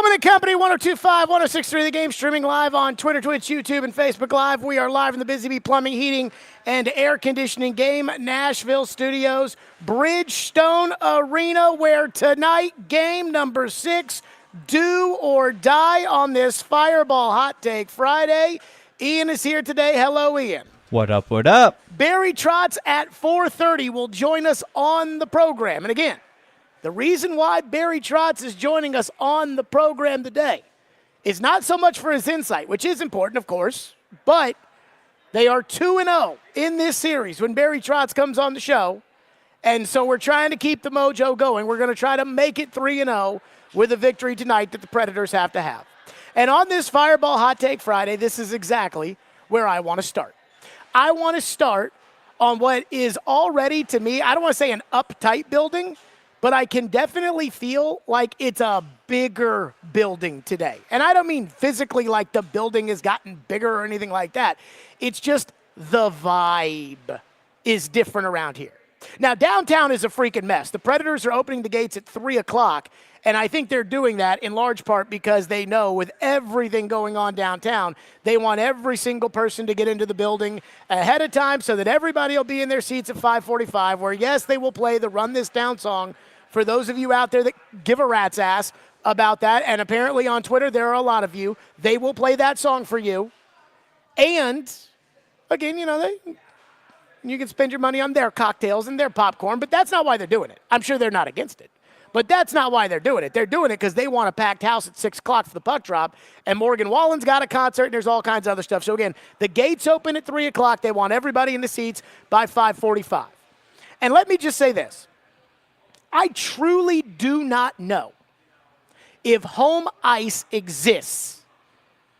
Stillman and Company, 102.5, 106.3, The Game, streaming live on Twitter, Twitch, YouTube, and Facebook Live. We are live in the Busy Bee Plumbing, Heating, and Air Conditioning Game Nashville studios, Bridgestone Arena, where tonight, game number 6, do or die on this Fireball Hot Take Friday. Ian is here today. Hello, Ian. What up, what up? Barry Trotz at 4:30 will join us on the program. And again, the reason why Barry Trotz is joining us on the program today is not so much for his insight, which is important, of course, but they are 2-0 in this series when Barry Trotz comes on the show. And so we're trying to keep the mojo going. We're going to try to make it 3-0 with a victory tonight that the Predators have to have. And on this Fireball Hot Take Friday, this is exactly where I want to start. I want to start on what is already, to me, I don't want to say an uptight building, but I can definitely feel like it's a bigger building today. And I don't mean physically like the building has gotten bigger or anything like that. It's just the vibe is different around here. Now, downtown is a freaking mess. The Predators are opening the gates at 3 o'clock, and I think they're doing that in large part because they know with everything going on downtown, they want every single person to get into the building ahead of time so that everybody will be in their seats at 5:45, where, yes, they will play the Run This Down song for those of you out there that give a rat's ass about that. And apparently on Twitter, there are a lot of you. They will play that song for you. And, again, you can spend your money on their cocktails and their popcorn, but that's not why they're doing it. I'm sure they're not against it. But that's not why they're doing it. They're doing it because they want a packed house at 6 o'clock for the puck drop, and Morgan Wallen's got a concert, and there's all kinds of other stuff. So, again, the gates open at 3 o'clock. They want everybody in the seats by 5:45. And let me just say this. I truly do not know if home ice exists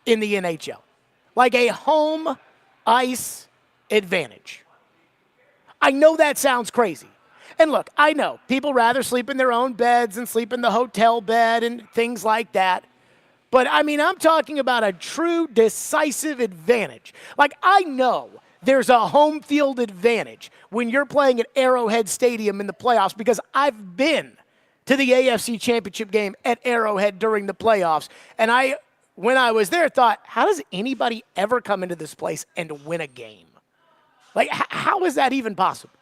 in the NHL, like a home ice advantage. I know that sounds crazy. And look, I know people rather sleep in their own beds and sleep in the hotel bed and things like that. But, I mean, I'm talking about a true decisive advantage. Like, I know there's a home field advantage when you're playing at Arrowhead Stadium in the playoffs, because I've been to the AFC Championship game at Arrowhead during the playoffs. And when I was there, thought, how does anybody ever come into this place and win a game? Like, how is that even possible?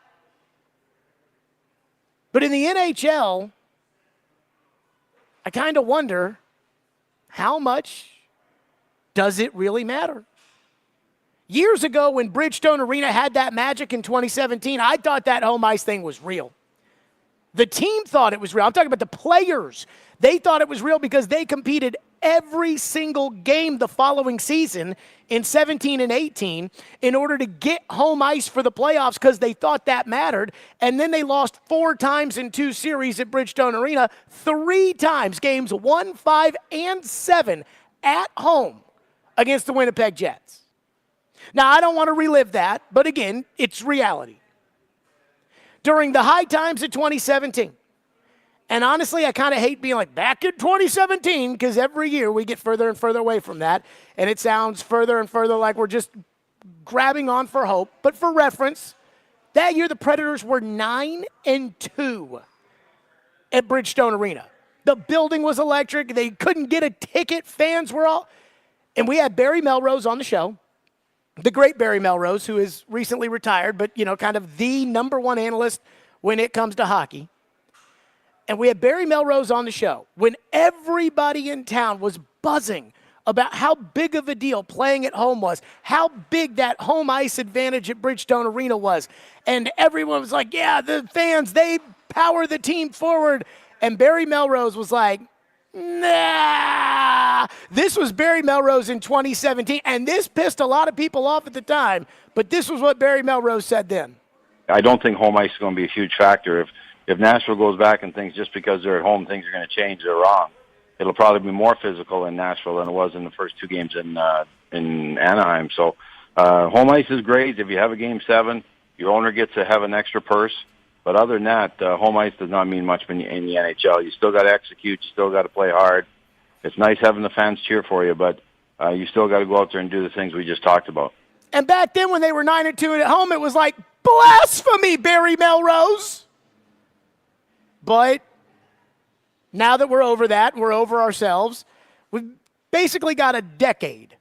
But in the NHL, I kind of wonder, how much does it really matter? Years ago, when Bridgestone Arena had that magic in 2017, I thought that home ice thing was real. The team thought it was real. I'm talking about the players. They thought it was real because they competed every single game the following season in 17 and 18 in order to get home ice for the playoffs because they thought that mattered. And then they lost 4 times in 2 series at Bridgestone Arena, 3 times, games 1, 5, and 7 at home against the Winnipeg Jets. Now, I don't want to relive that, but again, it's reality. During the high times of 2017, and honestly, I kind of hate being like, back in 2017, because every year we get further and further away from that, and it sounds further and further like we're just grabbing on for hope. But for reference, that year the Predators were 9-2 at Bridgestone Arena. The building was electric. They couldn't get a ticket. Fans were all... And we had Barry Melrose on the show, the great Barry Melrose, who is recently retired, but, kind of the number one analyst when it comes to hockey. And we had Barry Melrose on the show when everybody in town was buzzing about how big of a deal playing at home was, how big that home ice advantage at Bridgestone Arena was. And everyone was like, yeah, the fans, they power the team forward. And Barry Melrose was like, nah. This was Barry Melrose in 2017, and this pissed a lot of people off at the time, but this was what Barry Melrose said then. I don't think home ice is going to be a huge factor. If Nashville goes back and thinks just because they're at home things are going to change, they're wrong. It'll probably be more physical in Nashville than it was in the first 2 games in Anaheim. So home ice is great. If you have a Game 7, your owner gets to have an extra purse. But other than that, home ice does not mean much in the NHL. You still got to execute. You still got to play hard. It's nice having the fans cheer for you, but you still got to go out there and do the things we just talked about. And back then when they were 9-2 at home, it was like, blasphemy, Barry Melrose. But now that we're over that, we're over ourselves, We've basically got a decade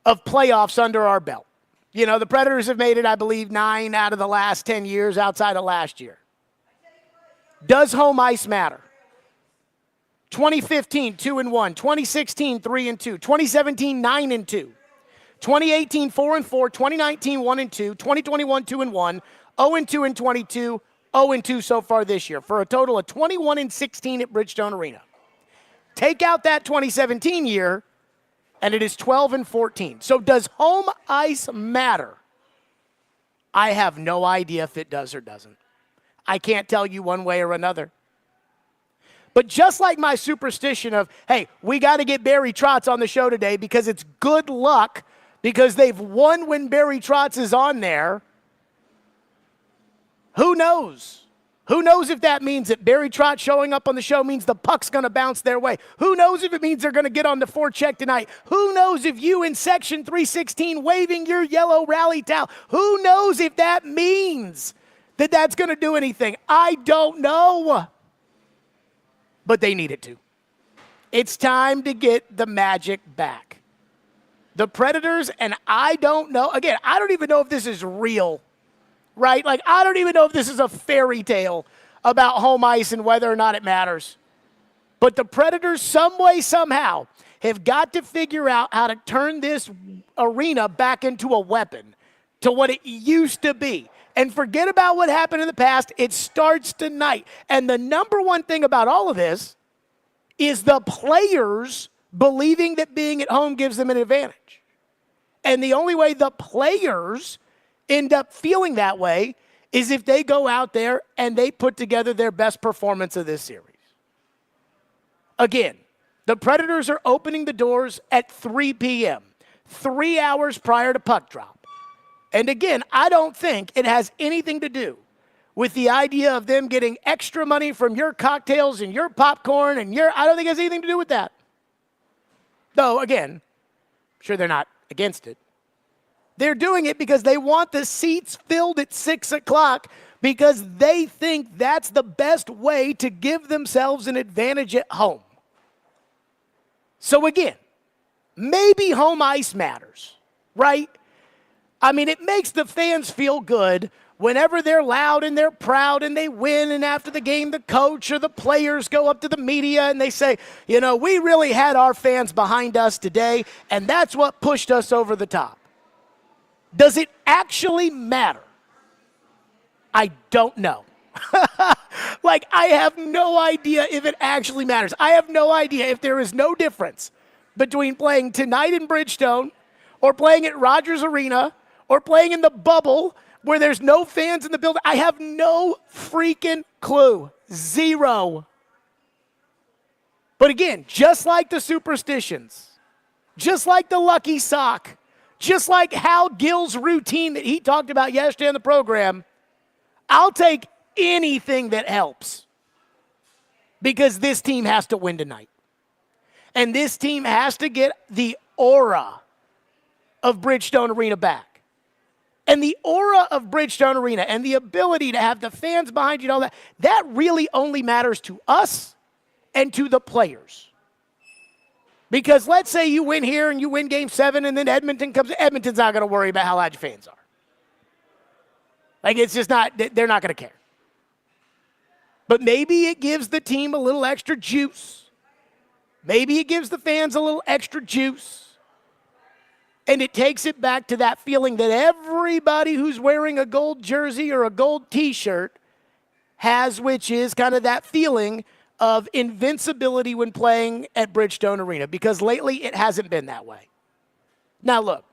of playoffs under our belt. You know, the Predators have made it, I believe, 9 out of the last 10 years outside of last year. Does home ice matter? 2015, 2-1. 2016, 3-2. 2017, 9-2. 2018, 4-4. 2019, 1-2. 2021, 2-1. 0-2 in 22. 0-2 so far this year, for a total of 21-16 at Bridgestone Arena. Take out that 2017 year, and it is 12-14. So does home ice matter? I have no idea if it does or doesn't. I can't tell you one way or another. But just like my superstition of, hey, we got to get Barry Trotz on the show today because it's good luck because they've won when Barry Trotz is on there, who knows? Who knows if that means that Barry Trotz showing up on the show means the puck's going to bounce their way? Who knows if it means they're going to get on the forecheck tonight? Who knows if you in Section 316 waving your yellow rally towel, who knows if that means that that's going to do anything? I don't know. But they need it to. It's time to get the magic back. The Predators, and I don't know, again, I don't even know if this is real. Right? Like, I don't even know if this is a fairy tale about home ice and whether or not it matters. But the Predators, some way, somehow, have got to figure out how to turn this arena back into a weapon to what it used to be. And forget about what happened in the past. It starts tonight. And the number one thing about all of this is the players believing that being at home gives them an advantage. And the only way the players end up feeling that way is if they go out there and they put together their best performance of this series. Again, the Predators are opening the doors at 3 p.m., 3 hours prior to puck drop. And again, I don't think it has anything to do with the idea of them getting extra money from your cocktails and your popcorn and I don't think it has anything to do with that. Though, again, I'm sure they're not against it. They're doing it because they want the seats filled at 6 o'clock because they think that's the best way to give themselves an advantage at home. So again, maybe home ice matters, right? I mean, it makes the fans feel good whenever they're loud and they're proud and they win, and after the game the coach or the players go up to the media and they say, you know, we really had our fans behind us today, and that's what pushed us over the top. Does it actually matter? I don't know. Like, I have no idea if it actually matters. I have no idea if there is no difference between playing tonight in Bridgestone or playing at Rogers Arena or playing in the bubble where there's no fans in the building. I have no freaking clue. Zero. But again, just like the superstitions, just like the lucky sock, just like Hal Gill's routine that he talked about yesterday on the program, I'll take anything that helps because this team has to win tonight. And this team has to get the aura of Bridgestone Arena back. And the aura of Bridgestone Arena and the ability to have the fans behind you and all that really only matters to us and to the players. Because let's say you win here and you win Game 7 and then Edmonton's not going to worry about how loud your fans are. Like, it's just not, they're not going to care. But maybe it gives the team a little extra juice. Maybe it gives the fans a little extra juice. And it takes it back to that feeling that everybody who's wearing a gold jersey or a gold T-shirt has, which is kind of that feeling of invincibility when playing at Bridgestone Arena, because lately it hasn't been that way. Now look,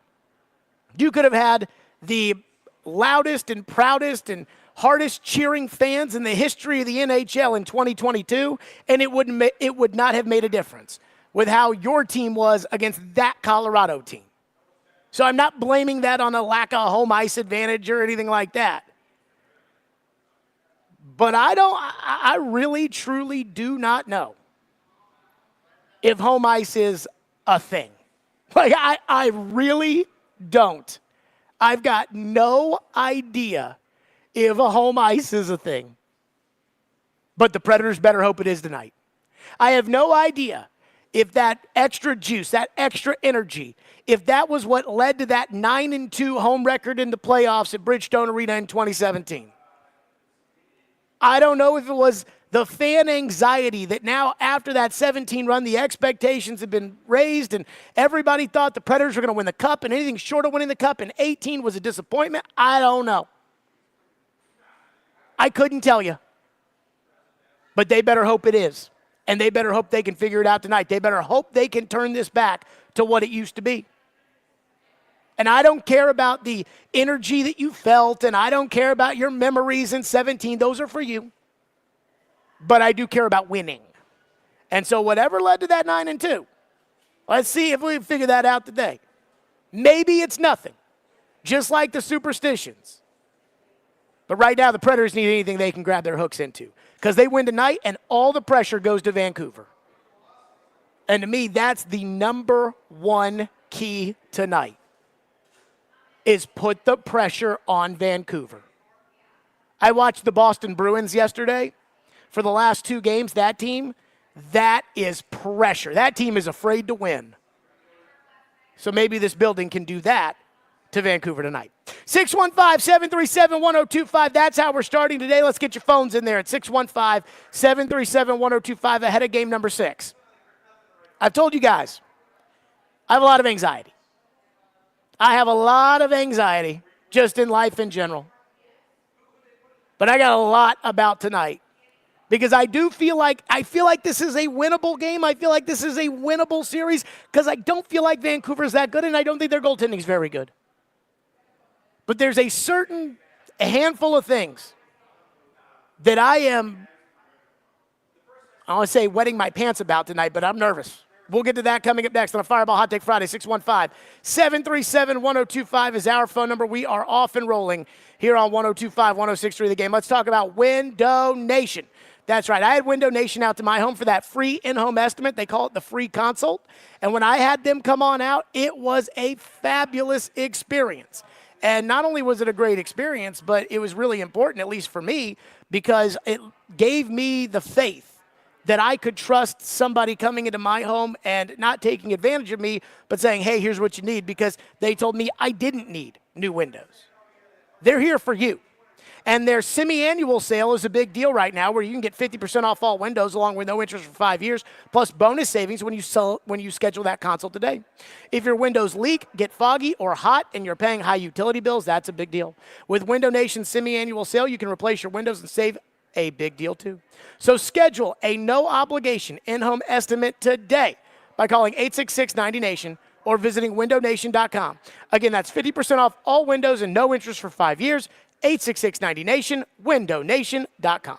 you could have had the loudest and proudest and hardest cheering fans in the history of the NHL in 2022, and it would not have made a difference with how your team was against that Colorado team. So I'm not blaming that on a lack of home ice advantage or anything like that. But I really, truly do not know if home ice is a thing. Like, I really don't. I've got no idea if a home ice is a thing. But the Predators better hope it is tonight. I have no idea if that extra juice, that extra energy, if that was what led to that 9-2 home record in the playoffs at Bridgestone Arena in 2017. I don't know if it was the fan anxiety that now after that 17 run, the expectations have been raised and everybody thought the Predators were going to win the Cup and anything short of winning the Cup in 18 was a disappointment. I don't know. I couldn't tell you. But they better hope it is. And they better hope they can figure it out tonight. They better hope they can turn this back to what it used to be. And I don't care about the energy that you felt, and I don't care about your memories in 17. Those are for you. But I do care about winning. And so whatever led to that 9-2, let's see if we can figure that out today. Maybe it's nothing, just like the superstitions. But right now, the Predators need anything they can grab their hooks into because they win tonight, and all the pressure goes to Vancouver. And to me, that's the number one key tonight, is put the pressure on Vancouver. I watched the Boston Bruins yesterday. For the last 2 games, that team, that is pressure. That team is afraid to win. So maybe this building can do that to Vancouver tonight. 615-737-1025. That's how we're starting today. Let's get your phones in there at 615-737-1025 ahead of game number 6. I've told you guys, I have a lot of anxiety. I have a lot of anxiety just in life in general. But I got a lot about tonight. Because I feel like this is a winnable game. I feel like this is a winnable series because I don't feel like Vancouver's that good, and I don't think their goaltending is very good. But there's a handful of things that I want to say wetting my pants about tonight, but I'm nervous. We'll get to that coming up next on a Fireball Hot Take Friday. 615-737-1025 is our phone number. We are off and rolling here on 102.5, 106.3 The Game. Let's talk about Window Nation. That's right. I had Window Nation out to my home for that free in-home estimate. They call it the free consult. And when I had them come on out, it was a fabulous experience. And not only was it a great experience, but it was really important, at least for me, because it gave me the faith that I could trust somebody coming into my home and not taking advantage of me, but saying, hey, here's what you need, because they told me I didn't need new windows. They're here for you. And their semi-annual sale is a big deal right now where you can get 50% off all windows along with no interest for 5 years, plus bonus savings when you schedule that consult today. If your windows leak, get foggy, or hot, and you're paying high utility bills, that's a big deal. With Window Nation's semi-annual sale, you can replace your windows and save a big deal too. So schedule a no-obligation in-home estimate today by calling 866-90-NATION or visiting windownation.com. Again, that's 50% off all windows and no interest for 5 years. 866-90-NATION, windownation.com.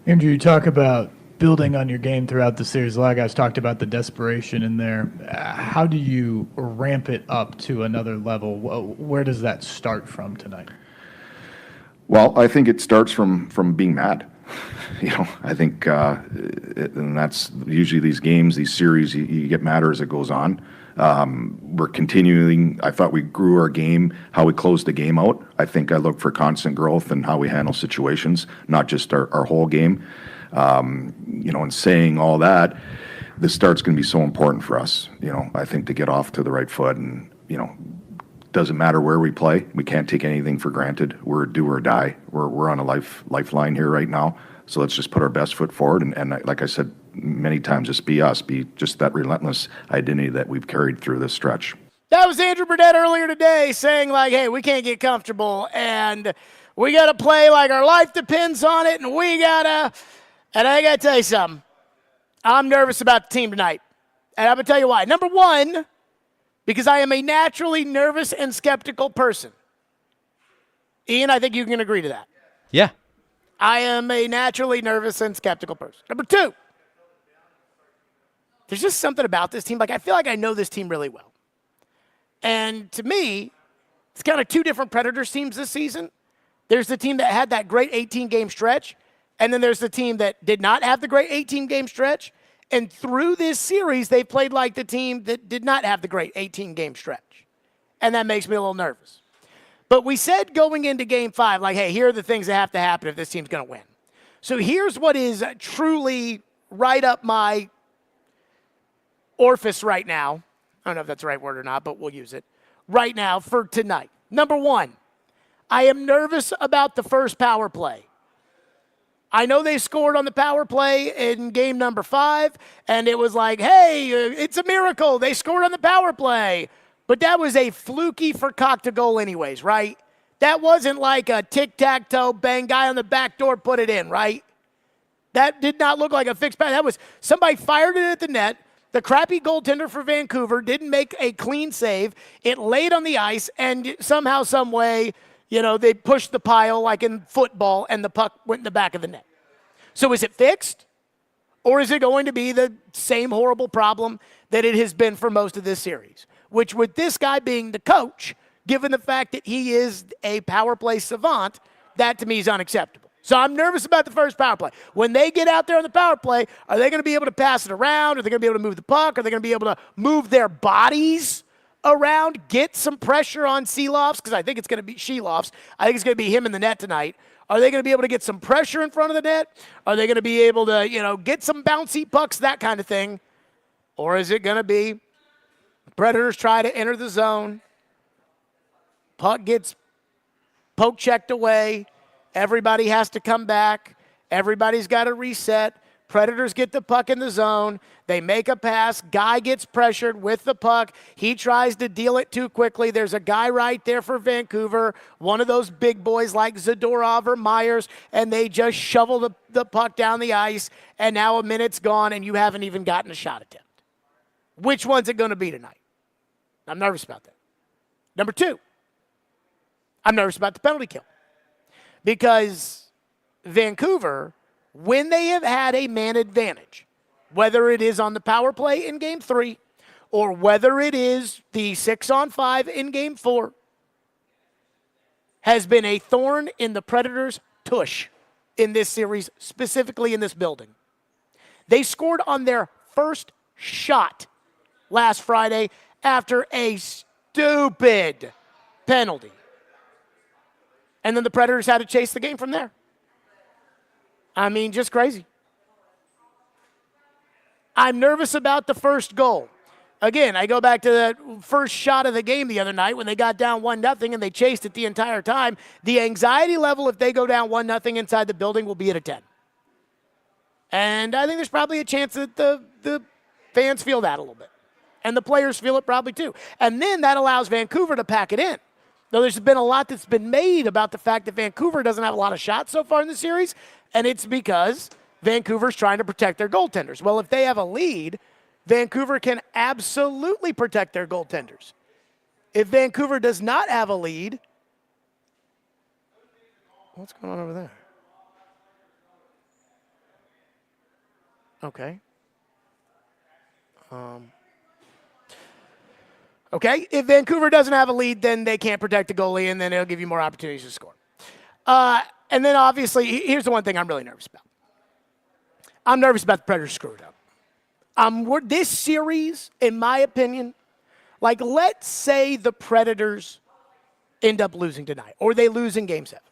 Andrew, you talk about building on your game throughout the series. A lot of guys talked about the desperation in there. How do you ramp it up to another level? Where does that start from tonight? Well, I think it starts from being mad. I think, and that's usually these games, these series, you get madder as it goes on. We're continuing. I thought we grew our game, how we closed the game out. I think I look for constant growth in how we handle situations, not just our whole game. And saying all that, the start's going to be so important for us. I think to get off to the right foot, and doesn't matter where we play. We can't take anything for granted. We're do or die. We're on a lifeline here right now. So let's just put our best foot forward. And like I said many times, just be us. Be just that relentless identity that we've carried through this stretch. That was Andrew Burnett earlier today saying, like, hey, we can't get comfortable, and we got to play like our life depends on it, and and I got to tell you something. I'm nervous about the team tonight, and I'm going to tell you why. Number one, because I am a naturally nervous and skeptical person. Ian, I think you can agree to that. Yeah. I am a naturally nervous and skeptical person. Number two, there's just something about this team. Like, I feel like I know this team really well. And to me, it's kind of two different Predators teams this season. There's the team that had that great 18-game stretch, and then there's the team that did not have the great 18-game stretch. And through this series, they played like the team that did not have the great 18-game stretch. And that makes me a little nervous. But we said going into Game 5, like, hey, here are the things that have to happen if this team's going to win. So here's what is truly right up my orifice right now. I don't know if that's the right word or not, but we'll use it. Right now for tonight. Number one, I am nervous about the first power play. I know they scored on the power play in game number 5, and it was like, hey, it's a miracle. They scored on the power play. But that was a fluky forcocked goal anyways, right? That wasn't like a tic-tac-toe, bang, guy on the back door put it in, right? That did not look like a fixed pass. That was somebody fired it at the net. The crappy goaltender for Vancouver didn't make a clean save. It laid on the ice, and somehow, some way, they pushed the pile like in football, and the puck went in the back of the net. So is it fixed? Or is it going to be the same horrible problem that it has been for most of this series? Which, with this guy being the coach, given the fact that he is a power play savant, that to me is unacceptable. So I'm nervous about the first power play. When they get out there on the power play, are they going to be able to pass it around? Are they going to be able to move the puck? Are they going to be able to move their bodies around, get some pressure on Seeloffs? Because I think it's going to be Sheeloffs. I think it's going to be him in the net tonight. Are they going to be able to get some pressure in front of the net? Are they going to be able to, get some bouncy pucks, that kind of thing? Or is it going to be Predators try to enter the zone, puck gets poke checked away, everybody has to come back, everybody's got to reset, Predators get the puck in the zone, they make a pass, guy gets pressured with the puck, he tries to deal it too quickly, there's a guy right there for Vancouver, one of those big boys like Zadorov or Myers, and they just shovel the puck down the ice, and now a minute's gone and you haven't even gotten a shot attempt. Which one's it going to be tonight? I'm nervous about that. Number two, I'm nervous about the penalty kill. Because Vancouver, when they have had a man advantage, whether it is on the power play in Game 3 or whether it is the 6-on-5 in Game 4, has been a thorn in the Predators' tush in this series, specifically in this building. They scored on their first shot last Friday after a stupid penalty. And then the Predators had to chase the game from there. I mean, just crazy. I'm nervous about the first goal. Again, I go back to that first shot of the game the other night when they got down 1-0 and they chased it the entire time. The anxiety level if they go down 1-0 inside the building will be at a 10. And I think there's probably a chance that the fans feel that a little bit. And the players feel it probably too. And then that allows Vancouver to pack it in. Now, there's been a lot that's been made about the fact that Vancouver doesn't have a lot of shots so far in the series, and it's because Vancouver's trying to protect their goaltenders. Well, if they have a lead, Vancouver can absolutely protect their goaltenders. If Vancouver does not have a lead, what's going on over there? Okay. Okay, if Vancouver doesn't have a lead, then they can't protect the goalie, and then it'll give you more opportunities to score. And then obviously, here's the one thing I'm really nervous about. I'm nervous about the Predators screwing up. This series, in my opinion, like let's say the Predators end up losing tonight, or they lose in Game 7.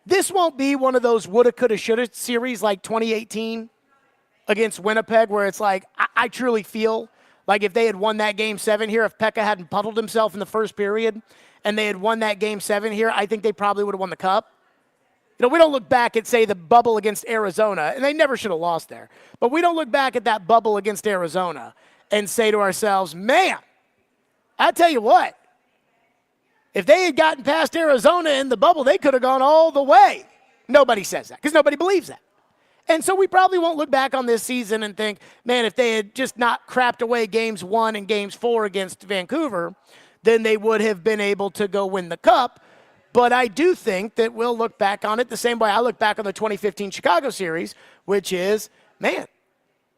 This won't be one of those woulda, coulda, shoulda series like 2018 against Winnipeg, where it's like, I truly feel like if they had won that Game 7 here, if Pekka hadn't puddled himself in the first period, and they had won that Game 7 here, I think they probably would have won the Cup. You know, we don't look back at, say, the bubble against Arizona, and they never should have lost there. But we don't look back at that bubble against Arizona and say to ourselves, man, I tell you what, if they had gotten past Arizona in the bubble, they could have gone all the way. Nobody says that because nobody believes that. And so we probably won't look back on this season and think, man, if they had just not crapped away games 1 and games 4 against Vancouver, then they would have been able to go win the Cup. But I do think that we'll look back on it the same way I look back on the 2015 Chicago series, which is, man,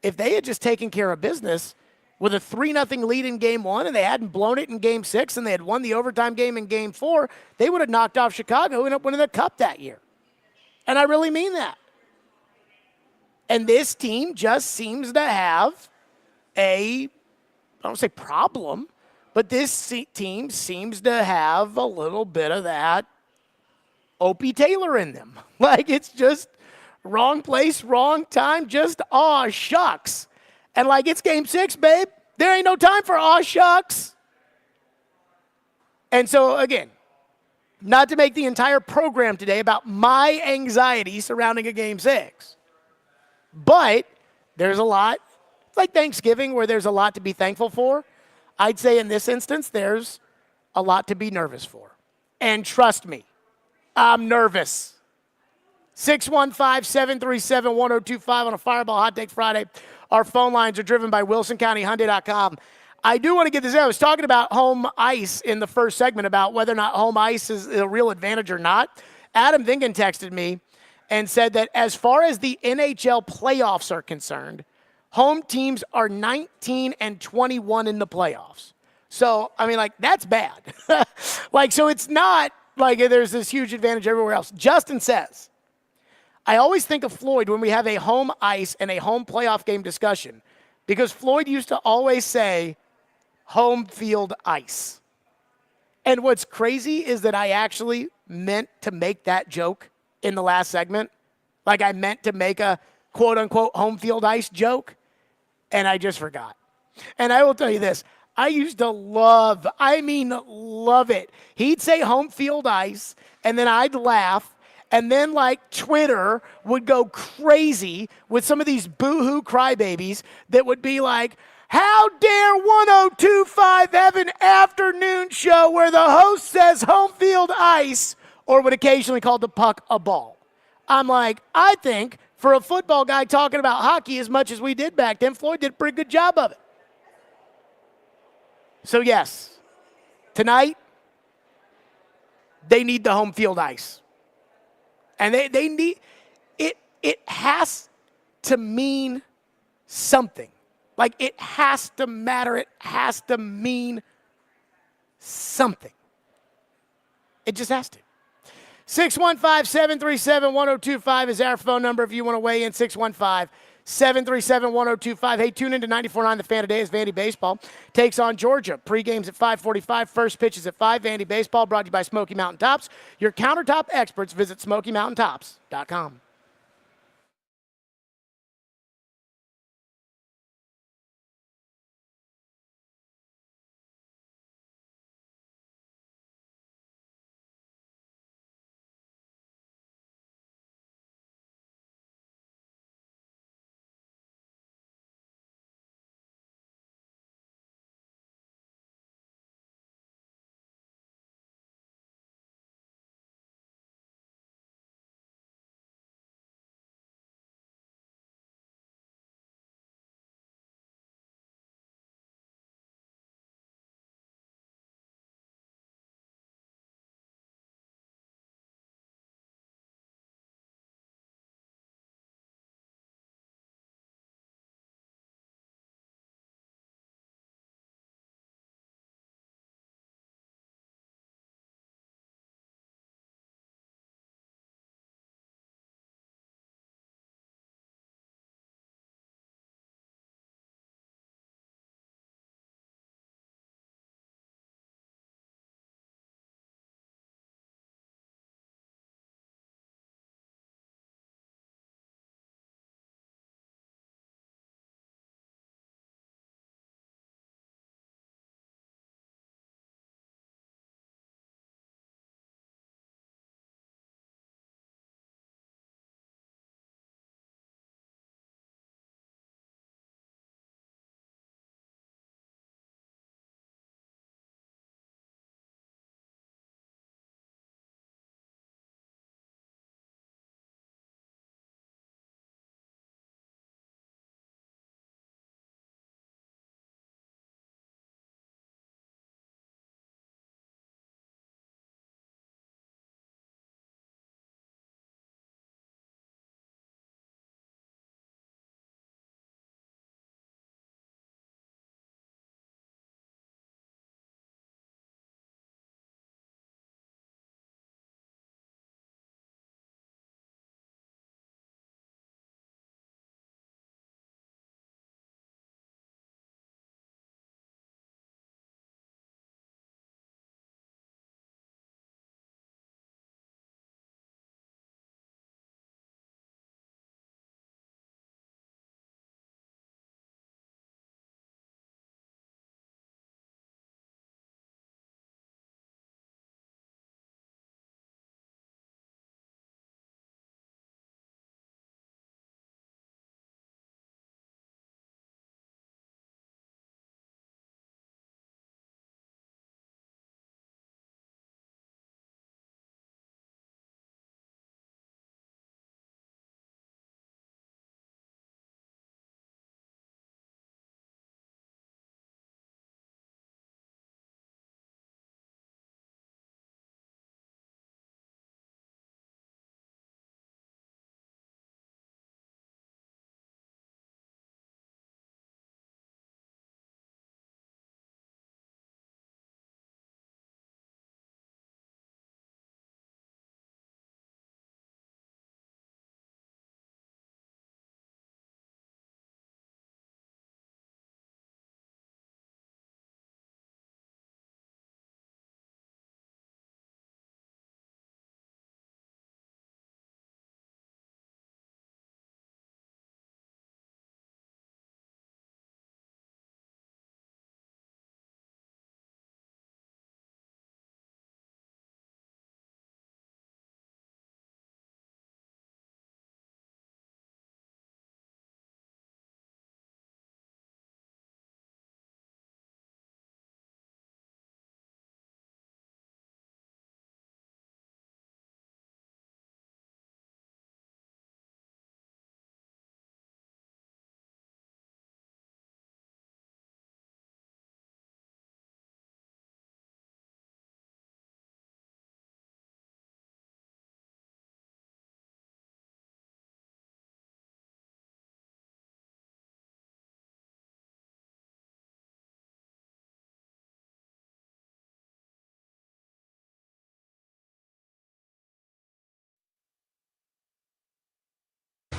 if they had just taken care of business with a 3-0 lead in Game 1 and they hadn't blown it in Game 6 and they had won the overtime game in Game 4, they would have knocked off Chicago and ended up winning the Cup that year. And I really mean that. And this team just seems to have I don't say problem, but this team seems to have a little bit of that Opie Taylor in them. Like it's just wrong place, wrong time, just aw shucks. And like it's Game 6, babe. There ain't no time for aw shucks. And so again, not to make the entire program today about my anxiety surrounding a Game 6. But there's a lot, it's like Thanksgiving where there's a lot to be thankful for. I'd say in this instance, there's a lot to be nervous for. And trust me, I'm nervous. 615-737-1025 on a Fireball Hot Take Friday. Our phone lines are driven by WilsonCountyHyundai.com. I do want to get this out. I was talking about home ice in the first segment about whether or not home ice is a real advantage or not. Adam Vingan texted me and said that as far as the NHL playoffs are concerned, home teams are 19-21 in the playoffs. So, I mean, like, that's bad. Like, so it's not like there's this huge advantage everywhere else. Justin says, I always think of Floyd when we have a home ice and a home playoff game discussion because Floyd used to always say home field ice. And what's crazy is that I actually meant to make that joke in the last segment. Like I meant to make a quote-unquote home field ice joke, and I just forgot. And I will tell you this. I used to love it. He'd say home field ice, and then I'd laugh, and then like Twitter would go crazy with some of these boo-hoo crybabies that would be like, how dare 1025 have an afternoon show where the host says home field ice or would occasionally call the puck a ball. I'm like, I think for a football guy talking about hockey as much as we did back then, Floyd did a pretty good job of it. So yes, tonight, they need the home field ice. And they need, it has to mean something. Like it has to matter, it has to mean something. It just has to. 615-737-1025 is our phone number if you want to weigh in. 615-737-1025. Hey, tune in to 94.9 The Fan today as Vandy Baseball takes on Georgia. Pre-game's at 5:45. First pitch is at 5. Vandy Baseball brought to you by Smoky Mountain Tops. Your countertop experts. Visit SmokyMountainTops.com.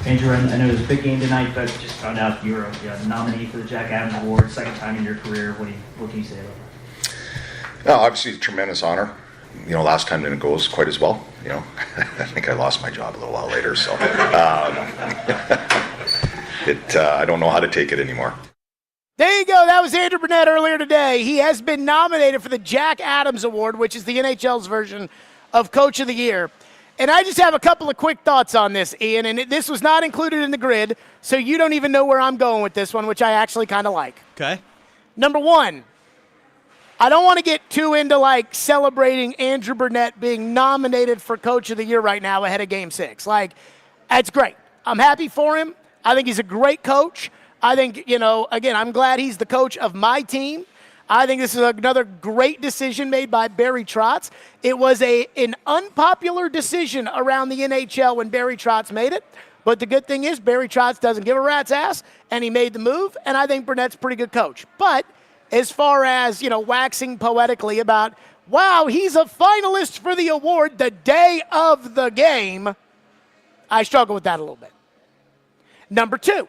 Andrew, I know it was a big game tonight, but just found out you're a nominee for the Jack Adams Award, second time in your career. What can you say about that? Obviously, a tremendous honor. Last time didn't go quite as well. I think I lost my job a little while later, so I don't know how to take it anymore. There you go. That was Andrew Burnett earlier today. He has been nominated for the Jack Adams Award, which is the NHL's version of Coach of the Year. And I just have a couple of quick thoughts on this, Ian, and this was not included in the grid, so you don't even know where I'm going with this one, which I actually kind of like. Okay. Number one, I don't want to get too into, celebrating Andrew Burnett being nominated for Coach of the Year right now ahead of Game 6. That's great. I'm happy for him. I think he's a great coach. I think, again, I'm glad he's the coach of my team. I think this is another great decision made by Barry Trotz. It was an unpopular decision around the NHL when Barry Trotz made it. But the good thing is Barry Trotz doesn't give a rat's ass, and he made the move, and I think Burnett's a pretty good coach. But as far as, waxing poetically about, wow, he's a finalist for the award the day of the game, I struggle with that a little bit. Number two,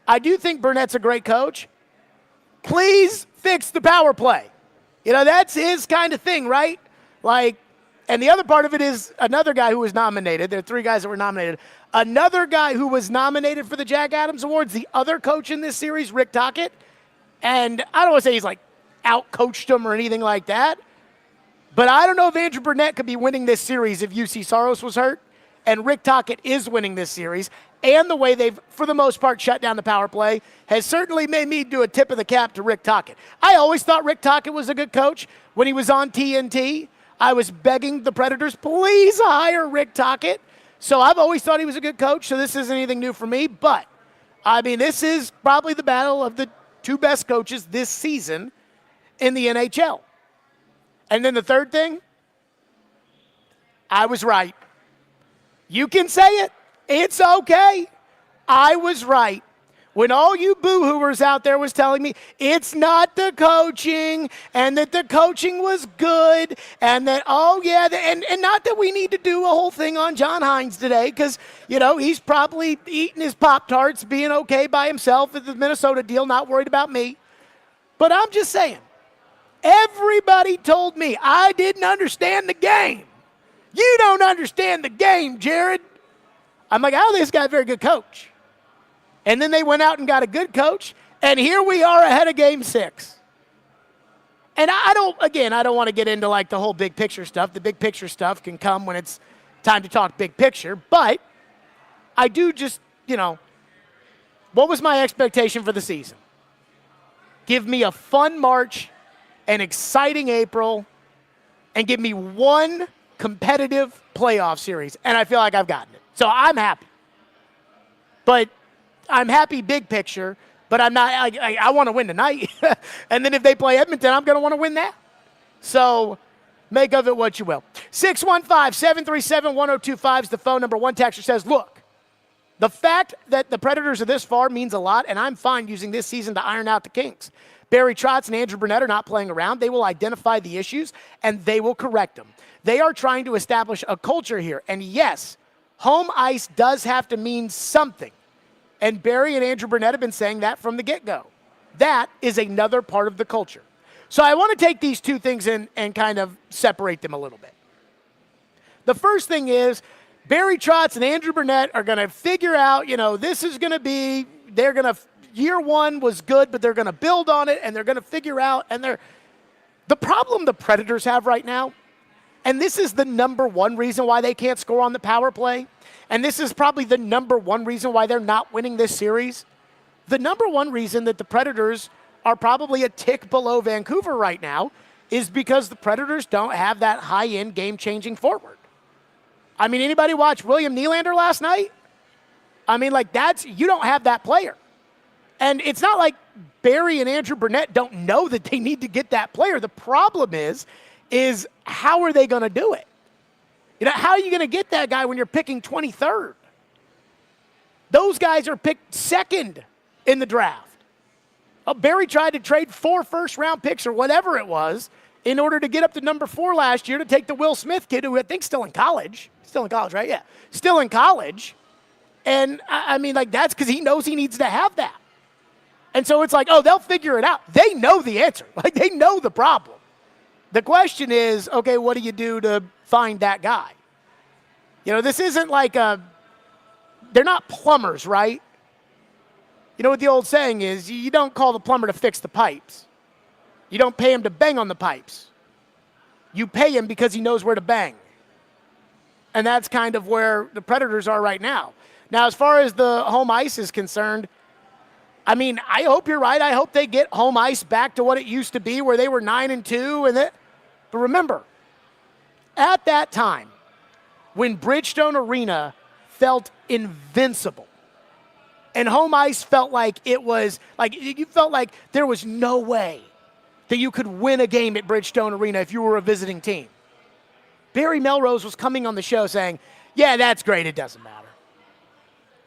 I do think Burnett's a great coach. Please fix the power play. That's his kind of thing, right? And the other part of it is another guy who was nominated. There are three guys that were nominated. Another guy who was nominated for the Jack Adams Awards, the other coach in this series, Rick Tocchet. And I don't want to say he's out-coached him or anything like that. But I don't know if Andrew Burnett could be winning this series if UC Saros was hurt. And Rick Tocchet is winning this series. And the way they've, for the most part, shut down the power play has certainly made me do a tip of the cap to Rick Tocchet. I always thought Rick Tocchet was a good coach. When he was on TNT, I was begging the Predators, please hire Rick Tocchet. So I've always thought he was a good coach, so this isn't anything new for me. But, this is probably the battle of the two best coaches this season in the NHL. And then the third thing, I was right. You can say it. It's okay. I was right. When all you boo-hooers out there was telling me it's not the coaching and that the coaching was good and that, and not that we need to do a whole thing on John Hines today because, he's probably eating his Pop-Tarts, being okay by himself at the Minnesota deal, not worried about me. But I'm just saying, everybody told me I didn't understand the game. You don't understand the game, Jared. I'm like, I don't think this guy's a very good coach. And then they went out and got a good coach, and here we are ahead of Game 6. And I don't want to get into the whole big picture stuff. The big picture stuff can come when it's time to talk big picture. But I do just, what was my expectation for the season? Give me a fun March, an exciting April, and give me one competitive playoff series. And I feel like I've gotten it. So I'm happy. But I'm happy big picture, but I'm not, I want to win tonight. And then if they play Edmonton, I'm going to want to win that. So make of it what you will. 615-737-1025 is the phone number. One texter says, look, the fact that the Predators are this far means a lot, and I'm fine using this season to iron out the kinks. Barry Trotz and Andrew Burnett are not playing around. They will identify the issues, and they will correct them. They are trying to establish a culture here. And yes, home ice does have to mean something. And Barry and Andrew Burnett have been saying that from the get-go. That is another part of the culture. So I want to take these two things and kind of separate them a little bit. The first thing is Barry Trotz and Andrew Burnett are going to figure out, this is going to be, year one was good, but they're going to build on it, and they're going to figure out, the problem the Predators have right now, and this is the number one reason why they can't score on the power play, and this is probably the number one reason why they're not winning this series. The number one reason that the Predators are probably a tick below Vancouver right now is because the Predators don't have that high-end game-changing forward. Anybody watch William Nylander last night? You don't have that player. And it's not like Barry and Andrew Burnett don't know that they need to get that player. The problem is how are they going to do it? How are you going to get that guy when you're picking 23rd? Those guys are picked second in the draft. Barry tried to trade 4 first-round picks or whatever it was in order to get up to number 4 last year to take the Will Smith kid, who I think's still in college. Still in college, right? Yeah. Still in college. And, I mean, like, that's because he knows he needs to have that. And so it's like, oh, they'll figure it out. They know the answer. Like, they know the problem. The question is, okay, what do you do to find that guy? You know, this isn't like they're not plumbers, right? You know what the old saying is, you don't call the plumber to fix the pipes. You don't pay him to bang on the pipes. You pay him because he knows where to bang. And that's kind of where the Predators are right now. Now, as far as the home ice is concerned, I mean, I hope you're right. I hope they get home ice back to what it used to be, where they were 9-2. But remember, at that time, when Bridgestone Arena felt invincible, and home ice felt like it was, like, you felt like there was no way that you could win a game at Bridgestone Arena if you were a visiting team. Barry Melrose was coming on the show saying, yeah, that's great, it doesn't matter.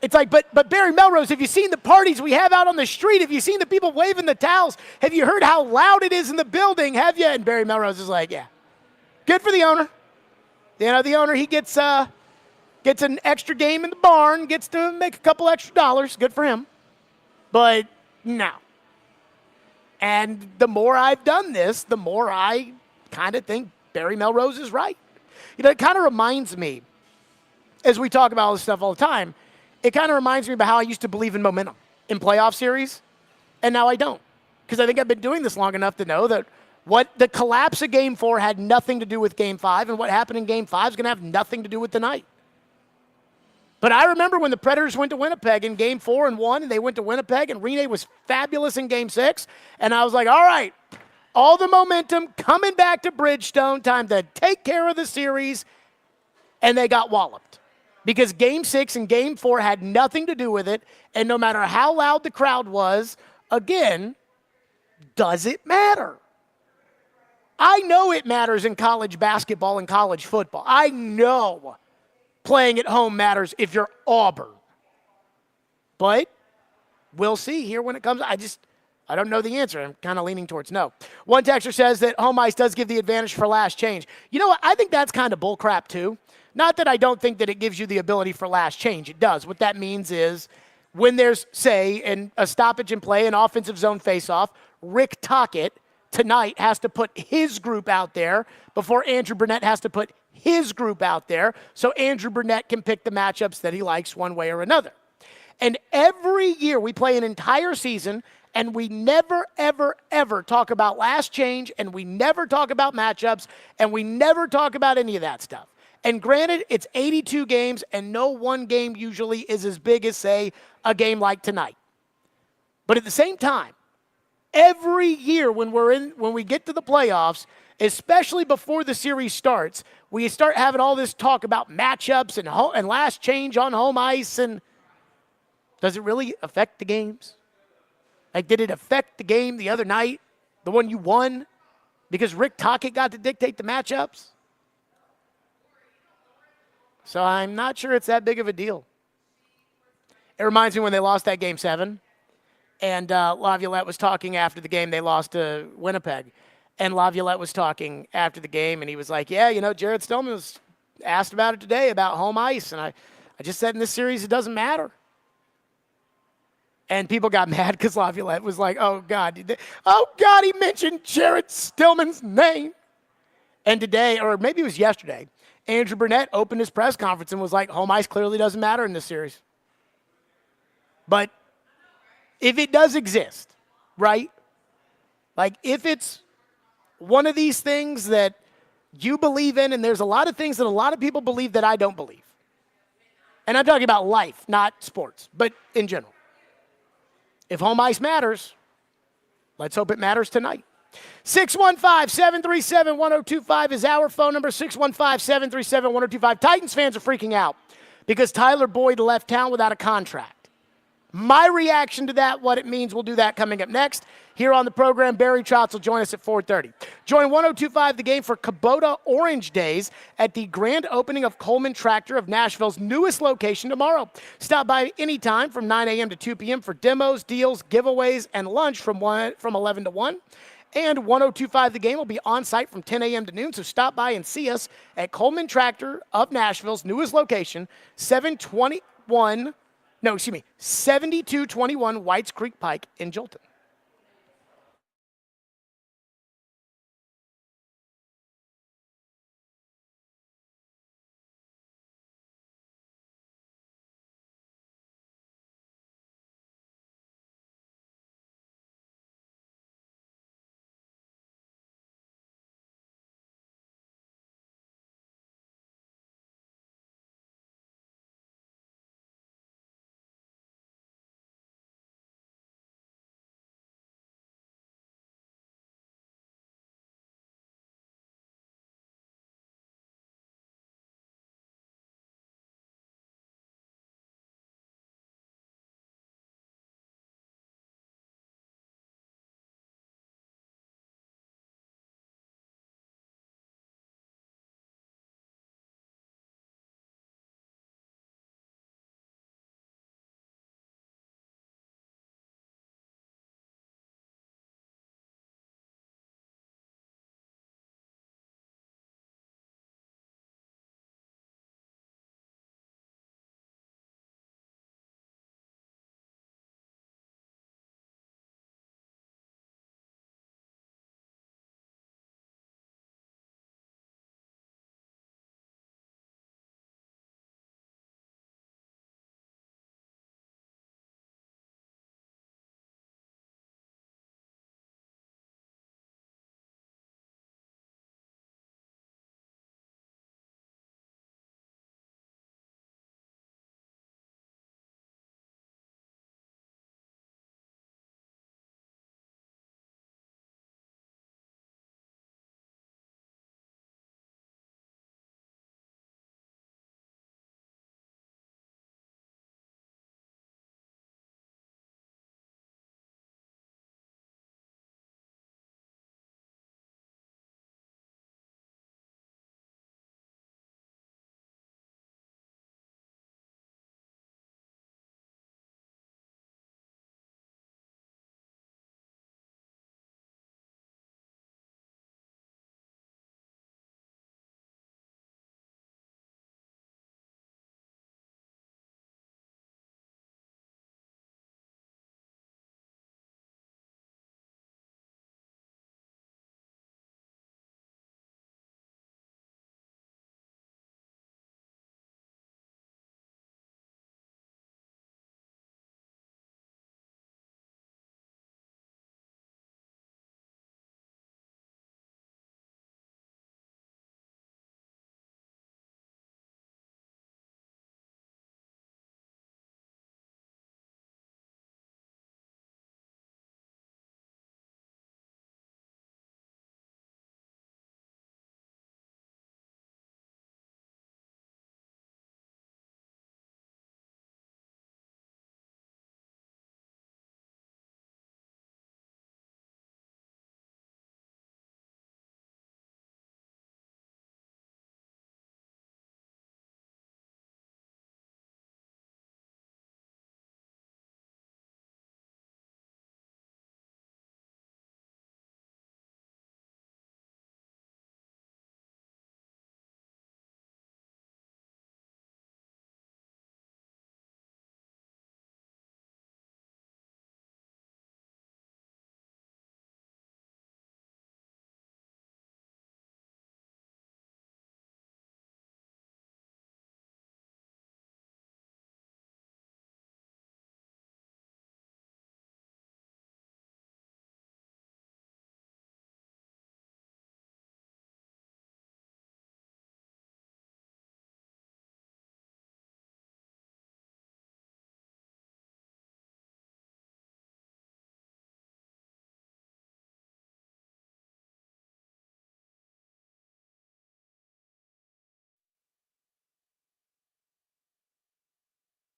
It's like, but Barry Melrose, have you seen the parties we have out on the street? Have you seen the people waving the towels? Have you heard how loud it is in the building? Have you? And Barry Melrose is like, yeah. Good for the owner. You know, the owner, he gets an extra game in the barn, gets to make a couple extra dollars. Good for him. But no. And the more I've done this, the more I kind of think Barry Melrose is right. You know, it kind of reminds me, as we talk about all this stuff all the time, it kind of reminds me about how I used to believe in momentum in playoff series, and now I don't. Because I think I've been doing this long enough to know that what the collapse of Game 4 had nothing to do with Game 5, and what happened in Game 5 is going to have nothing to do with tonight. But I remember when the Predators went to Winnipeg in Game 4 and won, and they went to Winnipeg, and Rene was fabulous in Game 6, and I was like, all right, all the momentum coming back to Bridgestone, time to take care of the series, and they got walloped. Because Game 6 and Game 4 had nothing to do with it, and no matter how loud the crowd was, again, does it matter? I know it matters in college basketball and college football. I know playing at home matters if you're Auburn. But we'll see here when it comes. I don't know the answer. I'm kind of leaning towards no. One texter says that home ice does give the advantage for last change. You know what? I think that's kind of bullcrap too. Not that I don't think that it gives you the ability for last change. It does. What that means is when there's, say, a stoppage in play, an offensive zone faceoff, Rick Tocchet tonight has to put his group out there before Andrew Burnett has to put his group out there so Andrew Burnett can pick the matchups that he likes one way or another. And every year we play an entire season and we never, ever, ever talk about last change, and we never talk about matchups, and we never talk about any of that stuff. And granted, it's 82 games, and no one game usually is as big as, say, a game like tonight. But at the same time, every year when we get to the playoffs, especially before the series starts, we start having all this talk about matchups and last change on home ice. And does it really affect the games? Like, did it affect the game the other night, the one you won, because Rick Tocchet got to dictate the matchups? So I'm not sure it's that big of a deal. It reminds me when they lost that Game 7, and Laviolette was talking after the game. They lost to Winnipeg, and Laviolette was talking after the game, and he was like, yeah, you know, Jared Stillman was asked about it today, about home ice, and I just said in this series it doesn't matter. And people got mad because Laviolette was like, oh, God, he mentioned Jared Stillman's name. And today, or maybe it was yesterday, Andrew Burnett opened his press conference and was like, home ice clearly doesn't matter in this series. But if it does exist, right? Like, if it's one of these things that you believe in, and there's a lot of things that a lot of people believe that I don't believe. And I'm talking about life, not sports, but in general. If home ice matters, let's hope it matters tonight. 615-737-1025 is our phone number, 615-737-1025. Titans fans are freaking out because Tyler Boyd left town without a contract. My reaction to that, what it means, we'll do that coming up next. Here on the program, Barry Trotz will join us at 4:30. Join 1025 The Game for Kubota Orange Days at the grand opening of Coleman Tractor of Nashville's newest location tomorrow. Stop by anytime from 9 a.m. to 2 p.m. for demos, deals, giveaways, and lunch from 11 to 1. And 1025 The Game will be on site from 10 a.m. to noon, so stop by and see us at Coleman Tractor of Nashville's newest location, 721 No, excuse me, 7221 Whites Creek Pike in Jolton.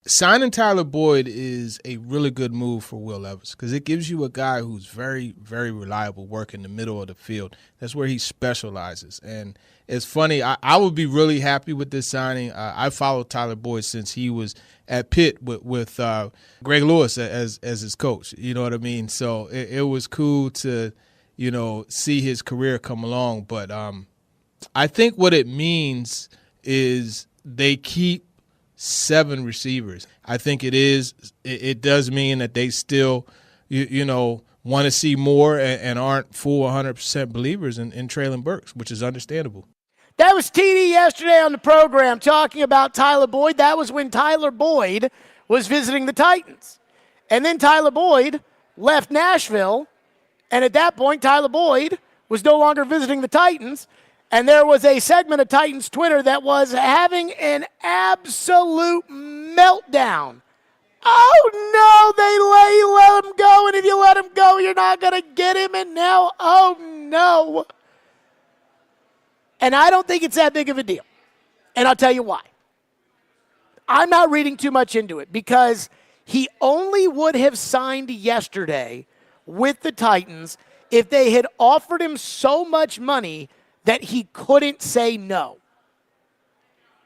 Signing Tyler Boyd is a really good move for Will Levis because it gives you a guy who's very, very reliable work in the middle of the field. That's where he specializes. And it's funny, I would be really happy with this signing. I followed Tyler Boyd since he was at Pitt with Greg Lewis as his coach. You know what I mean? So it was cool to, see his career come along. But I think what it means is they keep 7 receivers. I think it does mean that they still, want to see more and aren't full 100% believers in Traylon Burks, which is understandable. That was TD yesterday on the program talking about Tyler Boyd. That was when Tyler Boyd was visiting the Titans. And then Tyler Boyd left Nashville, and at that point, Tyler Boyd was no longer visiting the Titans, and there was a segment of Titans Twitter that was having an absolute meltdown. Oh, no, they let him go, and if you let him go, you're not going to get him, and now, oh, no. And I don't think it's that big of a deal, and I'll tell you why. I'm not reading too much into it because he only would have signed yesterday with the Titans if they had offered him so much money that he couldn't say no.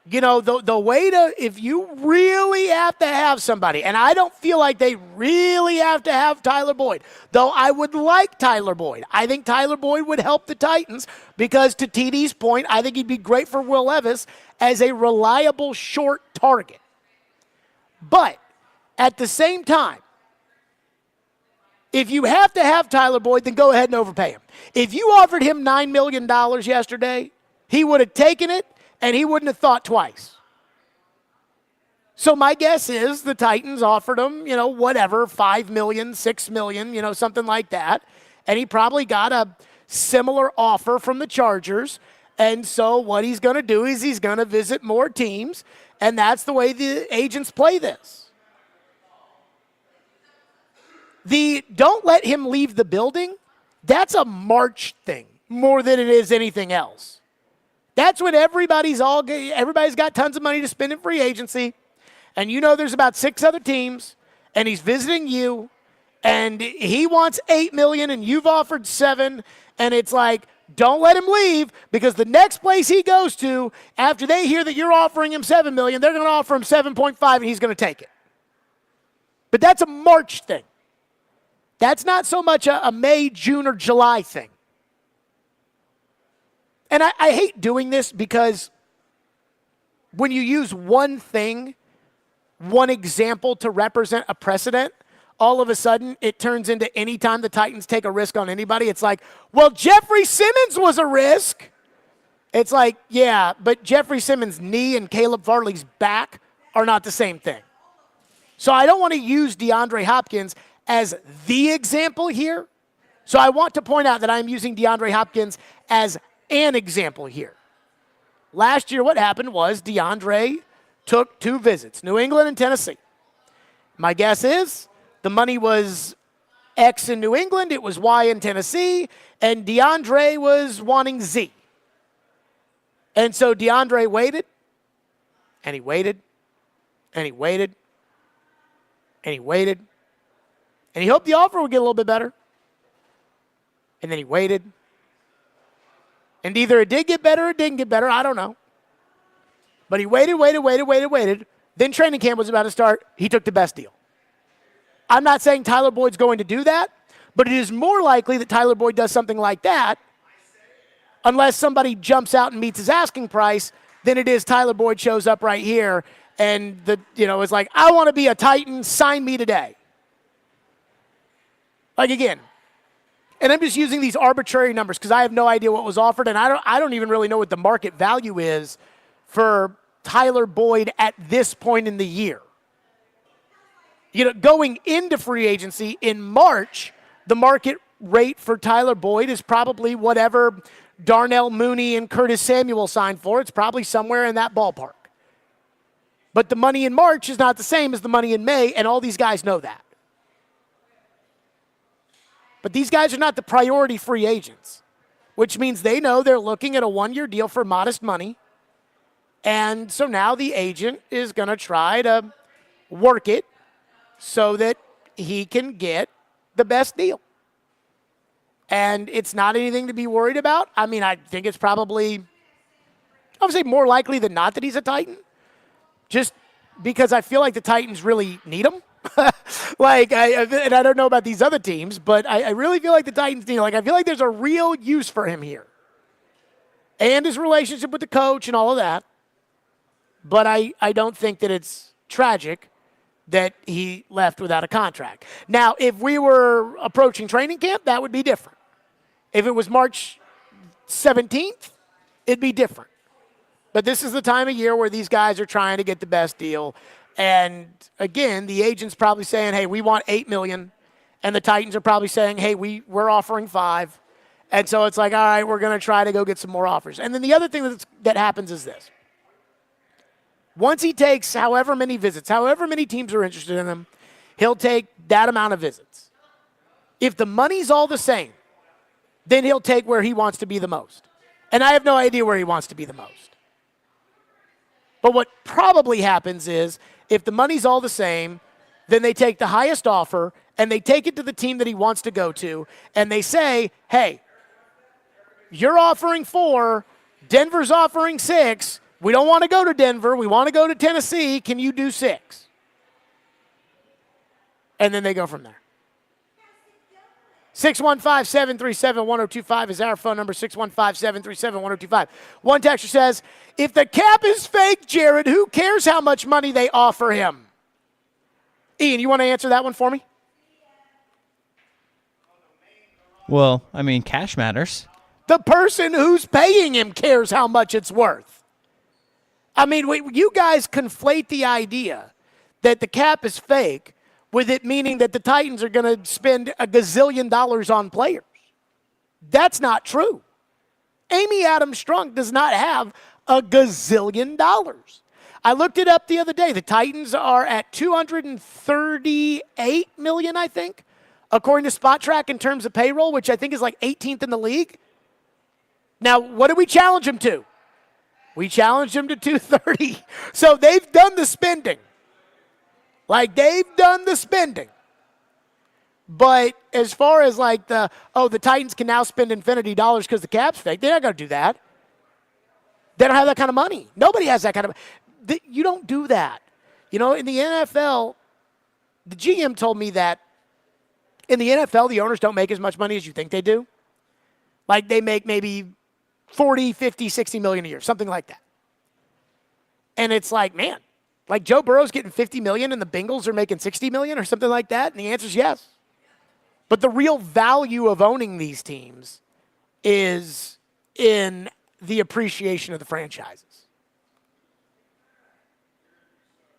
You know, the way to, if you really have to have somebody, and I don't feel like they really have to have Tyler Boyd, though I would like Tyler Boyd. I think Tyler Boyd would help the Titans because, to TD's point, I think he'd be great for Will Levis as a reliable short target. But at the same time, if you have to have Tyler Boyd, then go ahead and overpay him. If you offered him $9 million yesterday, he would have taken it, and he wouldn't have thought twice. So my guess is the Titans offered him, whatever, $5 million, $6 million, something like that. And he probably got a similar offer from the Chargers. And so what he's going to do is he's going to visit more teams. And that's the way the agents play this. The don't let him leave the building, that's a March thing more than it is anything else. That's when everybody's got tons of money to spend in free agency, and there's about 6 other teams, and he's visiting you, and he wants $8 million, and you've offered $7 million, and it's like, don't let him leave, because the next place he goes to, after they hear that you're offering him $7 million, they're going to offer him 7.5, and he's going to take it. But that's a March thing. That's not so much a May, June, or July thing. And I hate doing this because when you use one thing, one example to represent a precedent, all of a sudden it turns into any time the Titans take a risk on anybody, it's like, well, Jeffrey Simmons was a risk. It's like, yeah, but Jeffrey Simmons' knee and Caleb Farley's back are not the same thing. So I don't want to use DeAndre Hopkins as the example here. So I want to point out that I'm using DeAndre Hopkins as an example here. Last year, what happened was DeAndre took 2 visits, New England and Tennessee. My guess is the money was X in New England, it was Y in Tennessee, and DeAndre was wanting Z. And so DeAndre waited, and he waited, and he waited, and he waited, and he hoped the offer would get a little bit better. And then he waited. And either it did get better or it didn't get better. I don't know. But he waited. Then training camp was about to start. He took the best deal. I'm not saying Tyler Boyd's going to do that, but it is more likely that Tyler Boyd does something like that unless somebody jumps out and meets his asking price than it is Tyler Boyd shows up right here and is like, I want to be a Titan, sign me today. Like, again, and I'm just using these arbitrary numbers because I have no idea what was offered, and I don't even really know what the market value is for Tyler Boyd at this point in the year. Going into free agency in March, the market rate for Tyler Boyd is probably whatever Darnell Mooney and Curtis Samuel signed for. It's probably somewhere in that ballpark. But the money in March is not the same as the money in May, and all these guys know that. But these guys are not the priority free agents, which means they know they're looking at a 1-year deal for modest money. And so now the agent is going to try to work it so that he can get the best deal. And it's not anything to be worried about. I mean, I think it's probably, I would say more likely than not that he's a Titan, just because I feel like the Titans really need him. And I don't know about these other teams, but I really feel like the Titans need him. I feel like there's a real use for him here. And his relationship with the coach and all of that. but I don't think that it's tragic that he left without a contract. Now, if we were approaching training camp, that would be different. If it was March 17th, it'd be different. But this is the time of year where these guys are trying to get the best deal. And again, the agent's probably saying, hey, we want $8 million. And the Titans are probably saying, hey, we're offering $5 million. And so it's like, all right, we're going to try to go get some more offers. And then the other thing that happens is this. Once he takes however many visits, however many teams are interested in him, he'll take that amount of visits. If the money's all the same, then he'll take where he wants to be the most. And I have no idea where he wants to be the most. But what probably happens is if the money's all the same, then they take the highest offer and they take it to the team that he wants to go to, and they say, hey, you're offering 4, Denver's offering 6, we don't want to go to Denver, we want to go to Tennessee, can you do 6? And then they go from there. 615-737-1025 is our phone number, 615-737-1025. One texter says, if the cap is fake, Jared, who cares how much money they offer him? Ian, you want to answer that one for me? Well, I mean, cash matters. The person who's paying him cares how much it's worth. I mean, you guys conflate the idea that the cap is fake with it meaning that the Titans are going to spend $1 gazillion on players. That's not true. Amy Adams-Strunk does not have $1 gazillion. I looked it up the other day. The Titans are at $238 million, I think, according to Spot Track in terms of payroll, which I think is like 18th in the league. Now, what did we challenge him to? We challenged him to $230. So they've done the spending. They've done the spending. But as far as the Titans can now spend infinity dollars because the cap's fake, they're not going to do that. They don't have that kind of money. Nobody has that kind of money. You don't do that. In the NFL, the GM told me that in the NFL, the owners don't make as much money as you think they do. They make maybe 40, 50, 60 million a year, something like that. And it's man, Joe Burrow's getting 50 million and the Bengals are making 60 million or something like that? And the answer is yes. But the real value of owning these teams is in the appreciation of the franchises.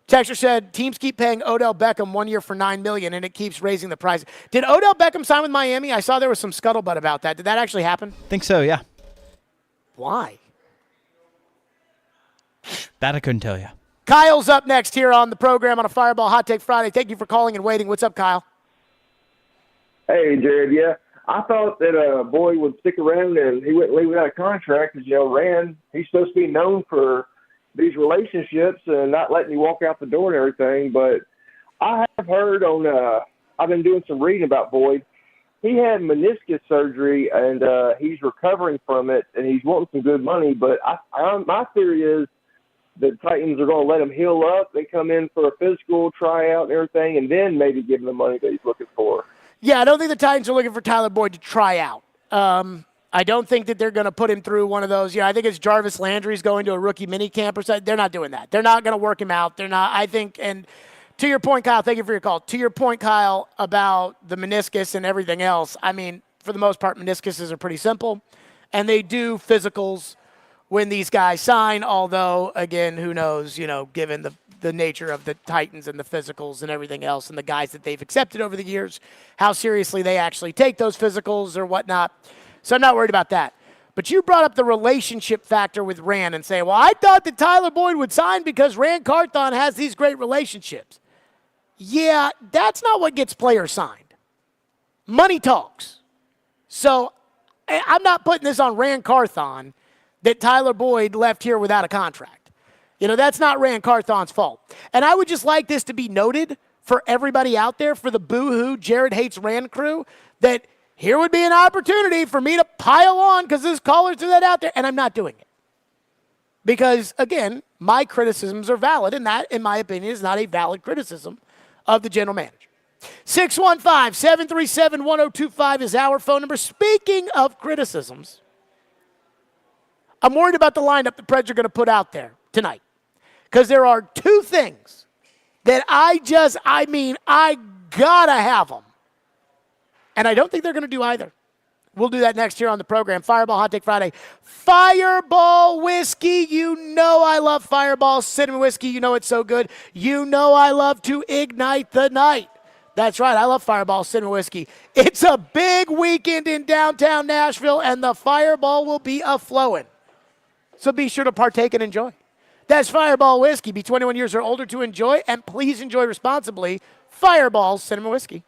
Texter said, teams keep paying Odell Beckham 1 year for $9 million, and it keeps raising the price. Did Odell Beckham sign with Miami? I saw there was some scuttlebutt about that. Did that actually happen? Think so, yeah. Why? That I couldn't tell you. Kyle's up next here on the program on a Fireball Hot Take Friday. Thank you for calling and waiting. What's up, Kyle? Hey, Jared, yeah. I thought that Boyd would stick around and he wouldn't leave without a contract because, Rand, he's supposed to be known for these relationships and not letting you walk out the door and everything. But I have heard I've been doing some reading about Boyd. He had meniscus surgery and he's recovering from it and he's wanting some good money. But my theory is the Titans are going to let him heal up. They come in for a physical tryout and everything and then maybe give him the money that he's looking for. Yeah, I don't think the Titans are looking for Tyler Boyd to try out. I don't think that they're going to put him through one of those. I think it's Jarvis Landry's going to a rookie mini camp or something. They're not doing that. They're not going to work him out. They're not, I think, and to your point, Kyle, thank you for your call. To your point, Kyle, about the meniscus and everything else, I mean, for the most part, meniscuses are pretty simple, and they do physicals when these guys sign, although, again, who knows, given the nature of the Titans and the physicals and everything else and the guys that they've accepted over the years, how seriously they actually take those physicals or whatnot. So I'm not worried about that. But you brought up the relationship factor with Rand and say, well, I thought that Tyler Boyd would sign because Rand Carthon has these great relationships. Yeah, that's not what gets players signed. Money talks. So I'm not putting this on Rand Carthon that Tyler Boyd left here without a contract. That's not Rand Carthon's fault. And I would just like this to be noted for everybody out there, for the boo-hoo Jared Hates Rand crew, that here would be an opportunity for me to pile on because this caller threw that out there, and I'm not doing it. Because, again, my criticisms are valid, and that, in my opinion, is not a valid criticism of the general manager. 615-737-1025 is our phone number. Speaking of criticisms, I'm worried about the lineup the Preds are going to put out there tonight. because there are two things that I gotta have them. And I don't think they're going to do either. We'll do that next year on the program. Fireball Hot Take Friday. Fireball whiskey. You know I love Fireball cinnamon whiskey. You know it's so good. You know I love to ignite the night. That's right. I love Fireball cinnamon whiskey. It's a big weekend in downtown Nashville, and the Fireball will be a-flowing. So be sure to partake and enjoy. That's Fireball whiskey. Be 21 years or older to enjoy, and please enjoy responsibly. Fireball cinnamon whiskey.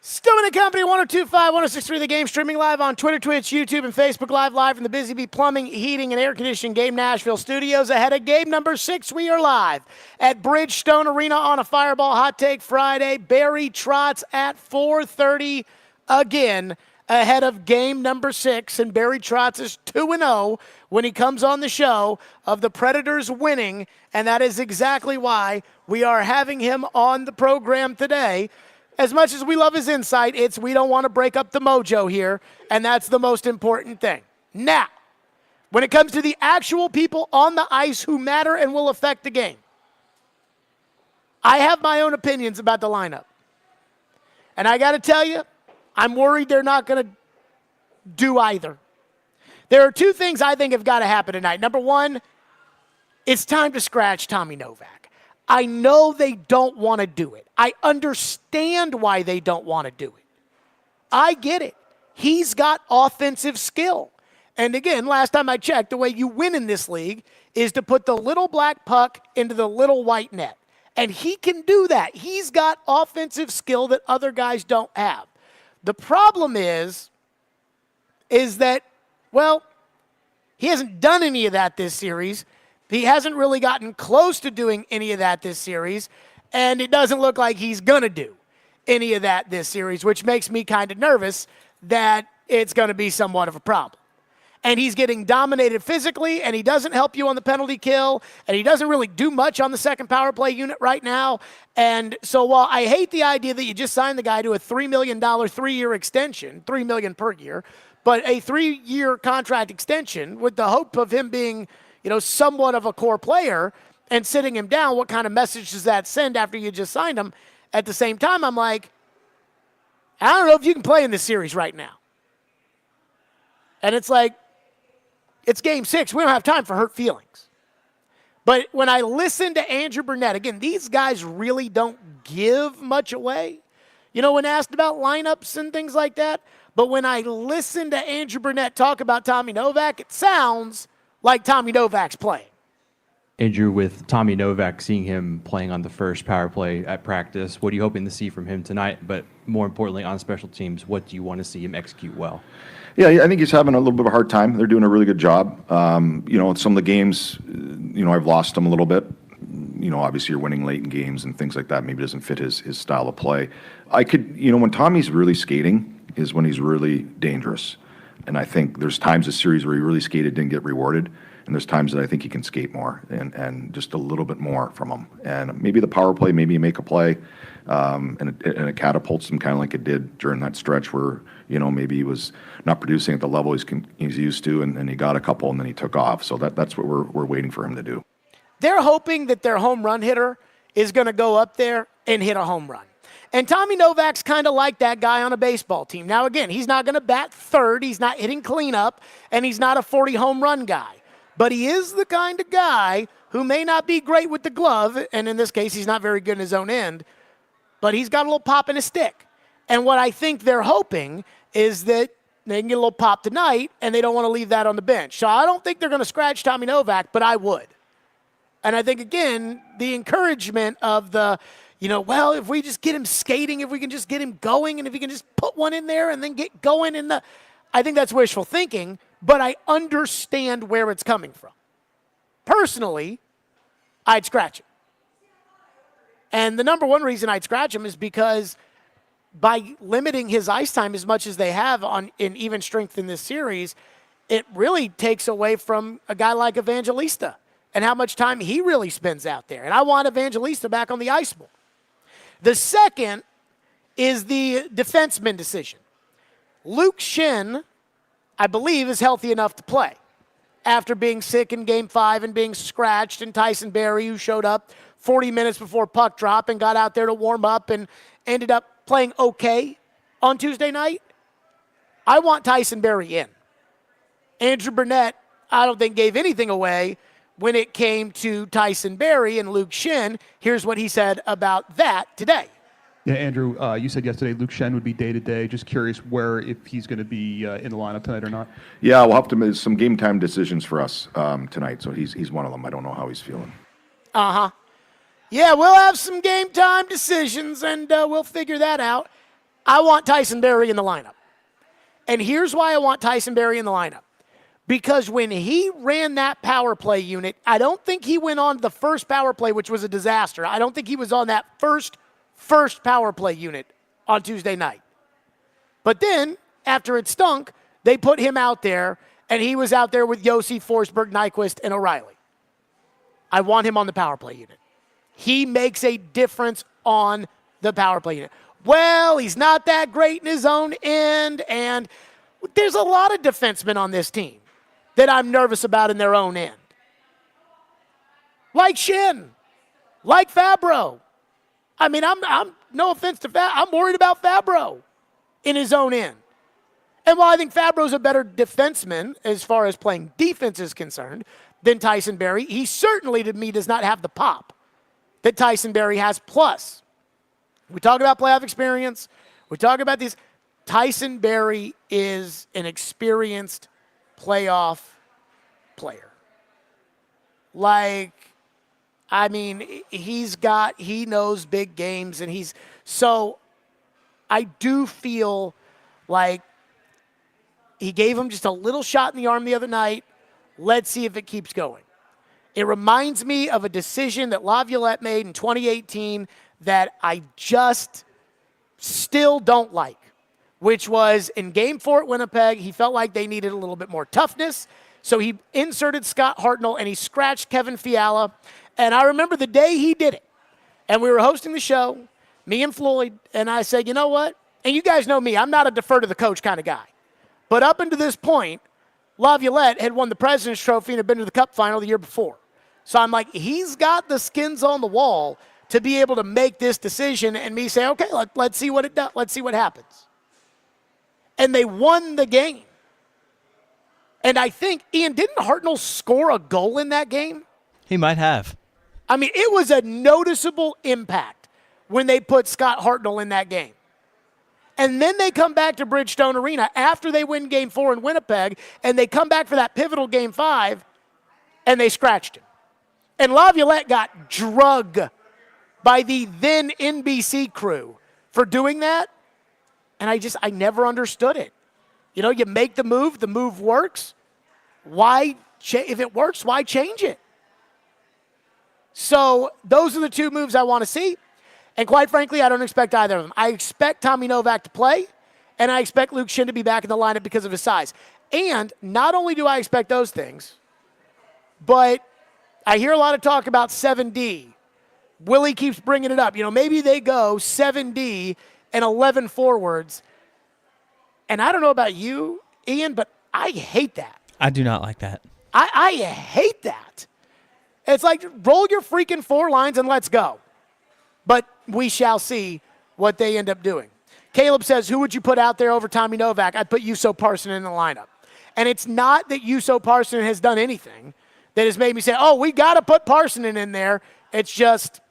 Stillman and Company, 102.5, 106.3 The Game, streaming live on Twitter, Twitch, YouTube, and Facebook live from the Busy Bee Plumbing, Heating, and Air Conditioning Game Nashville studios. Ahead of game number 6, we are live at Bridgestone Arena on a Fireball Hot Take Friday. Barry Trotz at 4:30 again ahead of game number 6, and Barry Trotz is 2-0 when he comes on the show of the Predators winning, and that is exactly why we are having him on the program today. As much as we love his insight, we don't want to break up the mojo here, and that's the most important thing. Now, when it comes to the actual people on the ice who matter and will affect the game, I have my own opinions about the lineup. And I got to tell you, I'm worried they're not going to do either. There are two things I think have got to happen tonight. Number one, it's time to scratch Tommy Novak. I know they don't want to do it. I understand why they don't want to do it. I get it. He's got offensive skill. And again, last time I checked, the way you win in this league is to put the little black puck into the little white net. And he can do that. He's got offensive skill that other guys don't have. The problem is that, well, he hasn't done any of that this series. He hasn't really gotten close to doing any of that this series, and it doesn't look like he's going to do any of that this series, which makes me kind of nervous that it's going to be somewhat of a problem. And he's getting dominated physically, and he doesn't help you on the penalty kill, and he doesn't really do much on the second power play unit right now. And so while I hate the idea that you just signed the guy to a $3 million 3-year extension, $3 million per year, but a 3-year contract extension with the hope of him being, somewhat of a core player and sitting him down, what kind of message does that send after you just signed him? At the same time, I'm like, I don't know if you can play in this series right now. And it's like, it's game 6. We don't have time for hurt feelings. But when I listen to Andrew Burnett, again, these guys really don't give much away, when asked about lineups and things like that. But when I listen to Andrew Burnett talk about Tommy Novak, it sounds like Tommy Novak's playing. Andrew, with Tommy Novak, seeing him playing on the first power play at practice, what are you hoping to see from him tonight? But more importantly, on special teams, what do you want to see him execute well? Yeah, I think he's having a little bit of a hard time. They're doing a really good job. In some of the games, I've lost him a little bit. Obviously you're winning late in games and things like that. Maybe it doesn't fit his style of play. When Tommy's really skating is when he's really dangerous. And I think there's times this series where he really skated, didn't get rewarded. And there's times that I think he can skate more and just a little bit more from him. And maybe the power play, maybe you make a play, and it catapults him kind of like it did during that stretch where, maybe he was not producing at the level he's used to, and he got a couple and then he took off. So that's what we're waiting for him to do. They're hoping that their home run hitter is going to go up there and hit a home run. And Tommy Novak's kind of like that guy on a baseball team. Now, again, he's not going to bat third. He's not hitting cleanup, and he's not a 40 home run guy. But he is the kind of guy who may not be great with the glove, and in this case, he's not very good in his own end, but he's got a little pop in his stick. And what I think they're hoping is that they can get a little pop tonight, and they don't want to leave that on the bench. So I don't think they're going to scratch Tommy Novak, but I would. And I think, again, the encouragement of the, if we just get him skating, if we can just get him going, and if he can just put one in there and then get going I think that's wishful thinking, but I understand where it's coming from. Personally, I'd scratch him. And the number one reason I'd scratch him is because by limiting his ice time as much as they have in even strength in this series, it really takes away from a guy like Evangelista and how much time he really spends out there. And I want Evangelista back on the ice more. The second is the defenseman decision. Luke Shin, I believe, is healthy enough to play after being sick in Game 5 and being scratched, and Tyson Barrie, who showed up 40 minutes before puck drop and got out there to warm up and ended up playing okay on Tuesday night. I want Tyson Barrie in. Andrew Burnett, I don't think, gave anything away when it came to Tyson Barrie and Luke Shin. Here's what he said about that today. Yeah, Andrew, you said yesterday Luke Shen would be day-to-day. Just curious if he's going to be in the lineup tonight or not. Yeah, we'll have to make some game-time decisions for us tonight, so he's one of them. I don't know how he's feeling. Uh-huh. Yeah, we'll have some game-time decisions, and we'll figure that out. I want Tyson Berry in the lineup. And here's why I want Tyson Berry in the lineup. Because when he ran that power play unit, I don't think he went on the first power play, which was a disaster. I don't think he was on that first power play unit on Tuesday night. But then, after it stunk, they put him out there, and he was out there with Yossi, Forsberg, Nyquist, and O'Reilly. I want him on the power play unit. He makes a difference on the power play unit. Well, he's not that great in his own end, and there's a lot of defensemen on this team that I'm nervous about in their own end. Like Shin, like Fabro. I mean, I'm no offense to Fabro, I'm worried about Fabro in his own end. And while I think Fabro's a better defenseman as far as playing defense is concerned than Tyson Berry, he certainly, to me, does not have the pop that Tyson Berry has. Plus, we talk about playoff experience. We talk about these. Tyson Berry is an experienced playoff player. Like, I mean, he knows big games, and so I do feel like he gave him just a little shot in the arm the other night. Let's see if it keeps going. It reminds me of a decision that Laviolette made in 2018 that I just still don't like, which was in Game 4 at Winnipeg, he felt like they needed a little bit more toughness, so he inserted Scott Hartnell, and he scratched Kevin Fiala. And I remember the day he did it, and we were hosting the show, me and Floyd, and I said, you know what? And you guys know me, I'm not a defer to the coach kind of guy. But up until this point, Laviolette had won the President's Trophy and had been to the Cup final the year before. So I'm like, he's got the skins on the wall to be able to make this decision, and me say, okay, let's see what it does. Let's see what happens. And they won the game. And I think, Ian, didn't Hartnell score a goal in that game? He might have. I mean, it was a noticeable impact when they put Scott Hartnell in that game. And then they come back to Bridgestone Arena after they win Game 4 in Winnipeg, and they come back for that pivotal Game 5, and they scratched him. And Laviolette got drugged by the then NBC crew for doing that, and I never understood it. You know, you make the move works. Why, if it works, why change it? So those are the two moves I want to see. And quite frankly, I don't expect either of them. I expect Tommy Novak to play, and I expect Luke Schenn to be back in the lineup because of his size. And not only do I expect those things, but I hear a lot of talk about 7D. Willie keeps bringing it up. You know, maybe they go 7D and 11 forwards. And I don't know about you, Ian, but I hate that. I do not like that. I hate that. It's like, roll your freaking four lines and let's go. But we shall see what they end up doing. Caleb says, who would you put out there over Tommy Novak? I'd put Juuso Parssinen in the lineup. And it's not that Juuso Parssinen has done anything that has made me say, oh, we got to put Parssinen in there. It's just,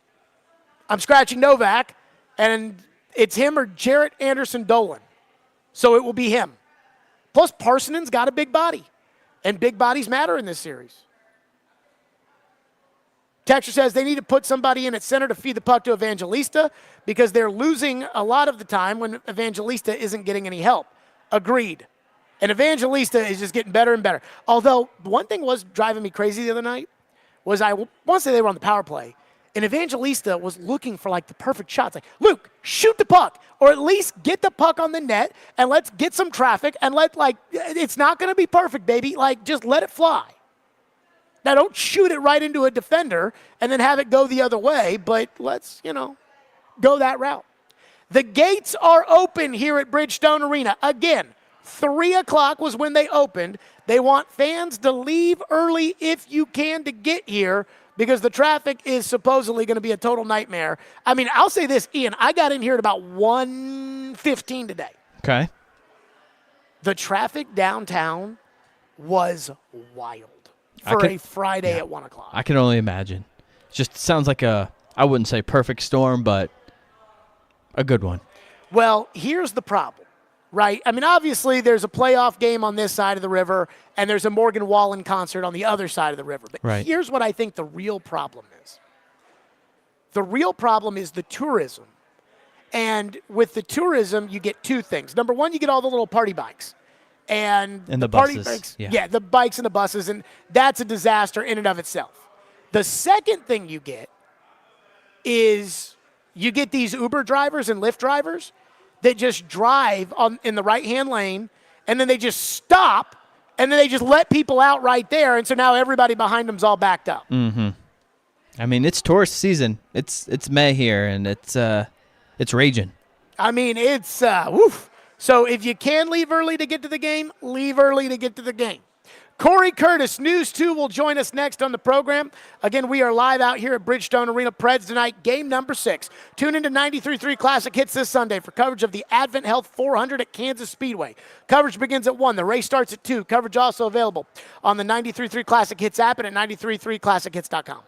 I'm scratching Novak, and it's him or Jarrett Anderson Dolan. So it will be him. Plus, Parsonen's got a big body, and big bodies matter in this series. Texture says they need to put somebody in at center to feed the puck to Evangelista because they're losing a lot of the time when Evangelista isn't getting any help. Agreed. And Evangelista is just getting better and better. Although, one thing was driving me crazy the other night was I want to say they were on the power play, and Evangelista was looking for, like, the perfect shots. Like, Luke, shoot the puck, or at least get the puck on the net, and let's get some traffic, and it's not going to be perfect, baby. Like, just let it fly. Now, don't shoot it right into a defender and then have it go the other way, but let's, go that route. The gates are open here at Bridgestone Arena. Again, 3 o'clock was when they opened. They want fans to leave early if you can to get here because the traffic is supposedly going to be a total nightmare. I mean, I'll say this, Ian, I got in here at about 1:15 today. Okay. The traffic downtown was wild. For a Friday at 1 o'clock. I can only imagine. Just sounds like I wouldn't say perfect storm, but a good one. Well, here's the problem, right? I mean, obviously, there's a playoff game on this side of the river, and there's a Morgan Wallen concert on the other side of the river. But Here's what I think the real problem is. The real problem is the tourism And with the tourism, you get two things. Number one, you get all the little party bikes. And the party buses, bikes, yeah. the bikes and the buses, and that's a disaster in and of itself. The second thing you get is you get these Uber drivers and Lyft drivers that just drive in the right-hand lane, and then they just stop, and then they just let people out right there, and so now everybody behind them's all backed up. I mean, it's tourist season. It's May here, and it's raging. I mean, it's woof. So if you can leave early to get to the game, leave early to get to the game. Corey Curtis, News 2, will join us next on the program. Again, we are live out here at Bridgestone Arena. Preds tonight, game number 6. Tune into 93.3 Classic Hits this Sunday for coverage of the Advent Health 400 at Kansas Speedway. Coverage begins at 1. The race starts at 2. Coverage also available on the 93.3 Classic Hits app and at 93.3classichits.com.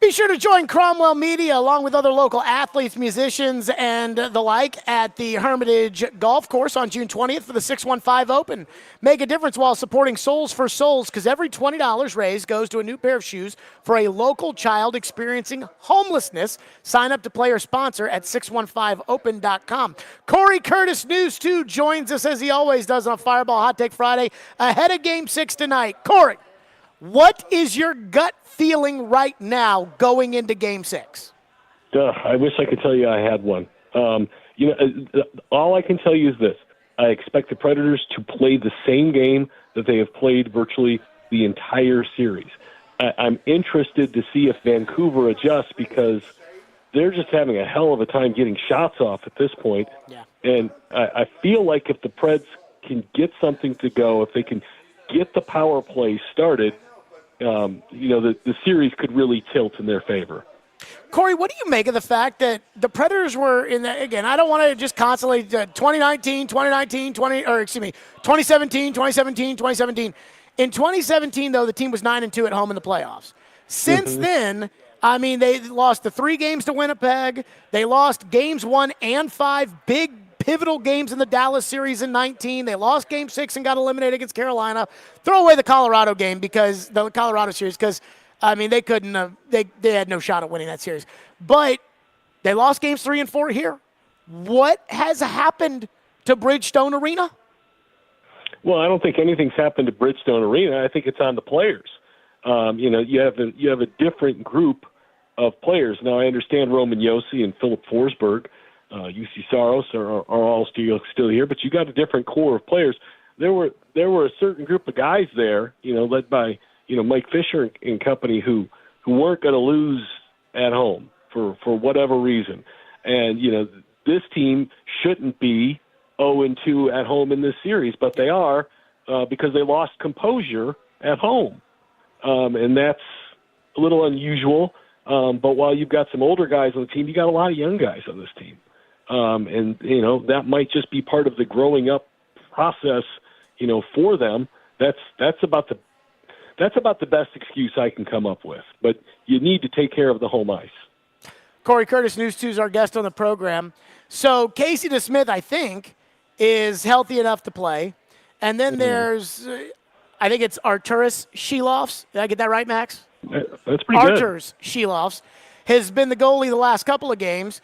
Be sure to join Cromwell Media along with other local athletes, musicians, and the like at the Hermitage Golf Course on June 20th for the 615 Open. Make a difference while supporting Souls for Souls, because every $20 raised goes to a new pair of shoes for a local child experiencing homelessness. Sign up to play or sponsor at 615open.com. Corey Curtis, News 2, joins us as he always does on Fireball Hot Take Friday ahead of Game 6 tonight. Corey, what is your gut feeling right now going into Game 6? I wish I could tell you I had one. All I can tell you is this. I expect the Predators to play the same game that they have played virtually the entire series. I'm interested to see if Vancouver adjusts, because they're just having a hell of a time getting shots off at this point. Yeah. And I feel like if the Preds can get something to go, if they can get the power play started, the series could really tilt in their favor. Corey, what do you make of the fact that the Predators were in that, again, I don't want to just constantly 2017, 2017. In 2017, though, the team was 9-2 at home in the playoffs. Since then, I mean, they lost the 3 games to Winnipeg. They lost games 1 and 5, big pivotal games in the Dallas series in 19. They lost Game 6 and got eliminated against Carolina. Throw away the Colorado game, because the Colorado series, because I mean, they couldn't have, they had no shot at winning that series. But they lost games 3 and 4 here. What has happened to Bridgestone Arena? Well, I don't think anything's happened to Bridgestone Arena. I think it's on the players. You have a different group of players. Now, I understand Roman Josi and Philip Forsberg, UC Saros are all still here, but you got a different core of players. There were a certain group of guys there, led by Mike Fisher and company, who weren't going to lose at home for whatever reason. And this team shouldn't be 0-2 at home in this series, but they are, because they lost composure at home, and that's a little unusual. But while you've got some older guys on the team, you got a lot of young guys on this team. And that might just be part of the growing up process, for them. That's about the best excuse I can come up with. But you need to take care of the home ice. Corey Curtis, News 2, is our guest on the program. So Casey DeSmith, I think, is healthy enough to play. And then there's, I think it's Arturas Shelovs. Did I get that right, Max? That's pretty good. Arturas Shelovs has been the goalie the last couple of games.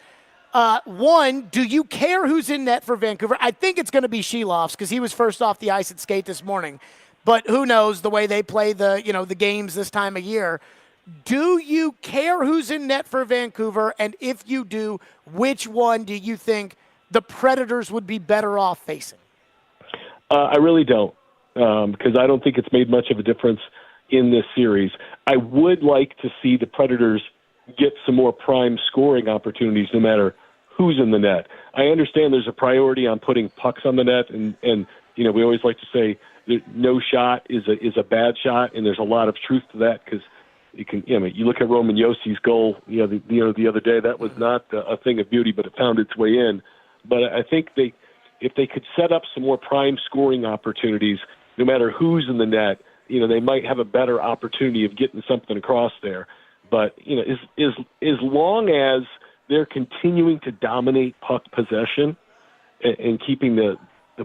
One, do you care who's in net for Vancouver? I think it's going to be Shelovs, because he was first off the ice at skate this morning. But who knows the way they play the games this time of year. Do you care who's in net for Vancouver? And if you do, which one do you think the Predators would be better off facing? I really don't, because I don't think it's made much of a difference in this series. I would like to see the Predators get some more prime scoring opportunities no matter who's in the net. I understand there's a priority on putting pucks on the net, and we always like to say that no shot is a bad shot, and there's a lot of truth to that, because you look at Roman Josi's goal the other day, that was not a thing of beauty, but it found its way in. But I think if they could set up some more prime scoring opportunities, no matter who's in the net, they might have a better opportunity of getting something across there. But as long as they're continuing to dominate puck possession and keeping the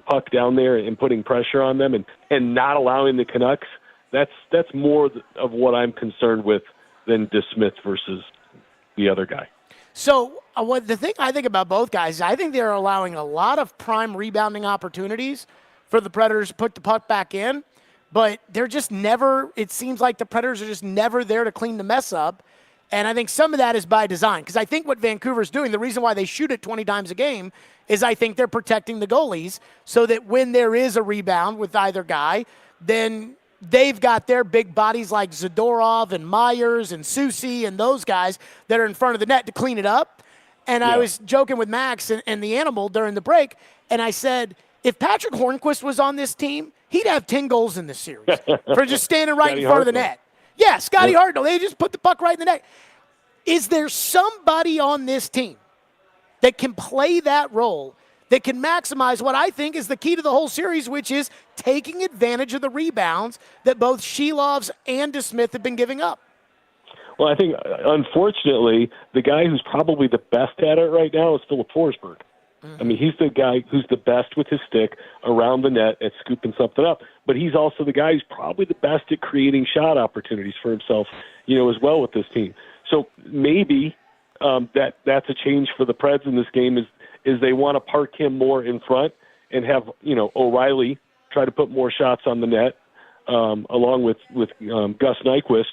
puck down there and putting pressure on them and not allowing the Canucks, that's more of what I'm concerned with than DeSmith versus the other guy. So the thing I think about both guys is I think they're allowing a lot of prime rebounding opportunities for the Predators to put the puck back in, but they're just never – it seems like the Predators are just never there to clean the mess up. And I think some of that is by design, because I think what Vancouver's doing, the reason why they shoot it 20 times a game is I think they're protecting the goalies so that when there is a rebound with either guy, then they've got their big bodies like Zadorov and Myers and Soucy and those guys that are in front of the net to clean it up. And I was joking with Max and the Animal during the break, and I said, if Patrick Hornquist was on this team, he'd have 10 goals in this series for just standing right in front of the net. Yeah, Scotty Hartnell. They just put the puck right in the net. Is there somebody on this team that can play that role, that can maximize what I think is the key to the whole series, which is taking advantage of the rebounds that both Shelovs and DeSmith have been giving up? Well, I think, unfortunately, the guy who's probably the best at it right now is Philip Forsberg. I mean, he's the guy who's the best with his stick around the net at scooping something up. But he's also the guy who's probably the best at creating shot opportunities for himself, as well with this team. So maybe that's a change for the Preds in this game is they want to park him more in front and have, O'Reilly try to put more shots on the net along with Gus Nyquist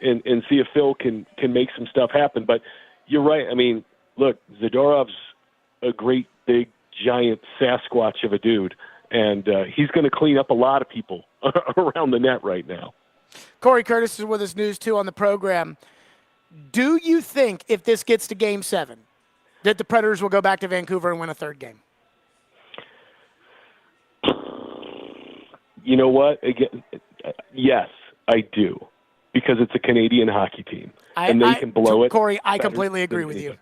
and see if Phil can make some stuff happen. But you're right. I mean, look, Zadorov's a great, big, giant Sasquatch of a dude, and he's going to clean up a lot of people around the net right now. Corey Curtis is with us, News 2 on the program. Do you think if this gets to Game 7 that the Predators will go back to Vancouver and win a third game? You know what? Again, yes, I do, because it's a Canadian hockey team, and they can blow it. Corey, I completely agree with you.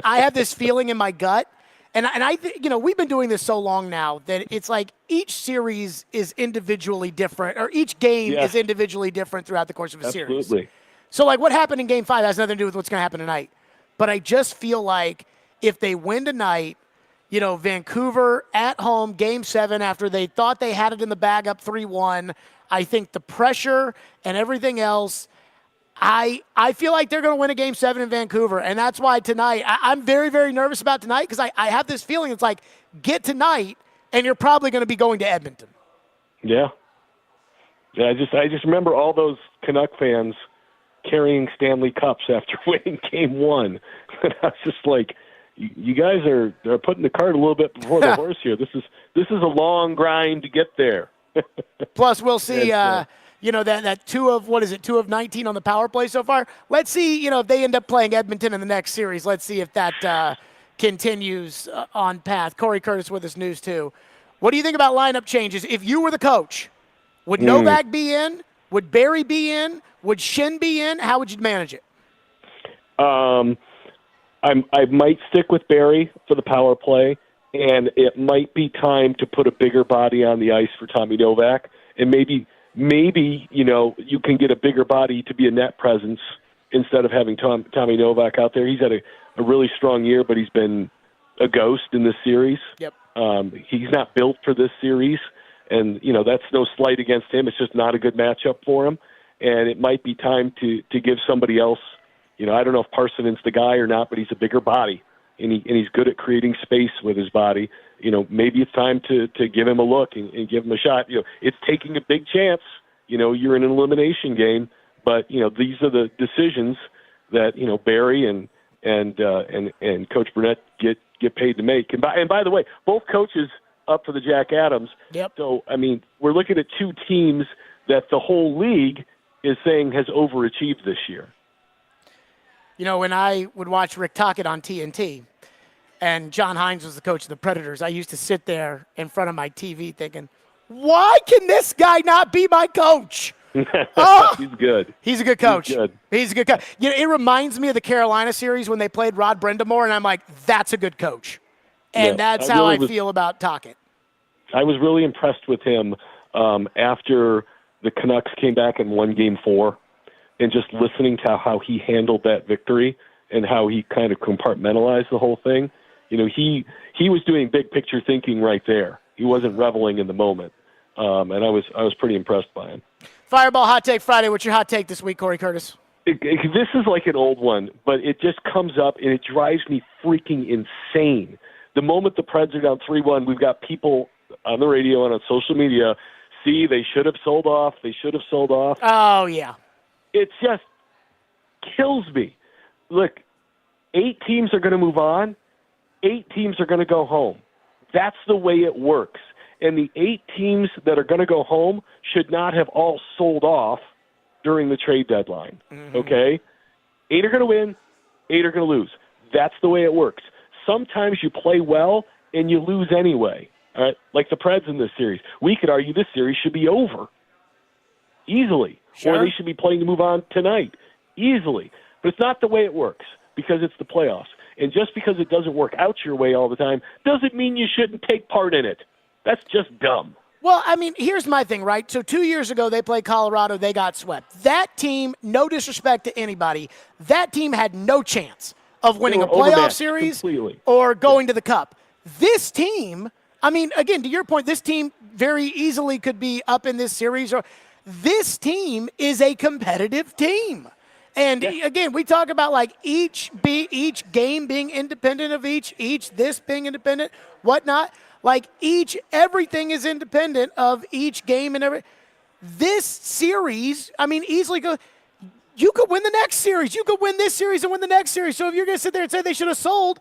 I have this feeling in my gut, and I we've been doing this so long now that it's like each series is individually different, or each game is individually different throughout the course of a series. Absolutely. So, like, what happened in Game 5 has nothing to do with what's going to happen tonight. But I just feel like if they win tonight, Vancouver at home, Game 7, after they thought they had it in the bag up 3-1, I think the pressure and everything else, I feel like they're going to win a Game 7 in Vancouver, and that's why tonight, I'm very, very nervous about tonight because I have this feeling it's like, get tonight, and you're probably going to be going to Edmonton. Yeah. I just remember all those Canuck fans carrying Stanley Cups after winning Game 1. And I was just like, you guys are putting the cart a little bit before the horse here. This is a long grind to get there. Plus, we'll see. That 2 of 19 on the power play so far. Let's see, if they end up playing Edmonton in the next series. Let's see if that continues on path. Corey Curtis with us, News 2. What do you think about lineup changes? If you were the coach, would Novak be in? Would Barry be in? Would Shin be in? How would you manage it? I might stick with Barry for the power play, and it might be time to put a bigger body on the ice for Tommy Novak, and maybe you can get a bigger body to be a net presence instead of having Tommy Novak out there. He's had a really strong year, but he's been a ghost in this series. Yep. He's not built for this series, and that's no slight against him. It's just not a good matchup for him, and it might be time to give somebody else. I don't know if Parsonen's the guy or not, but he's a bigger body, and he's good at creating space with his body. Maybe it's time to give him a look and give him a shot. It's taking a big chance. You're in an elimination game, but these are the decisions that Barry and Coach Burnett get paid to make. And by the way, both coaches up for the Jack Adams. Yep. So we're looking at two teams that the whole league is saying has overachieved this year. When I would watch Rick Tocchet on TNT, and John Hines was the coach of the Predators, I used to sit there in front of my TV thinking, why can this guy not be my coach? He's good. He's a good coach. He's a good coach. It reminds me of the Carolina series when they played Rod Brindamore, and I'm like, that's a good coach. And that's how I feel about Tocchet. I was really impressed with him after the Canucks came back and won Game 4, and just listening to how he handled that victory and how he kind of compartmentalized the whole thing. He was doing big picture thinking right there. He wasn't reveling in the moment, and I was pretty impressed by him. Fireball Hot Take Friday. What's your hot take this week, Corey Curtis? This is like an old one, but it just comes up and it drives me freaking insane. The moment the Preds are down 3-1, we've got people on the radio and on social media. See, they should have sold off. They should have sold off. Oh yeah. It just kills me. Look, 8 teams are going to move on. 8 teams are going to go home. That's the way it works. And the 8 teams that are going to go home should not have all sold off during the trade deadline. Mm-hmm. Okay? 8 are going to win. 8 are going to lose. That's the way it works. Sometimes you play well and you lose anyway. All right? Like the Preds in this series. We could argue this series should be over easily. Sure. Or they should be playing to move on tonight easily. But it's not the way it works because it's the playoffs. And just because it doesn't work out your way all the time doesn't mean you shouldn't take part in it. That's just dumb. Well, I mean, here's my thing, right? So 2 years ago, they played Colorado. They got swept. That team, no disrespect to anybody, that team had no chance of winning a playoff overmatched series completely. or going to the Cup. This team, I mean, again, to your point, this team very easily could be up in this series. Or this team is a competitive team. And again, we talk about like each game being independent of each this being independent, whatnot. Like everything is independent of each game and every. This series, I mean, easily go. You could win the next series. You could win this series and win the next series. So if you're going to sit there and say they should have sold,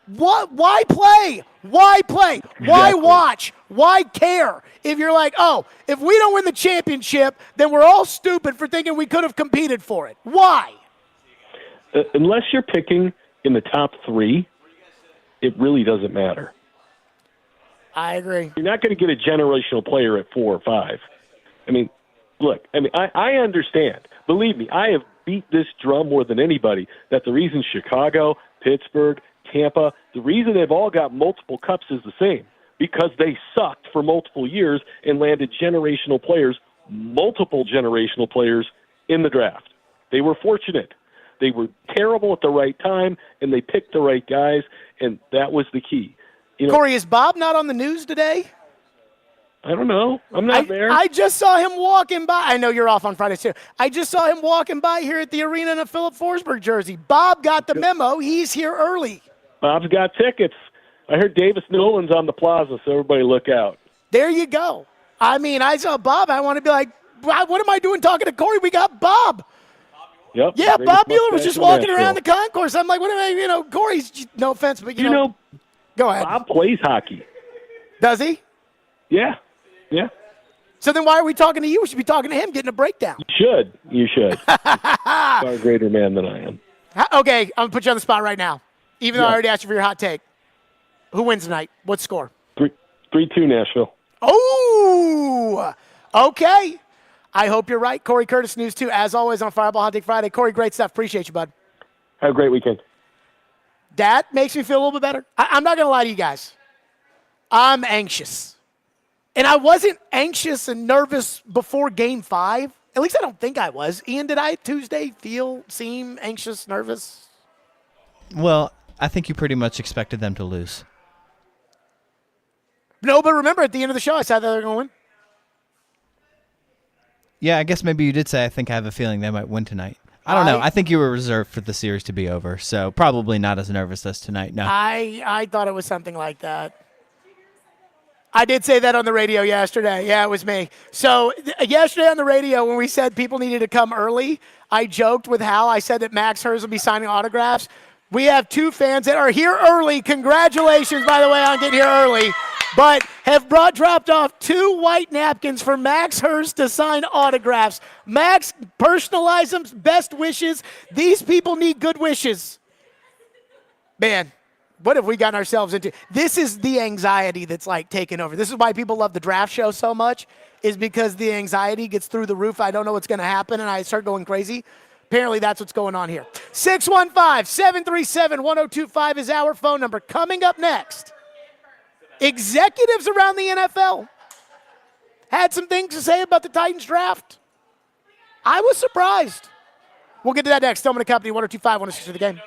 what? Why play? Why play? Why watch? Why care? If you're like, oh, if we don't win the championship, then we're all stupid for thinking we could have competed for it. Why? Unless you're picking in the top 3, it really doesn't matter. I agree. You're not going to get a generational player at 4 or 5. I mean, look, I understand. Believe me, I have beat this drum more than anybody that the reason Chicago, Pittsburgh, Tampa, the reason they've all got multiple cups is the same, because they sucked for multiple years and landed generational players, multiple generational players in the draft. They were fortunate. They were terrible at the right time, and they picked the right guys, and that was the key. You know, Corey, is Bob not on the news today? I don't know. I'm not there. I just saw him walking by. I know you're off on Fridays too. I just saw him walking by here at the arena in a Philip Forsberg jersey. Bob got the memo. He's here early. Bob's got tickets. I heard Davis Nolan's on the plaza, so everybody look out. There you go. I mean, I saw Bob. I want to be like, what am I doing talking to Corey? We got Bob. Yep. Yeah, Bob Mueller was just walking Nashville. around the concourse. I'm like, what am I, Corey's, no offense, but you know. Go ahead. Bob plays hockey. Does he? Yeah. Yeah. So then why are we talking to you? We should be talking to him, getting a breakdown. You should. Far greater man than I am. Okay, I'm going to put you on the spot right now, even though I already asked you for your hot take. Who wins tonight? What score? 3-2 Nashville. Oh, okay. I hope you're right. Corey Curtis, News 2, as always on Fireball Hot Take Friday. Corey, great stuff. Appreciate you, bud. Have a great weekend. That makes me feel a little bit better. I'm not going to lie to you guys. I'm anxious. And I wasn't anxious and nervous before Game 5. At least I don't think I was. Ian, did I Tuesday seem anxious, nervous? Well, I think you pretty much expected them to lose. No, but remember at the end of the show, I said they were going to win. Yeah, I guess maybe you did say I think I have a feeling they might win tonight. I don't know. I think you were reserved for the series to be over, so probably not as nervous as tonight. No. I thought it was something like that. I did say that on the radio yesterday. Yeah, it was me. So yesterday on the radio when we said people needed to come early, I joked with Hal. I said that Max Hers will be signing autographs. We have 2 fans that are here early. Congratulations, by the way, on getting here early. But have dropped off 2 white napkins for Max Hurst to sign autographs. Max, personalize them, best wishes. These people need good wishes. Man, what have we gotten ourselves into? This is the anxiety that's like taking over. This is why people love the draft show so much, is because the anxiety gets through the roof. I don't know what's going to happen, and I start going crazy. Apparently, that's what's going on here. 615-737-1025 is our phone number. Coming up next, executives around the NFL had some things to say about the Titans draft. I was surprised. We'll get to that next. Stillman & Company, 1025, 106 for the game.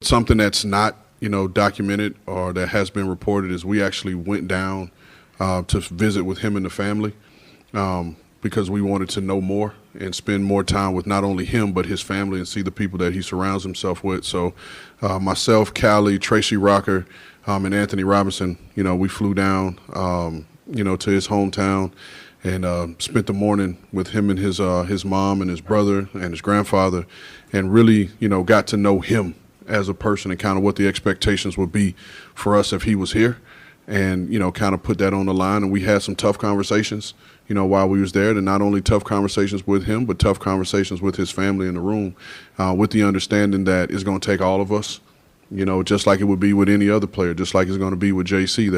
Something that's not, documented or that has been reported is we actually went down to visit with him and the family because we wanted to know more and spend more time with not only him but his family and see the people that he surrounds himself with. So myself, Callie, Tracy Rocker, and Anthony Robinson, we flew down, to his hometown and spent the morning with him and his mom and his brother and his grandfather and really, got to know him as a person and kind of what the expectations would be for us if he was here and, kind of put that on the line. And we had some tough conversations, while we was there, and not only tough conversations with him, but tough conversations with his family in the room with the understanding that it's going to take all of us, just like it would be with any other player, just like it's going to be with JC.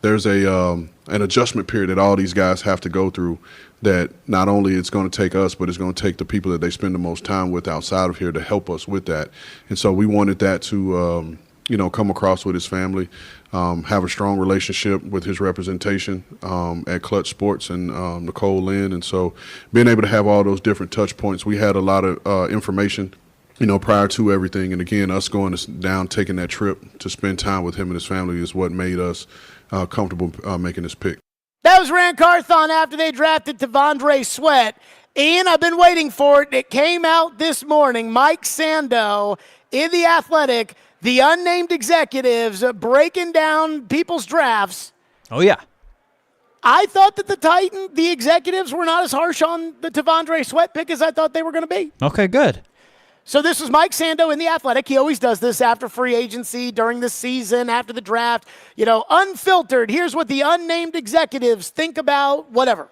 There's an adjustment period that all these guys have to go through that not only it's going to take us, but it's going to take the people that they spend the most time with outside of here to help us with that. And so we wanted that to, come across with his family, have a strong relationship with his representation at Clutch Sports and Nicole Lynn. And so being able to have all those different touch points, we had a lot of information, prior to everything. And again, us going down, taking that trip to spend time with him and his family is what made us comfortable making this pick. That was Rand Carthon after they drafted T'Vondre Sweat. Ian, I've been waiting for it. It came out this morning. Mike Sando in The Athletic, the unnamed executives breaking down people's drafts. Oh, yeah. I thought that the executives were not as harsh on the T'Vondre Sweat pick as I thought they were going to be. Okay, good. So this was Mike Sando in The Athletic. He always does this after free agency, during the season, after the draft. Unfiltered. Here's what the unnamed executives think about whatever.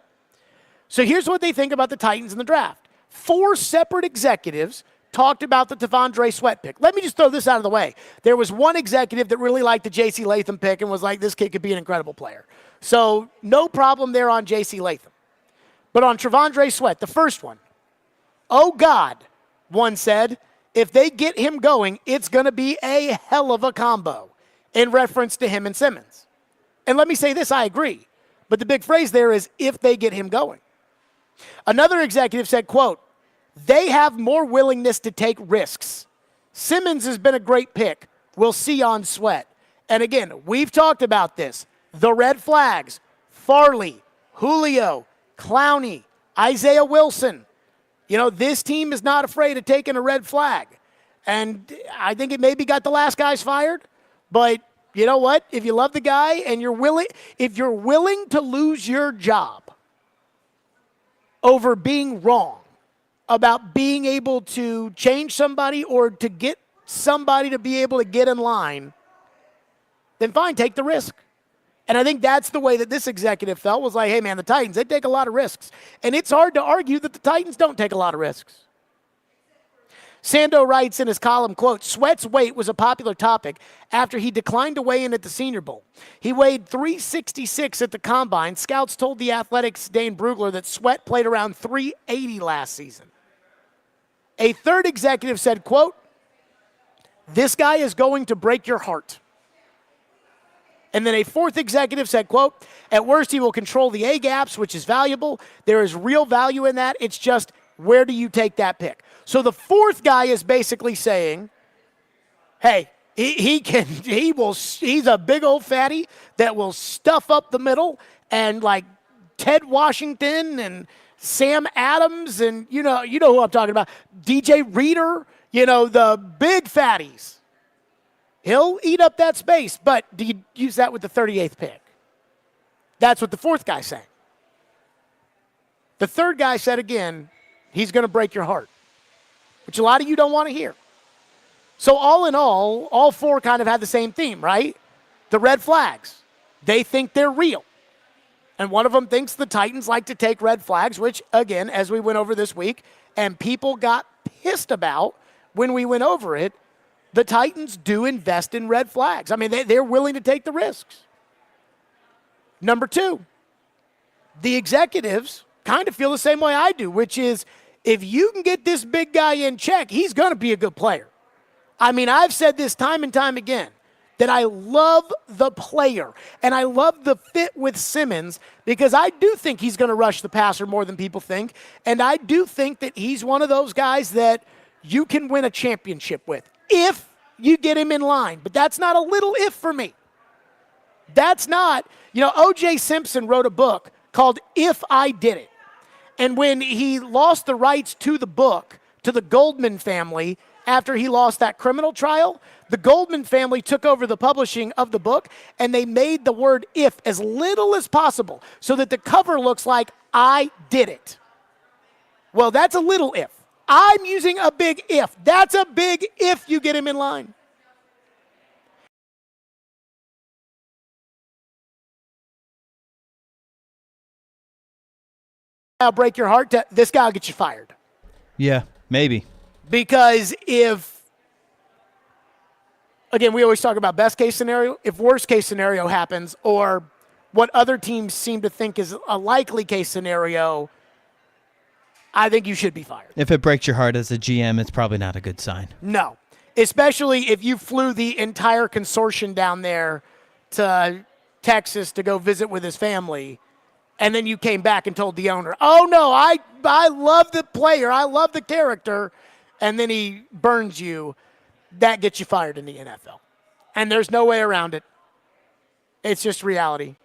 So here's what they think about the Titans in the draft. 4 separate executives talked about the T'Vondre Sweat pick. Let me just throw this out of the way. There was one executive that really liked the J.C. Latham pick and was like, this kid could be an incredible player. So no problem there on J.C. Latham. But on T'Vondre Sweat, the first one, oh, God, one said, if they get him going, it's going to be a hell of a combo in reference to him and Simmons. And let me say this, I agree. But the big phrase there is if they get him going. Another executive said, quote, they have more willingness to take risks. Simmons has been a great pick. We'll see on Sweat. And again, we've talked about this. The red flags, Farley, Julio, Clowney, Isaiah Wilson. This team is not afraid of taking a red flag. And I think it maybe got the last guys fired. But you know what? If you love the guy and if you're willing to lose your job over being wrong about being able to change somebody or to get somebody to be able to get in line, then fine, take the risk. And I think that's the way that this executive felt, was like, hey, man, the Titans, they take a lot of risks. And it's hard to argue that the Titans don't take a lot of risks. Sando writes in his column, quote, Sweat's weight was a popular topic after he declined to weigh in at the Senior Bowl. He weighed 366 at the Combine. Scouts told The Athletic's Dane Brugler that Sweat played around 380 last season. A third executive said, quote, this guy is going to break your heart. And then a fourth executive said, quote, at worst, he will control the A-gaps, which is valuable. There is real value in that. It's just, where do you take that pick? So the fourth guy is basically saying, hey, he's a big old fatty that will stuff up the middle, and like Ted Washington and Sam Adams and you know who I'm talking about, DJ Reader, the big fatties. He'll eat up that space, but do you use that with the 38th pick? That's what the fourth guy's saying. The third guy said again, he's going to break your heart, which a lot of you don't want to hear. So all in all 4 kind of had the same theme, right? The red flags. They think they're real. And one of them thinks the Titans like to take red flags, which, again, as we went over this week, and people got pissed about when we went over it, the Titans do invest in red flags. I mean, they're willing to take the risks. Number 2, the executives kind of feel the same way I do, which is if you can get this big guy in check, he's going to be a good player. I mean, I've said this time and time again, that I love the player, and I love the fit with Simmons because I do think he's going to rush the passer more than people think, and I do think that he's one of those guys that you can win a championship with if you get him in line. But that's not a little if for me. That's not, O.J. Simpson wrote a book called If I Did It. And when he lost the rights to the book to the Goldman family after he lost that criminal trial, the Goldman family took over the publishing of the book, and they made the word if as little as possible so that the cover looks like I did it. Well, that's a little if. I'm using a big if. That's a big if you get him in line. I'll break your heart. This guy will get you fired. Yeah, maybe. Because again, we always talk about best case scenario. If worst case scenario happens, or what other teams seem to think is a likely case scenario, I think you should be fired. If it breaks your heart as a GM, it's probably not a good sign. No, especially if you flew the entire consortium down there to Texas to go visit with his family, and then you came back and told the owner, oh, no, I love the player, I love the character, and then he burns you. That gets you fired in the NFL. And there's no way around it. It's just reality.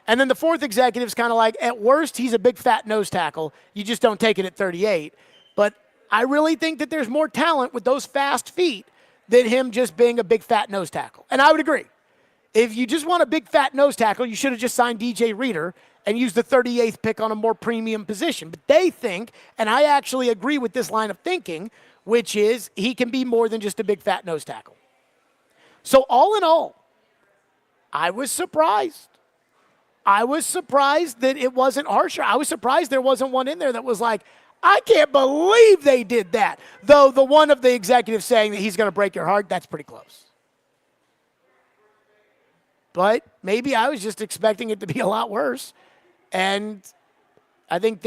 And then the fourth executive is kind of like, at worst, he's a big fat nose tackle. You just don't take it at 38. But I really think that there's more talent with those fast feet than him just being a big fat nose tackle. And I would agree. If you just want a big fat nose tackle, you should have just signed DJ Reader and used the 38th pick on a more premium position. But they think, and I actually agree with this line of thinking, which is he can be more than just a big fat nose tackle. So all in all, I was surprised. I was surprised that it wasn't harsher. I was surprised there wasn't one in there that was like, I can't believe they did that. Though the one of the executives saying that he's going to break your heart, that's pretty close. But maybe I was just expecting it to be a lot worse. And I think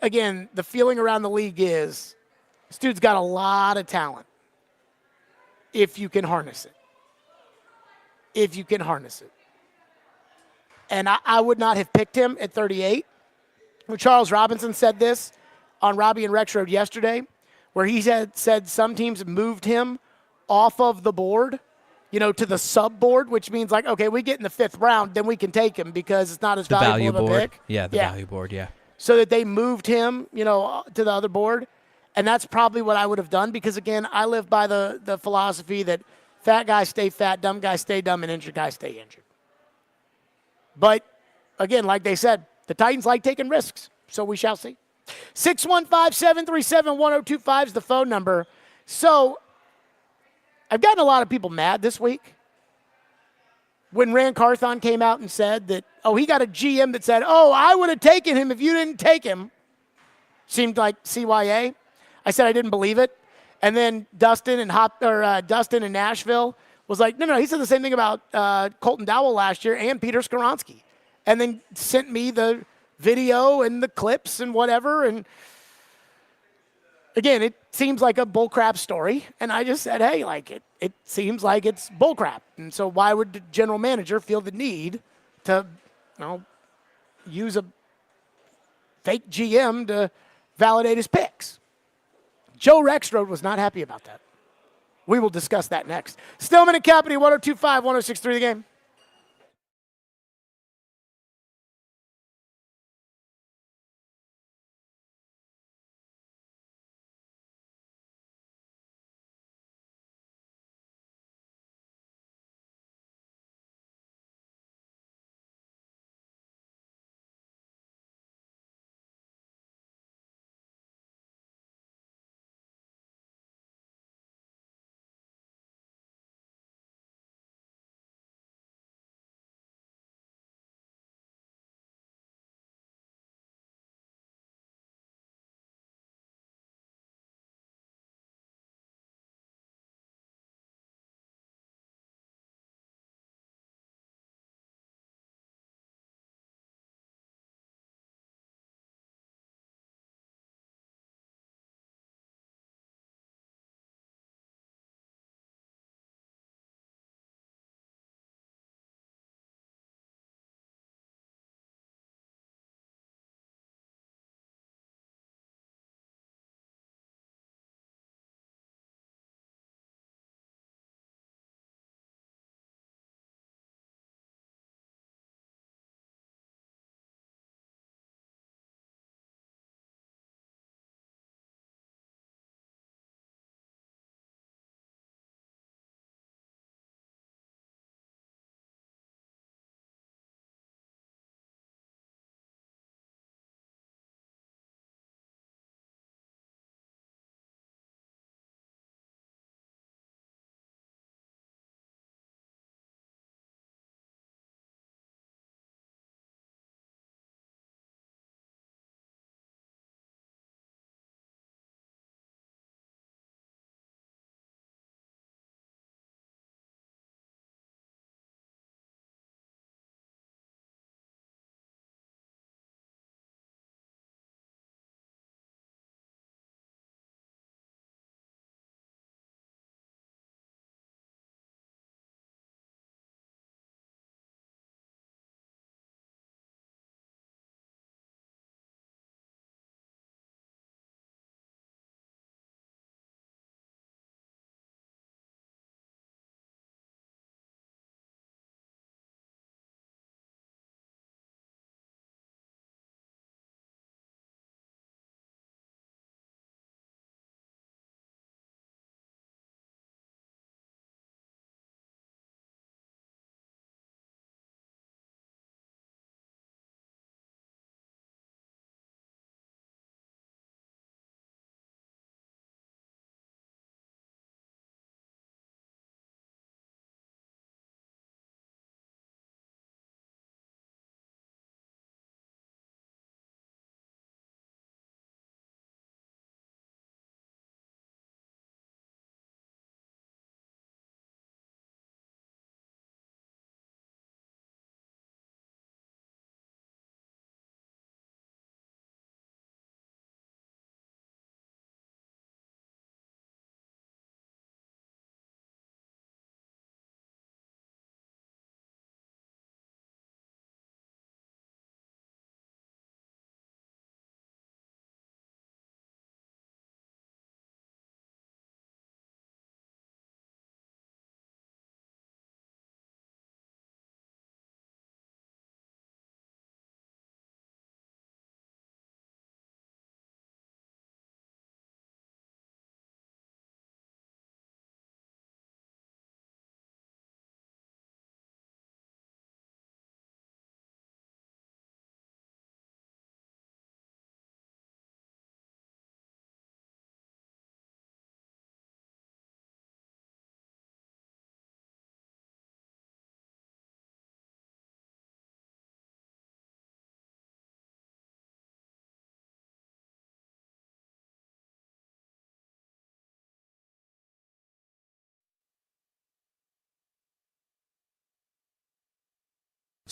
again, the feeling around the league is this dude's got a lot of talent if you can harness it. If you can harness it. And I would not have picked him at 38. When Charles Robinson said this on Robbie and Rex Road yesterday, where he said some teams moved him off of the board, to the sub board, which means like, okay, we get in the 5th round, then we can take him because it's not as valuable of a pick. Yeah, the value board, yeah. So that they moved him, to the other board. And that's probably what I would have done because, again, I live by the philosophy that fat guys stay fat, dumb guys stay dumb, and injured guys stay injured. But, again, like they said, the Titans like taking risks, so we shall see. 615-737-1025 is the phone number. So I've gotten a lot of people mad this week when Rand Carthon came out and said that, he got a GM that said, I would have taken him if you didn't take him. Seemed like CYA. I said I didn't believe it. And then Dustin in Nashville was like, no, he said the same thing about Colton Dowell last year and Peter Skoronski. And then sent me the video and the clips and whatever. And again, it seems like a bullcrap story. And I just said, hey, it seems like it's bullcrap. And so why would the general manager feel the need to, use a fake GM to validate his picks? Joe Rexroad was not happy about that. We will discuss that next. Stillman and Company, 102.5, 106.3 The Game.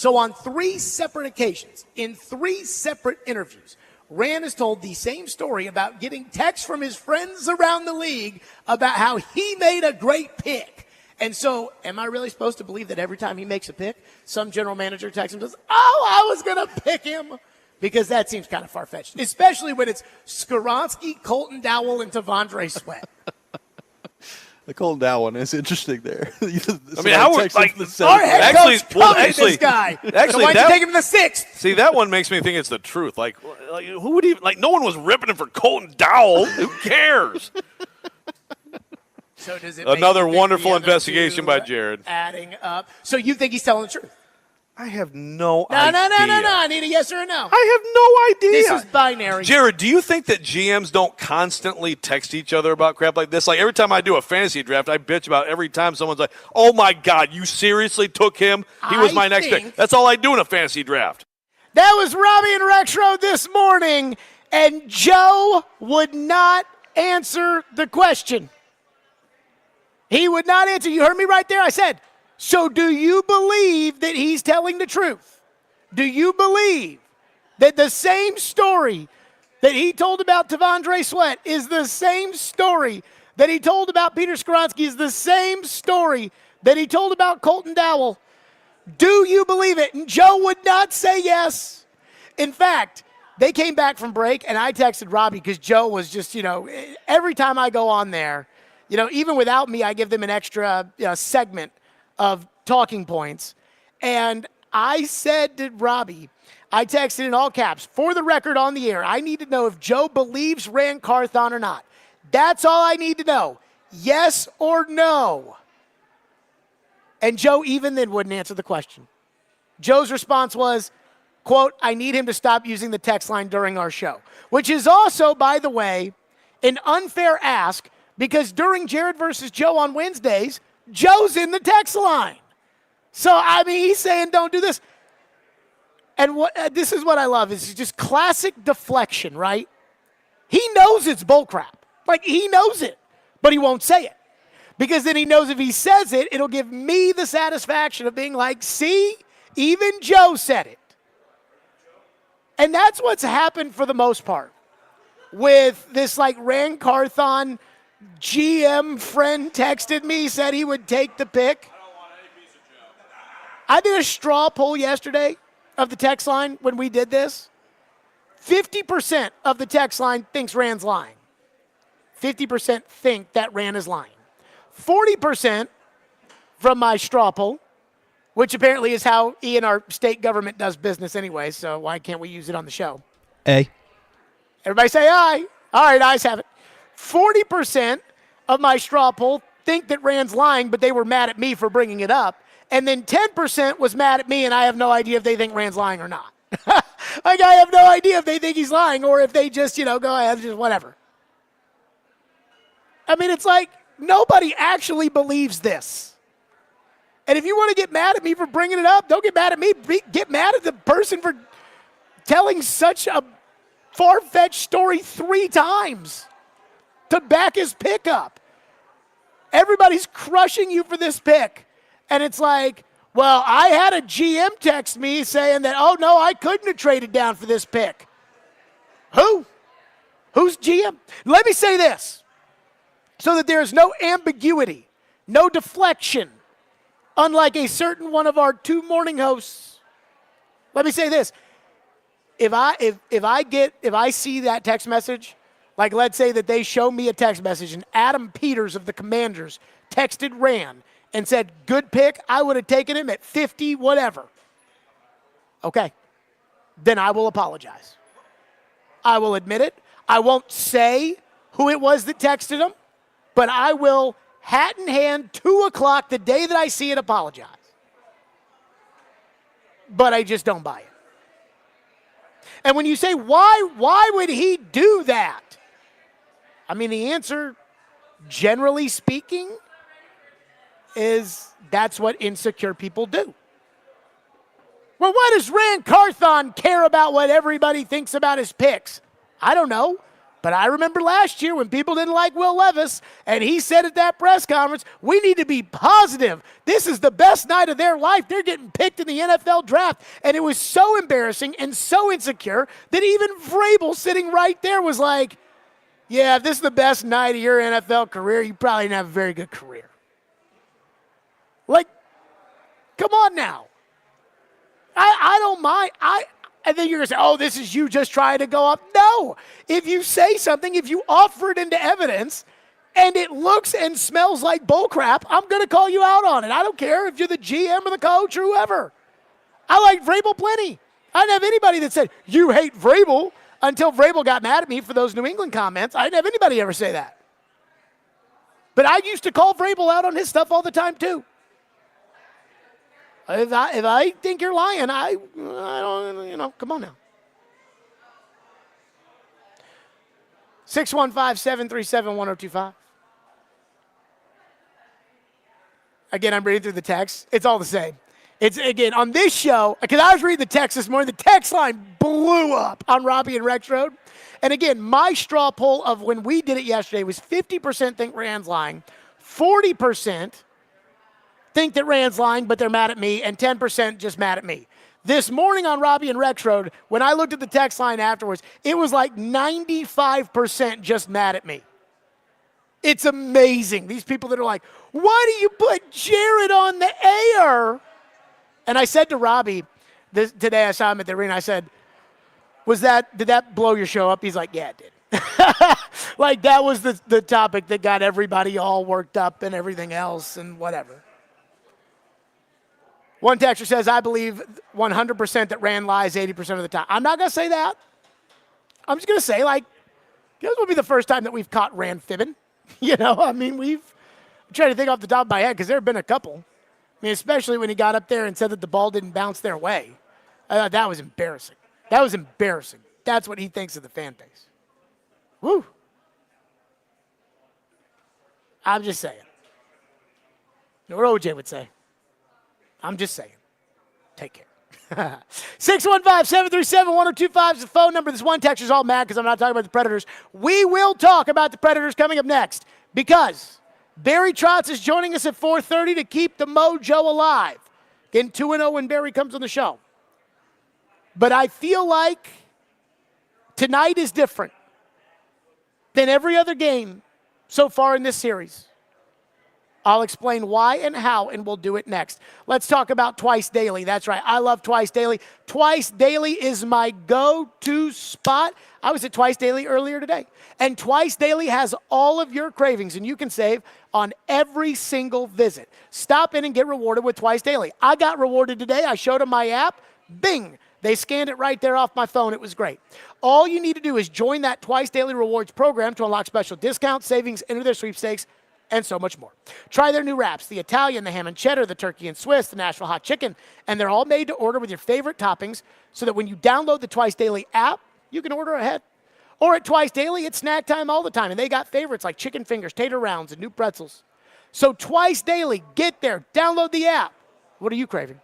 So on 3 separate occasions, in 3 separate interviews, Rand has told the same story about getting texts from his friends around the league about how he made a great pick. And so, am I really supposed to believe that every time he makes a pick, some general manager texts him and says, oh, I was going to pick him? Because that seems kind of far-fetched, especially when it's Skoronski, Colton Dowell, and Tavondre Sweat. The Colton Dowell one is interesting there. I mean, how would like our head coach coveted this guy? So why'd you take him in the 6th? See, that one makes me think it's the truth. Like who would even no one was ripping him for Colton Dowell. Who cares? So does it another wonderful investigation by Jared. Adding up. So you think he's telling the truth? I have no No. idea. I need a yes or a no. I have no idea. This is binary. Jared, do you think that GMs don't constantly text each other about crap like this? Like every time I do a fantasy draft, I bitch about every time someone's like, oh, my God, you seriously took him? He was my next pick. That's all I do in a fantasy draft. That was Robbie and Rexro this morning, and Joe would not answer the question. He would not answer. You heard me right there. I said, so do you believe that he's telling the truth? Do you believe that the same story that he told about Tavondre Sweat is the same story that he told about Peter Skoronski, is the same story that he told about Colton Dowell? Do you believe it? And Joe would not say yes. In fact, they came back from break, and I texted Robbie because Joe was just, every time I go on there, even without me, I give them an extra segment of talking points. And I said to Robbie, I texted in all caps, for the record on the air, I need to know if Joe believes Rand Carthon or not. That's all I need to know. Yes or no. And Joe even then wouldn't answer the question. Joe's response was, quote, I need him to stop using the text line during our show. Which is also, by the way, an unfair ask because during Jared versus Joe on Wednesdays, Joe's in the text line. So, he's saying don't do this. And this is what I love. It's just classic deflection, right? He knows it's bullcrap. Like, he knows it, but he won't say it. Because then he knows if he says it, it'll give me the satisfaction of being like, see, even Joe said it. And that's what's happened for the most part with this, Rand Carthon GM friend texted me, said he would take the pick. I did a straw poll yesterday of the text line when we did this. 50% of the text line thinks Rand's lying. 50% think that Rand is lying. 40% from my straw poll, which apparently is how Ian, our state government, does business anyway, so why can't we use it on the show? A. Everybody say aye. All right, ayes have it. 40% of my straw poll think that Rand's lying, but they were mad at me for bringing it up. And then 10% was mad at me, and I have no idea if they think Rand's lying or not. I have no idea if they think he's lying or if they just, go ahead, just whatever. It's like nobody actually believes this. And if you want to get mad at me for bringing it up, don't get mad at me. Get mad at the person for telling such a far-fetched story 3 times to back his pick up. Everybody's crushing you for this pick. And it's like, well, I had a GM text me saying that, oh, no, I couldn't have traded down for this pick. Who? Who's GM? Let me say this so that there is no ambiguity, no deflection, unlike a certain one of our 2 morning hosts. Let me say this. If I see that text message, like let's say that they show me a text message and Adam Peters of the Commanders texted Rand and said, good pick, I would have taken him at 50, whatever. Okay, then I will apologize. I will admit it. I won't say who it was that texted him, but I will, hat in hand, 2 o'clock the day that I see it, apologize. But I just don't buy it. And when you say, why would he do that? The answer, generally speaking, is that's what insecure people do. Well, why does Rand Carthon care about what everybody thinks about his picks? I don't know. But I remember last year when people didn't like Will Levis, and he said at that press conference, we need to be positive. This is the best night of their life. They're getting picked in the NFL draft. And it was so embarrassing and so insecure that even Vrabel sitting right there was like, yeah, if this is the best night of your NFL career, you probably didn't have a very good career. Like, come on now. I don't mind. And then you're going to say, oh, this is you just trying to go up. No. If you say something, if you offer it into evidence, and it looks and smells like bullcrap, I'm going to call you out on it. I don't care if you're the GM or the coach or whoever. I like Vrabel plenty. I didn't have anybody that said, you hate Vrabel, until Vrabel got mad at me for those New England comments. I didn't have anybody ever say that. But I used to call Vrabel out on his stuff all the time, too. If I think you're lying, I don't, come on now. 615-737-1025. Again, I'm reading through the text. It's all the same. It's, again, on this show, because I was reading the text this morning, the text line blew up on Robbie and Rex Road. And again, my straw poll of when we did it yesterday was 50% think Rand's lying, 40% think that Rand's lying, but they're mad at me, and 10% just mad at me. This morning on Robbie and Rex Road, when I looked at the text line afterwards, it was like 95% just mad at me. It's amazing. These people that are like, why do you put Jared on the air? And I said to Robbie today, I saw him at the arena, I said, did that blow your show up? He's like, yeah, it did. Like that was the topic that got everybody all worked up and everything else and whatever. One texter says, I believe 100% that Rand lies 80% of the time. I'm not going to say that. I'm just going to say, like, this will be the first time that we've caught Rand fibbing. I mean, I'm trying to think off the top of my head because there have been a couple. I mean, especially when he got up there and said that the ball didn't bounce their way. I thought that was embarrassing. That was embarrassing. That's what he thinks of the fan base. Woo. I'm just saying. You know what OJ would say? I'm just saying. Take care. 615-737-1025 is the phone number. This one texter's all mad because I'm not talking about the Predators. We will talk about the Predators coming up next because Barry Trotz is joining us at 4:30 to keep the mojo alive. Again, 2-0 when Barry comes on the show. But I feel like tonight is different than every other game so far in this series. I'll explain why and how, and we'll do it next. Let's talk about Twice Daily. That's right. I love Twice Daily. Twice Daily is my go-to spot. I was at Twice Daily earlier today, and Twice Daily has all of your cravings, and you can save on every single visit. Stop in and get rewarded with Twice Daily. I got rewarded today. I showed them my app. Bing. They scanned it right there off my phone. It was great. All you need to do is join that Twice Daily Rewards program to unlock special discounts, savings, enter their sweepstakes, and so much more. Try their new wraps, the Italian, the ham and cheddar, the turkey and Swiss, the Nashville hot chicken, and they're all made to order with your favorite toppings so that when you download the Twice Daily app, you can order ahead. Or at Twice Daily, it's snack time all the time, and they got favorites like chicken fingers, tater rounds, and new pretzels. So Twice Daily, get there, download the app. What are you craving?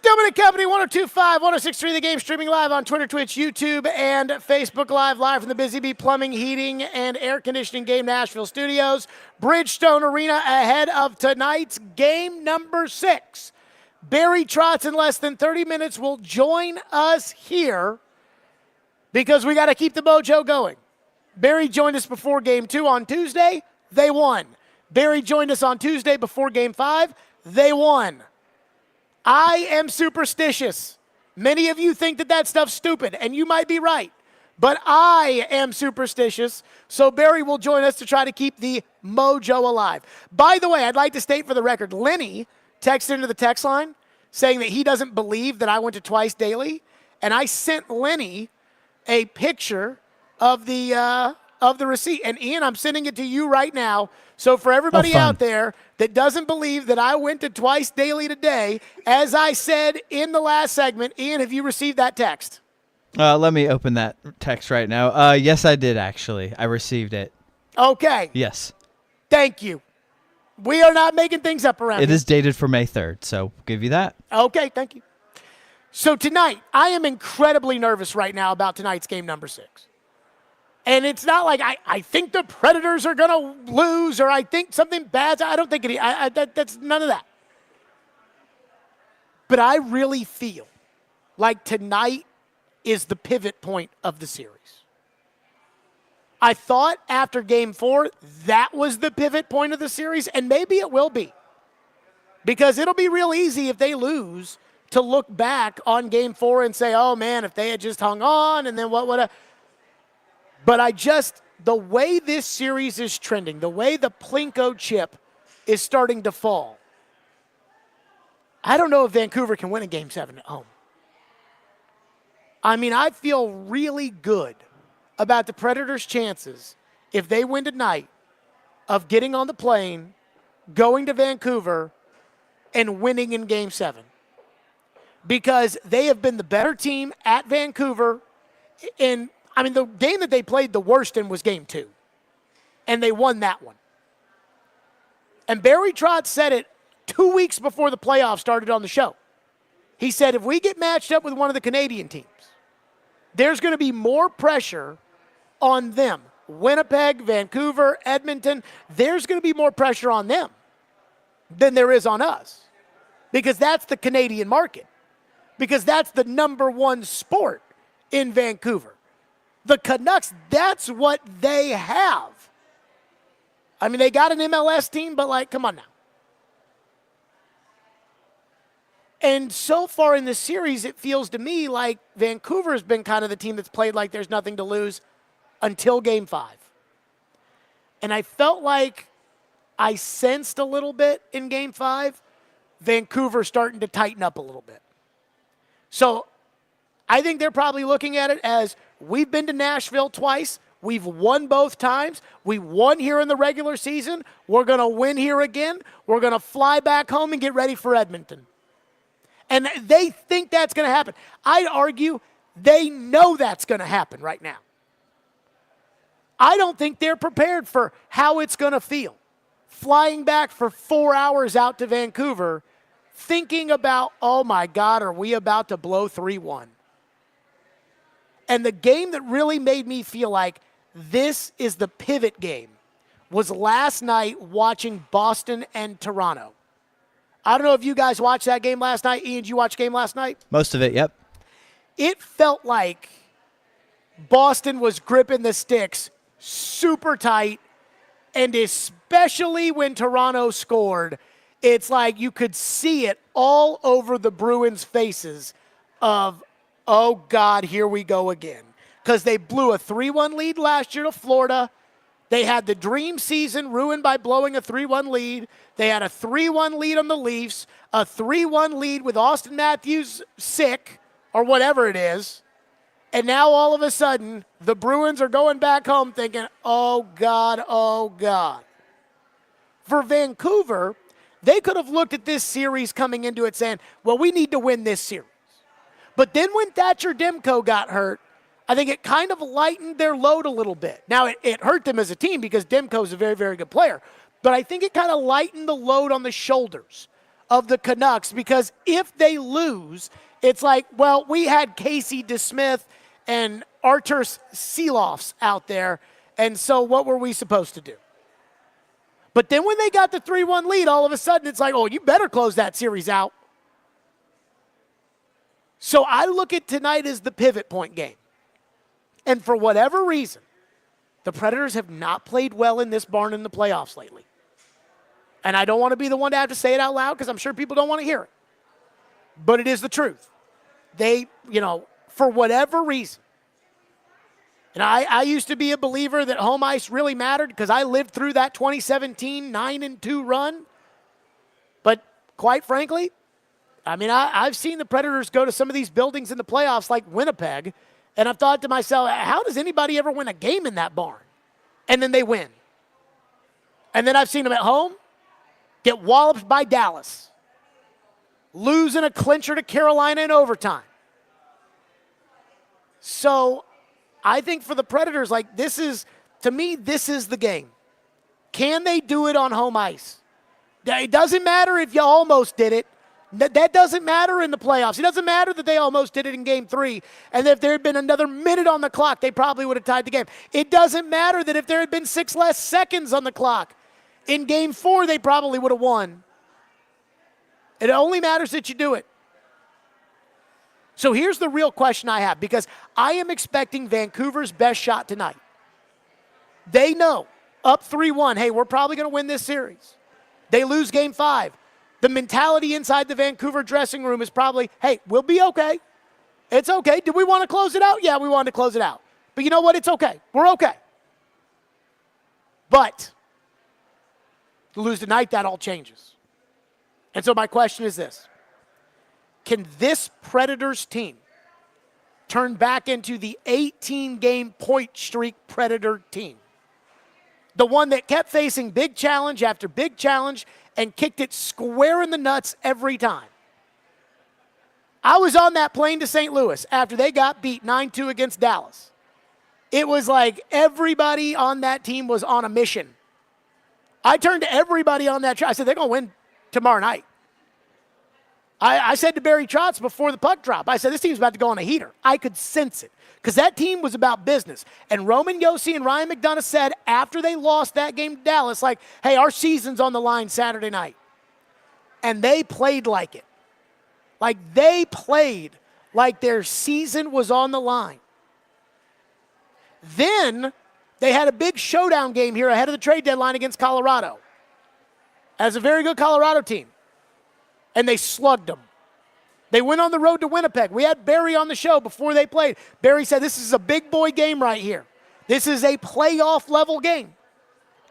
Stillman and Company, 102.5, 106.3 The Game, streaming live on Twitter, Twitch, YouTube, and Facebook live from the Busy Bee Plumbing, Heating, and Air Conditioning Game Nashville studios. Bridgestone Arena ahead of tonight's game number 6. Barry Trotz in less than 30 minutes will join us here because we got to keep the mojo going. Barry joined us before Game 2 on Tuesday. They won. Barry joined us on Tuesday before Game 5. They won. I am superstitious. Many of you think that that stuff's stupid, and you might be right. But I am superstitious, so Barry will join us to try to keep the mojo alive. By the way, I'd like to state for the record, Lenny texted into the text line saying that he doesn't believe that I went to Twice Daily, and I sent Lenny a picture of the receipt. And Ian, I'm sending it to you right now. So for everybody out there that doesn't believe that I went to Twice Daily today, as I said in the last segment, Ian, have you received that text? Let me open that text right now. Yes, I did, actually. I received it. Okay. Yes. Thank you. We are not making things up around It here. is dated for May 3rd, so give you that. Okay, thank you. So tonight, I am incredibly nervous right now about tonight's game number 6. And it's not like I think the Predators are going to lose or I think something bad. I don't think that's none of that. But I really feel like tonight is the pivot point of the series. I thought after Game 4 that was the pivot point of the series, and maybe it will be. Because it'll be real easy if they lose to look back on Game 4 and say, oh, man, if they had just hung on and then what would have. But the way this series is trending, the way the Plinko chip is starting to fall, I don't know if Vancouver can win a Game 7 at home. I mean, I feel really good about the Predators' chances, if they win tonight, of getting on the plane, going to Vancouver, and winning in Game 7. Because they have been the better team at Vancouver. And, I mean, the game that they played the worst in was Game 2. And they won that one. And Barry Trotz said it 2 weeks before the playoffs started on the show. He said, if we get matched up with one of the Canadian teams, there's going to be more pressure on them. Winnipeg, Vancouver, Edmonton, there's going to be more pressure on them than there is on us. Because that's the Canadian market. Because that's the number one sport in Vancouver. The Canucks, that's what they have. I mean, they got an MLS team, but like, come on now. And so far in the series, it feels to me like Vancouver has been kind of the team that's played like there's nothing to lose until Game 5. And I felt like I sensed a little bit in Game 5, Vancouver starting to tighten up a little bit. So I think they're probably looking at it as we've been to Nashville twice. We've won both times. We won here in the regular season. We're going to win here again. We're going to fly back home and get ready for Edmonton. And they think that's going to happen. I'd argue they know that's going to happen right now. I don't think they're prepared for how it's going to feel. Flying back for 4 hours out to Vancouver, thinking about, oh my God, are we about to blow 3-1? And the game that really made me feel like this is the pivot game was last night watching Boston and Toronto. I don't know if you guys watched that game last night. Ian, did you watch the game last night? Most of it, yep. It felt like Boston was gripping the sticks super tight, and especially when Toronto scored, it's like you could see it all over the Bruins' faces of, oh, God, here we go again. Because they blew a 3-1 lead last year to Florida. They had the dream season ruined by blowing a 3-1 lead. They had a 3-1 lead on the Leafs, a 3-1 lead with Austin Matthews sick, or whatever it is. And now all of a sudden, the Bruins are going back home thinking, oh, God, oh, God. For Vancouver, they could have looked at this series coming into it saying, well, we need to win this series. But then when Thatcher Demko got hurt, I think it kind of lightened their load a little bit. Now, it hurt them as a team because Demko's a very, very good player. But I think it kind of lightened the load on the shoulders of the Canucks, because if they lose, it's like, well, we had Casey DeSmith and Artur Silovs out there, and so what were we supposed to do? But then when they got the 3-1 lead, all of a sudden it's like, oh, you better close that series out. So I look at tonight as the pivot point game. And for whatever reason, the Predators have not played well in this barn in the playoffs lately. And I don't want to be the one to have to say it out loud because I'm sure people don't want to hear it. But it is the truth. They, for whatever reason, and I used to be a believer that home ice really mattered because I lived through that 2017 9-2 run. But quite frankly, I've seen the Predators go to some of these buildings in the playoffs like Winnipeg, and I've thought to myself, how does anybody ever win a game in that barn? And then they win. And then I've seen them at home get walloped by Dallas, lose in a clincher to Carolina in overtime. So I think for the Predators, this is the game. Can they do it on home ice? It doesn't matter if you almost did it. That doesn't matter in the playoffs. It doesn't matter that they almost did it in Game 3, and if there had been another minute on the clock, they probably would have tied the game. It doesn't matter that if there had been 6 less seconds on the clock, in Game 4, they probably would have won. It only matters that you do it. So here's the real question I have, because I am expecting Vancouver's best shot tonight. They know, up 3-1, hey, we're probably going to win this series. They lose Game 5. The mentality inside the Vancouver dressing room is probably, hey, we'll be okay. It's okay. Did we want to close it out? Yeah, we wanted to close it out. But you know what? It's okay. We're okay. But to lose tonight, that all changes. And so my question is this. Can this Predators team turn back into the 18-game point streak Predator team? The one that kept facing big challenge after big challenge and kicked it square in the nuts every time. I was on that plane to St. Louis after they got beat 9-2 against Dallas. It was like everybody on that team was on a mission. I turned to everybody on that trip. I said, they're going to win tomorrow night. I said to Barry Trotz before the puck drop, I said, this team's about to go on a heater. I could sense it because that team was about business. And Roman Josi and Ryan McDonough said after they lost that game to Dallas, hey, our season's on the line Saturday night. And they played like it. They played like their season was on the line. Then they had a big showdown game here ahead of the trade deadline against Colorado. As a very good Colorado team. And they slugged them. They went on the road to Winnipeg. We had Barry on the show before they played. Barry said, this is a big boy game right here. This is a playoff level game.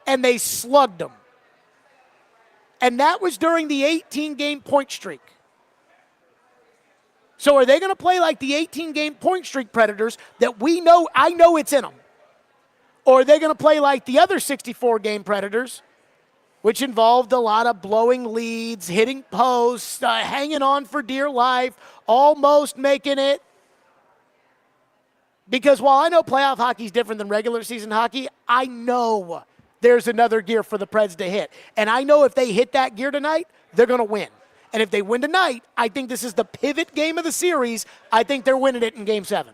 And they slugged them. And that was during the 18-game point streak. So are they going to play like the 18-game point streak Predators that I know it's in them? Or are they going to play like the other 64-game Predators, which involved a lot of blowing leads, hitting posts, hanging on for dear life, almost making it? Because while I know playoff hockey is different than regular season hockey, I know there's another gear for the Preds to hit. And I know if they hit that gear tonight, they're going to win. And if they win tonight, I think this is the pivot game of the series. I think they're winning it in Game 7.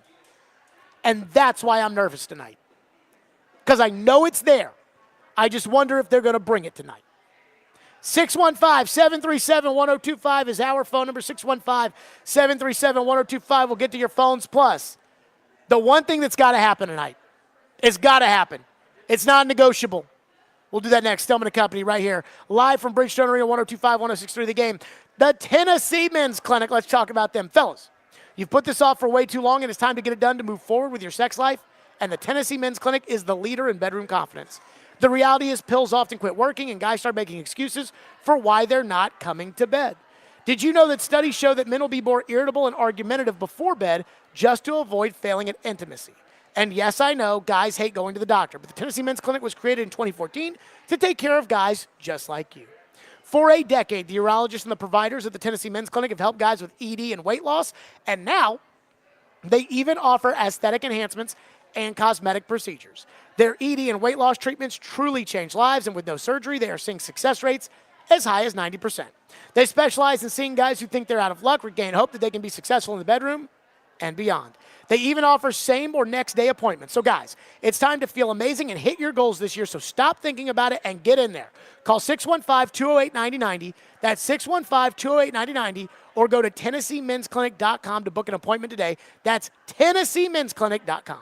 And that's why I'm nervous tonight. Because I know it's there. I just wonder if they're going to bring it tonight. 615-737-1025 is our phone number. 615-737-1025. We'll get to your phones. Plus, the one thing that's got to happen tonight, it's got to happen. It's not negotiable. We'll do that next. Stillman & Company right here. Live from Bridgestone Arena, 102.5, 106.3 The Game. The Tennessee Men's Clinic. Let's talk about them. Fellas, you've put this off for way too long, and it's time to get it done to move forward with your sex life. And the Tennessee Men's Clinic is the leader in bedroom confidence. The reality is pills often quit working and guys start making excuses for why they're not coming to bed. Did you know that studies show that men will be more irritable and argumentative before bed just to avoid failing at intimacy? And yes, I know guys hate going to the doctor, but the Tennessee Men's Clinic was created in 2014 to take care of guys just like you. For a decade, the urologists and the providers at the Tennessee Men's Clinic have helped guys with ED and weight loss, and now they even offer aesthetic enhancements and cosmetic procedures. Their ED and weight loss treatments truly change lives, and with no surgery, they are seeing success rates as high as 90%. They specialize in seeing guys who think they're out of luck regain hope that they can be successful in the bedroom and beyond. They even offer same or next day appointments. So guys, it's time to feel amazing and hit your goals this year, so stop thinking about it and get in there. Call 615-208-9090. That's 615-208-9090. Or go to TennesseeMen'sClinic.com to book an appointment today. That's TennesseeMen'sClinic.com.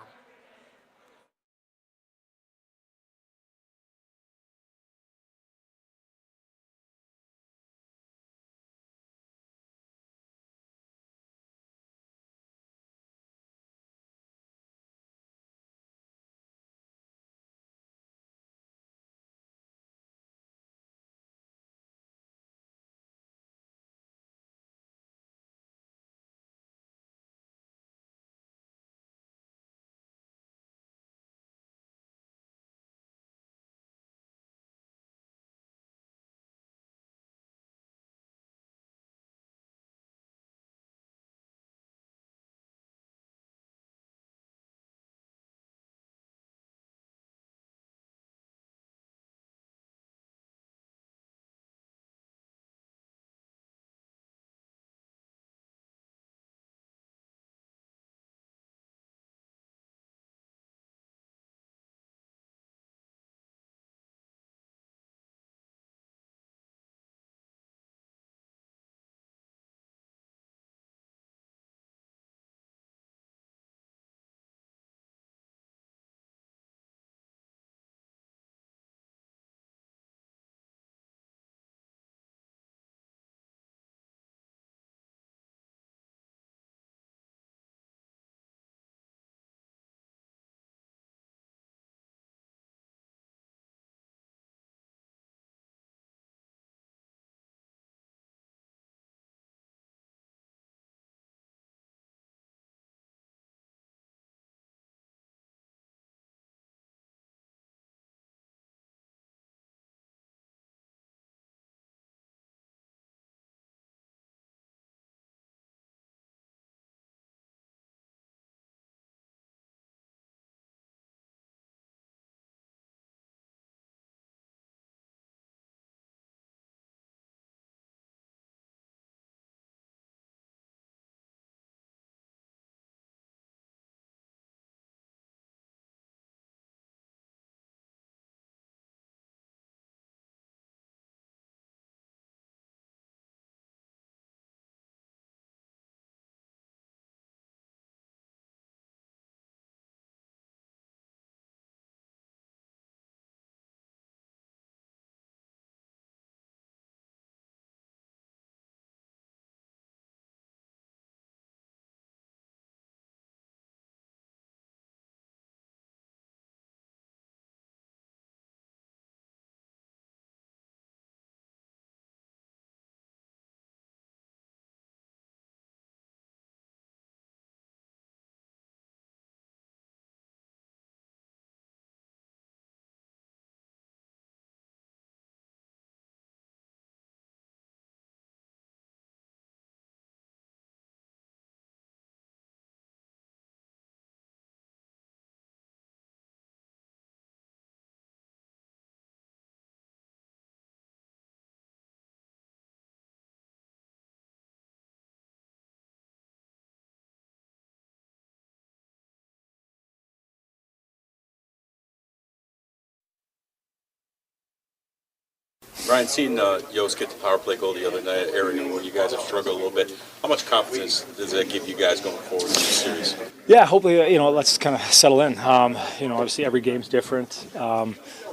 Brian, seeing Yost get the power play goal the other night, area where you guys have struggled a little bit, how much confidence does that give you guys going forward in this series? Yeah, hopefully, let's kind of settle in. Obviously every game's different.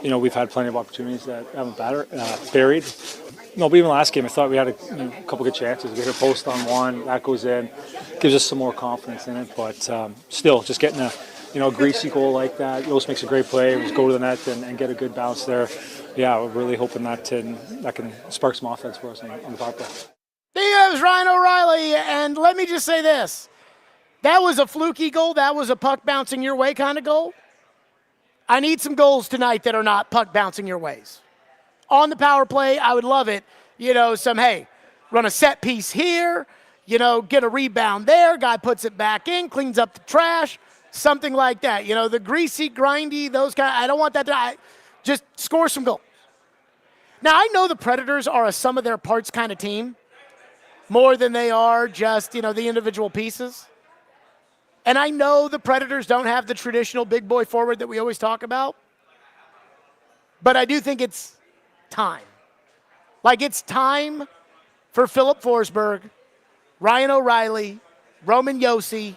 We've had plenty of opportunities that haven't buried. But even last game, I thought we had a couple good chances. We hit a post on one, that goes in, gives us some more confidence in it. But still, just getting a greasy goal like that. Yost makes a great play. Just go to the net and get a good bounce there. Yeah, we're really hoping that can spark some offense for us on the power play. There goes Ryan O'Reilly, and let me just say this. That was a fluky goal. That was a puck bouncing your way kind of goal. I need some goals tonight that are not puck bouncing your ways. On the power play, I would love it. Run a set piece here, get a rebound there, guy puts it back in, cleans up the trash, something like that. The greasy, grindy, those kind. I don't want that to. Just score some goals. Now, I know the Predators are a sum of their parts kind of team, more than they are just, the individual pieces. And I know the Predators don't have the traditional big boy forward that we always talk about. But I do think it's time. Like, it's time for Philip Forsberg, Ryan O'Reilly, Roman Josi,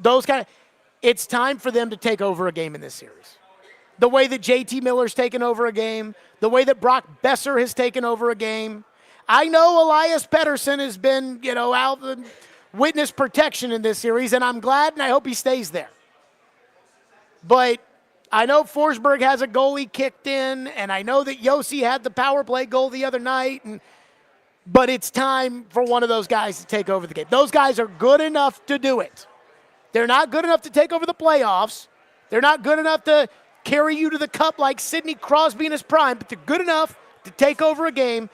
those kind of – it's time for them to take over a game in this series. The way that JT Miller's taken over a game, the way that Brock Besser has taken over a game. I know Elias Pettersson has been, out in witness protection in this series, and I'm glad, and I hope he stays there. But I know Forsberg has a goalie kicked in, and I know that Josi had the power play goal the other night, but it's time for one of those guys to take over the game. Those guys are good enough to do it. They're not good enough to take over the playoffs. They're not good enough to carry you to the cup like Sidney Crosby in his prime, but they're good enough to take over a game,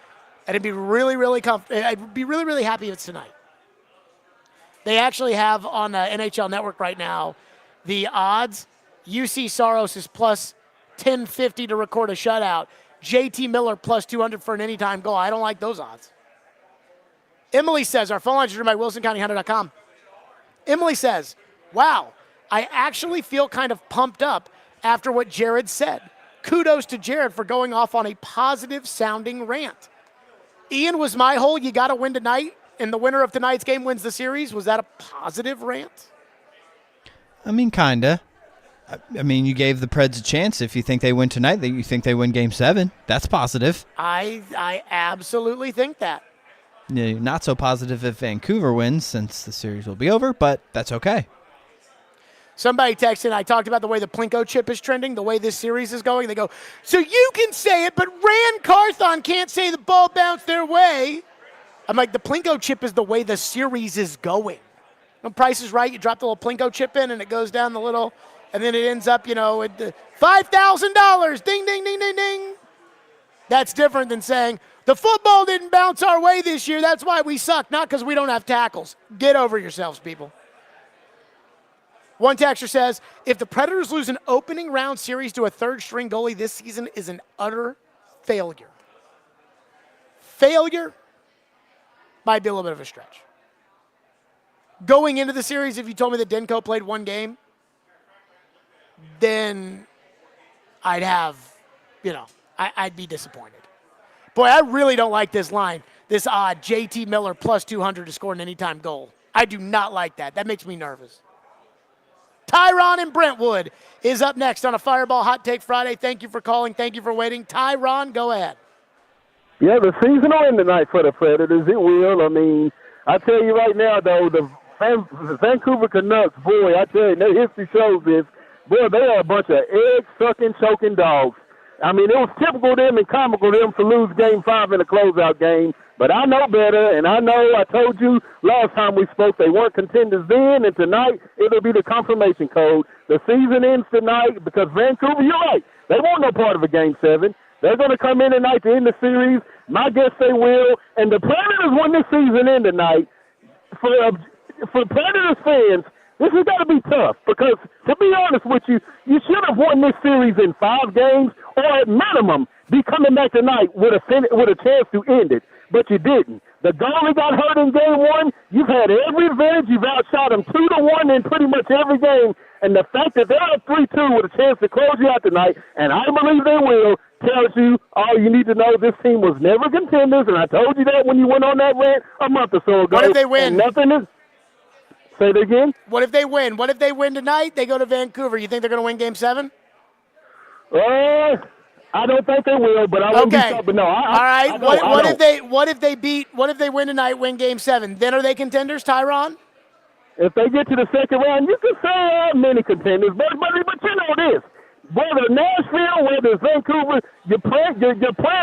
and I'd be really, really happy if it's tonight. They actually have on NHL Network right now the odds. UC Saros is plus 1050 to record a shutout. JT Miller plus 200 for an anytime goal. I don't like those odds. Emily says, our phone lines are driven by WilsonCountyHunter.com. Emily says, wow, I actually feel kind of pumped up after what Jared said. Kudos to Jared for going off on a positive-sounding rant. Ian, was my whole you got to win tonight and the winner of tonight's game wins the series, was that a positive rant? I mean, kind of. I mean, you gave the Preds a chance. If you think they win tonight, you think they win Game 7. That's positive. I absolutely think that. Yeah, not so positive if Vancouver wins, since the series will be over, but that's okay. Somebody texted, I talked about the way the Plinko chip is trending, the way this series is going. They go, so you can say it, but Rand Carthon can't say the ball bounced their way. I'm like, the Plinko chip is the way the series is going. When Price is Right, you drop the little Plinko chip in, and it goes down the little, and then it ends up, at $5,000. Ding, ding, ding, ding, ding. That's different than saying, the football didn't bounce our way this year. That's why we suck, not because we don't have tackles. Get over yourselves, people. One texter says, if the Predators lose an opening round series to a third-string goalie this season is an utter failure. Failure might be a little bit of a stretch. Going into the series, if you told me that Denko played one game, then I'd have, I'd be disappointed. Boy, I really don't like this line, this odd JT Miller plus 200 to score an anytime goal. I do not like that. That makes me nervous. Tyron in Brentwood is up next on a Fireball Hot Take Friday. Thank you for calling. Thank you for waiting. Tyron, go ahead. Yeah, the season will end tonight for the Predators. It will. I mean, I tell you right now, though, the Vancouver Canucks, boy, I tell you, their history shows this. Boy, they are a bunch of egg-sucking, choking dogs. I mean, it was typical of them and comical of them to lose Game 5 in a closeout game. But I know better, and I know I told you last time we spoke they weren't contenders then, and tonight it'll be the confirmation code. The season ends tonight because Vancouver, you're right, they want no part of a Game 7. They're going to come in tonight to end the series. My guess they will. And the Predators, when this season ends tonight, for Predators fans, this has got to be tough because, to be honest with you, you should have won this series in 5 games or at minimum be coming back tonight with a chance to end it. But you didn't. The goalie got hurt in Game 1. You've had every advantage. You've outshot them 2-1 in pretty much every game. And the fact that they're up 3-2 with a chance to close you out tonight, and I believe they will, tells you all you need to know. This team was never contenders, and I told you that when you went on that rant a month or so ago. What if they win? Nothing is. Say it again? What if they win? What if they win tonight? They go to Vancouver. You think they're going to win Game 7? I don't think they will, but I wouldn't be shocked. But no, all right. What if they win tonight, win Game 7? Then are they contenders, Tyron? If they get to the second round, you can say many contenders, but you know this. Whether Nashville, whether it's Vancouver, you're playing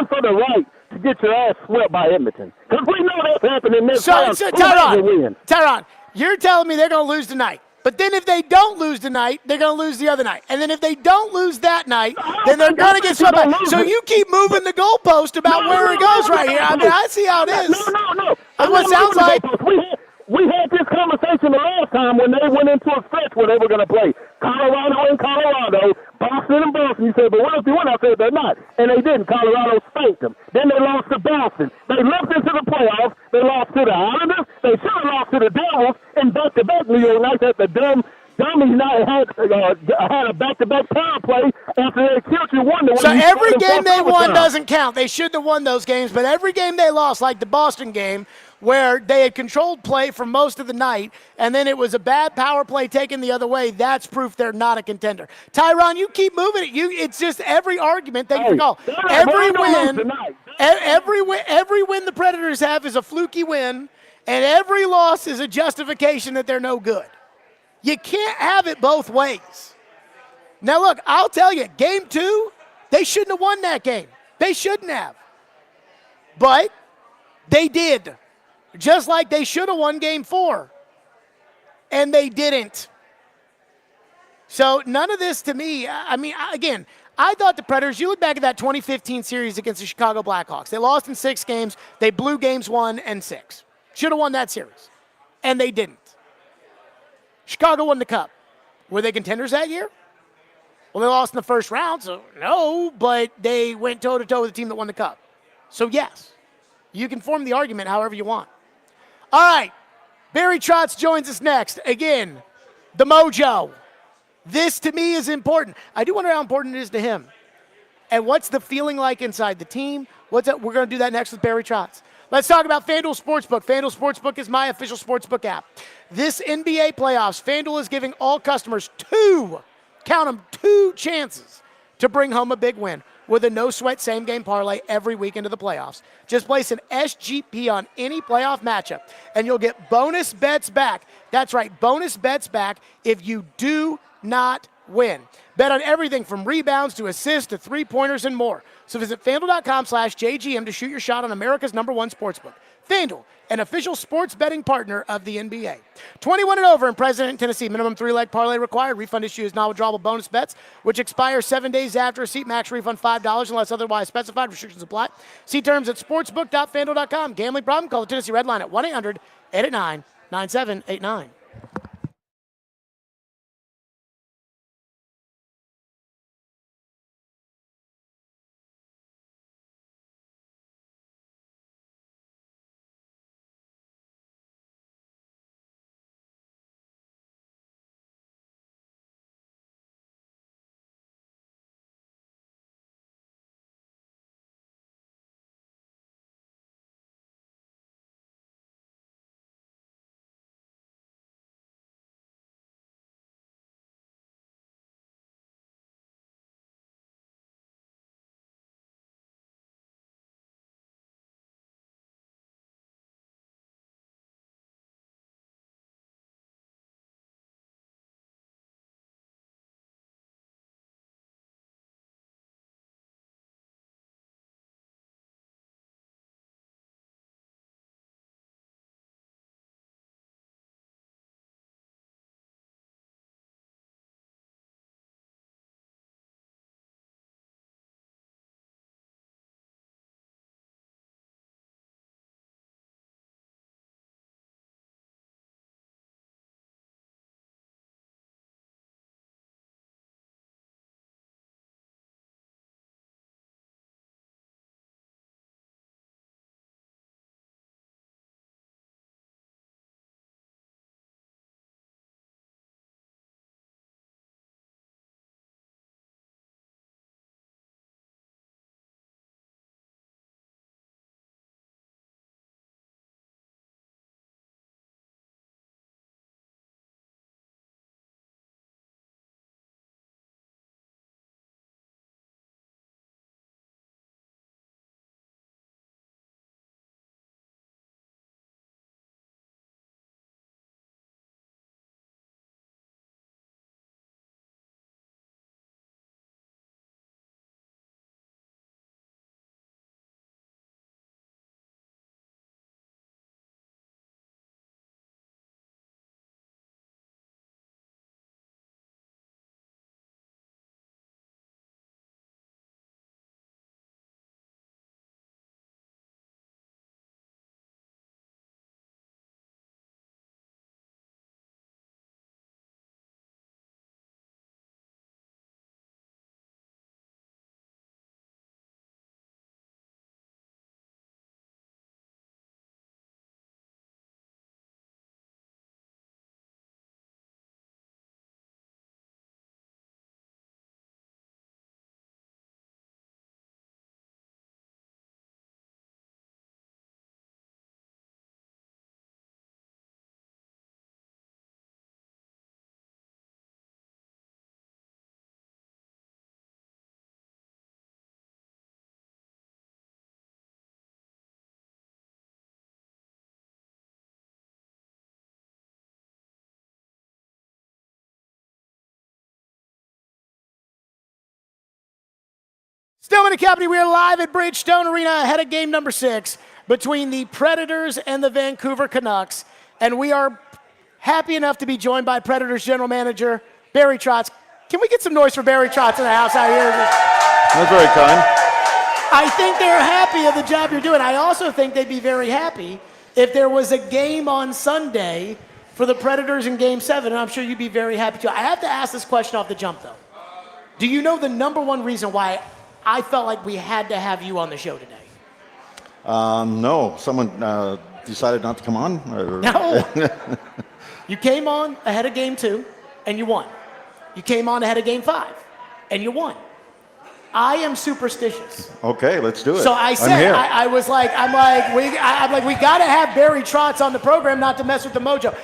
for the right to get your ass swept by Edmonton. Because we know that's happening next time. So Tyron, you're telling me they're going to lose tonight. But then if they don't lose tonight, they're going to lose the other night. And then if they don't lose that night, then they're going to get swept by. So you keep moving the goalpost about where it goes right here. I mean, I see how it is. No. That's what it sounds like. We had this conversation the last time when they went into a stretch where they were going to play Colorado and Colorado, Boston and Boston, You say, but what if they won? I said, they're not. And they didn't. Colorado spanked them. Then they lost to Boston. They looked into the playoffs. They lost to the Islanders. They should have lost to the Devils. And back-to-back New York Knights at the dummies not had a back-to-back power play after they killed you one. So every game they won doesn't count. They shouldn't have won those games, but every game they lost, like the Boston game, where they had controlled play for most of the night, and then it was a bad power play taken the other way, that's proof they're not a contender. Tyron, you keep moving it. It's just every argument. Thank you for calling. Every win the Predators have is a fluky win, and every loss is a justification that they're no good. You can't have it both ways. Now, look, I'll tell you, game 2, they shouldn't have won that game. They shouldn't have. But they did. Just like they should have won game 4. And they didn't. So none of this to me, again, I thought the Predators, you look back at that 2015 series against the Chicago Blackhawks. They lost in 6 games. They blew games 1 and 6. Should have won that series. And they didn't. Chicago won the Cup. Were they contenders that year? Well, they lost in the first round, so no, but they went toe-to-toe with the team that won the Cup. So, yes, you can form the argument however you want. All right, Barry Trotz joins us next. Again, the mojo. This, to me, is important. I do wonder how important it is to him. And what's the feeling like inside the team? We're going to do that next with Barry Trotz. Let's talk about FanDuel Sportsbook. FanDuel Sportsbook is my official sportsbook app. This NBA playoffs, FanDuel is giving all customers 2 chances to bring home a big win with a no-sweat same-game parlay every week into the playoffs. Just place an SGP on any playoff matchup, and you'll get bonus bets back. That's right, bonus bets back if you do not win. Bet on everything from rebounds to assists to three-pointers and more. So visit FanDuel.com/JGM to shoot your shot on America's #1 sportsbook. FanDuel, an official sports betting partner of the NBA. 21 and over in President, Tennessee. Minimum 3-leg parlay required. Refund issue is non-withdrawable bonus bets, which expire 7 days after receipt. Max refund $5 unless otherwise specified. Restrictions apply. See terms at sportsbook.fanduel.com. Gambling problem? Call the Tennessee Red Line at 1-800-889-9789. Stillman and Company, we are live at Bridgestone Arena ahead of game number 6 between the Predators and the Vancouver Canucks. And we are happy enough to be joined by Predators general manager Barry Trotz. Can we get some noise for Barry Trotz in the house out here? That's very kind. I think they're happy of the job you're doing. I also think they'd be very happy if there was a game on Sunday for the Predators in Game 7, and I'm sure you'd be very happy too. I have to ask this question off the jump, though. Do you know the number one reason why I felt like we had to have you on the show today? No. Someone decided not to come on? Or? No. You came on ahead of Game 2, and you won. You came on ahead of Game 5, and you won. I am superstitious. Okay, let's do it. So I said, I was like, we got to have Barry Trotz on the program not to mess with the mojo.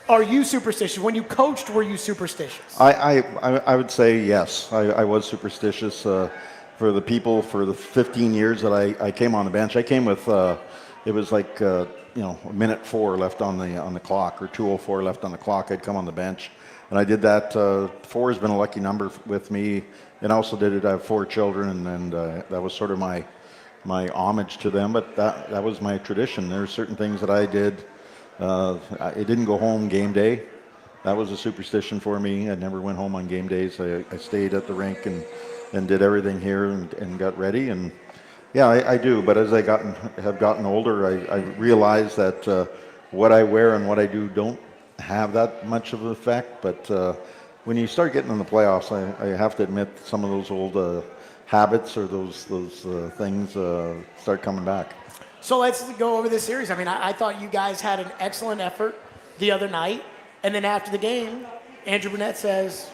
Are you superstitious? When you coached, were you superstitious? I would say yes. I was superstitious for the people for the 15 years that I came on the bench. I came with it was like a minute 4 left on the clock, or 2:04 left on the clock. I'd come on the bench, and I did that. 4 has been a lucky number with me. And I also did it. I have 4 children, and that was sort of my homage to them. But that was my tradition. There are certain things that I did. I didn't go home game day. That was a superstition for me. I never went home on game days. I stayed at the rink and did everything here and got ready. And yeah, I do. But as I have gotten older, I realize that what I wear and what I do don't have that much of an effect. But when you start getting in the playoffs, I have to admit some of those old habits or those things start coming back. So let's go over this series. I mean, I thought you guys had an excellent effort the other night. And then after the game, Andrew Brunette says,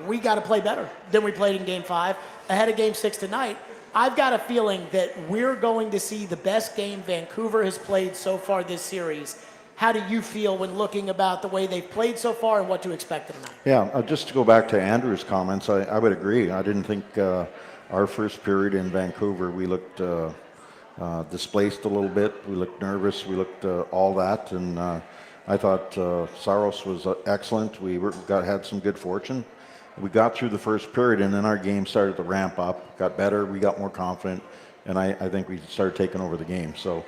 we got to play better than we played in Game 5, ahead of Game 6 tonight. I've got a feeling that we're going to see the best game Vancouver has played so far this series. How do you feel when looking about the way they've played so far and what to expect tonight? Yeah, just to go back to Andrew's comments, I would agree. I didn't think our first period in Vancouver, we looked displaced a little bit. We looked nervous. We looked all that. And I thought Saros was excellent. We had some good fortune. We got through the first period, and then our game started to ramp up, got better. We got more confident, and I think we started taking over the game. So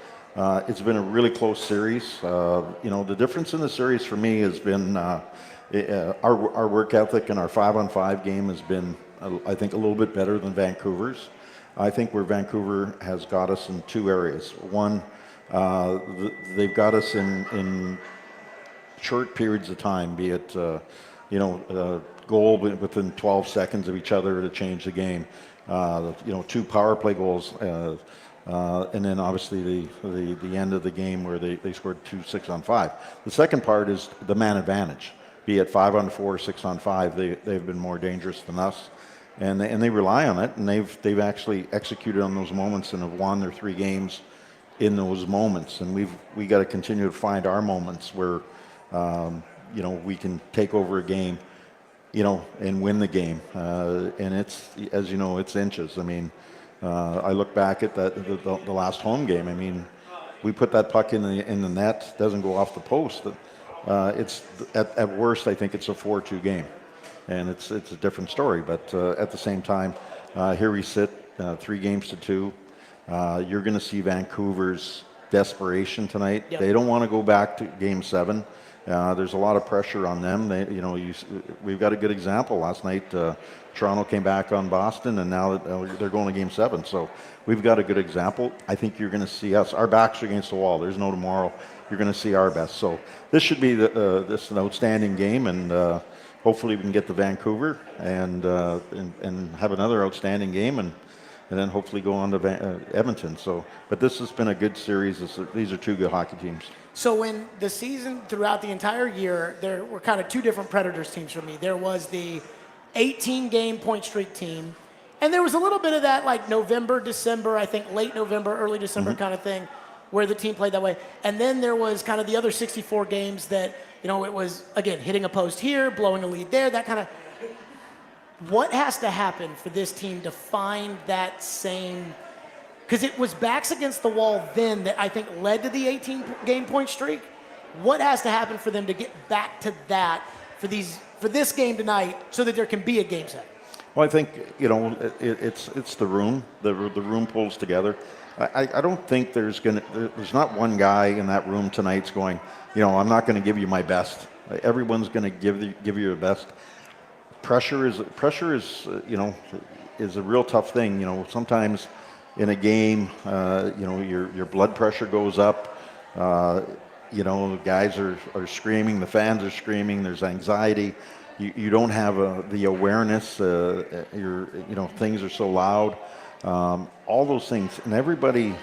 it's been a really close series. The difference in the series for me has been our work ethic, and our 5-on-5 game has been, I think, a little bit better than Vancouver's. I think where Vancouver has got us in 2 areas. One, they've got us in short periods of time, be it goal within 12 seconds of each other to change the game. 2 power play goals. And then obviously the end of the game where they scored 2 6-on-5. The second part is the man advantage. Be it 5-on-4, 6-on-5, they've been more dangerous than us, and they rely on it, and they've actually executed on those moments and have won their 3 games in those moments. And we got to continue to find our moments where we can take over a game, and win the game. And it's, as you know, it's inches. I mean. I look back at the last home game. I mean, we put that puck in the net, doesn't go off the post. It's at worst, I think it's a 4-2 game, and it's a different story. But at the same time, here we sit, 3 games to 2. You're going to see Vancouver's desperation tonight. Yep. They don't want to go back to Game 7. There's a lot of pressure on them. We've got a good example last night. Toronto came back on Boston, and now they're going to Game 7. So we've got a good example. I think you're going to see us. Our backs are against the wall. There's no tomorrow. You're going to see our best. So this should be an outstanding game, and hopefully we can get to Vancouver and have another outstanding game, and then hopefully go on to Edmonton. But this has been a good series. These are 2 good hockey teams. So in the season, throughout the entire year, there were kind of 2 different Predators teams for me. There was the 18-game point streak team, and there was a little bit of that like November, December, I think late November, early December kind of thing, where the team played that way. And then there was kind of the other 64 games that, it was, again, hitting a post here, blowing a lead there, that kind of. What has to happen for this team to find that same, because it was backs against the wall then that I think led to the 18-game point streak. What has to happen for them to get back to that for this game tonight so that there can be a Game 7? Well, I think it's the room. The room pulls together. I don't think there's not one guy in that room tonight's going, I'm not going to give you my best. Everyone's going to give you your best. Pressure is is a real tough thing. Sometimes in a game, your blood pressure goes up. The guys are screaming, the fans are screaming. There's anxiety. You don't have the awareness. Things are so loud. All those things, and everybody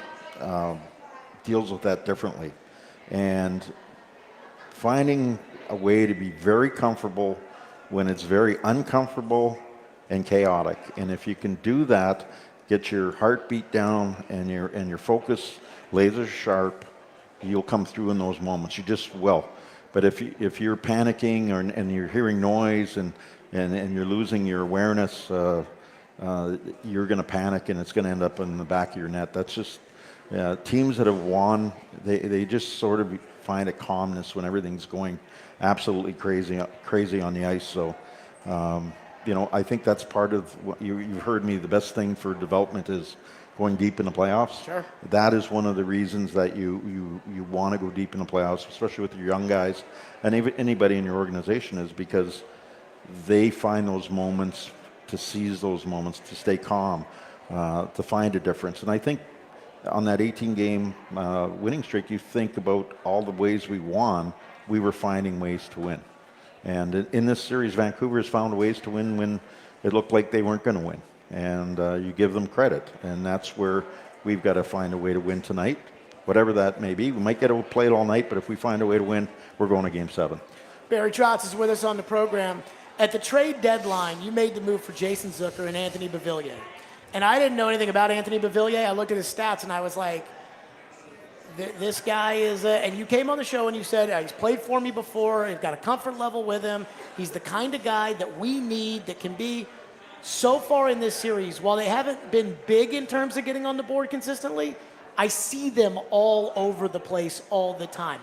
deals with that differently. And finding a way to be very comfortable when it's very uncomfortable and chaotic. And if you can do that, get your heartbeat down and your focus laser sharp, you'll come through in those moments. You just will. But if you're panicking and you're hearing noise and you're losing your awareness, you're going to panic and it's going to end up in the back of your net. That's just teams that have won. They just sort of find a calmness when everything's going absolutely crazy on the ice. So, I think that's part of what you've heard me. The best thing for development is going deep in the playoffs. Sure. That is one of the reasons that you want to go deep in the playoffs, especially with your young guys and even anybody in your organization, is because they find those moments, to seize those moments, to stay calm, to find a difference. And I think on that 18-game winning streak, you think about all the ways we won, we were finding ways to win. And in this series, Vancouver has found ways to win when it looked like they weren't going to win. And you give them credit. And that's where we've got to find a way to win tonight, whatever that may be. We might get to play it all night, but if we find a way to win, we're going to Game 7. Barry Trotz is with us on the program. At the trade deadline, you made the move for Jason Zucker and Anthony Beauvillier. And I didn't know anything about Anthony Beauvillier. I looked at his stats, and I was like, this guy is and you came on the show and you said, he's played for me before. I've got a comfort level with him. He's the kind of guy that we need, that can be. So far in this series, while they haven't been big in terms of getting on the board consistently, I see them all over the place all the time.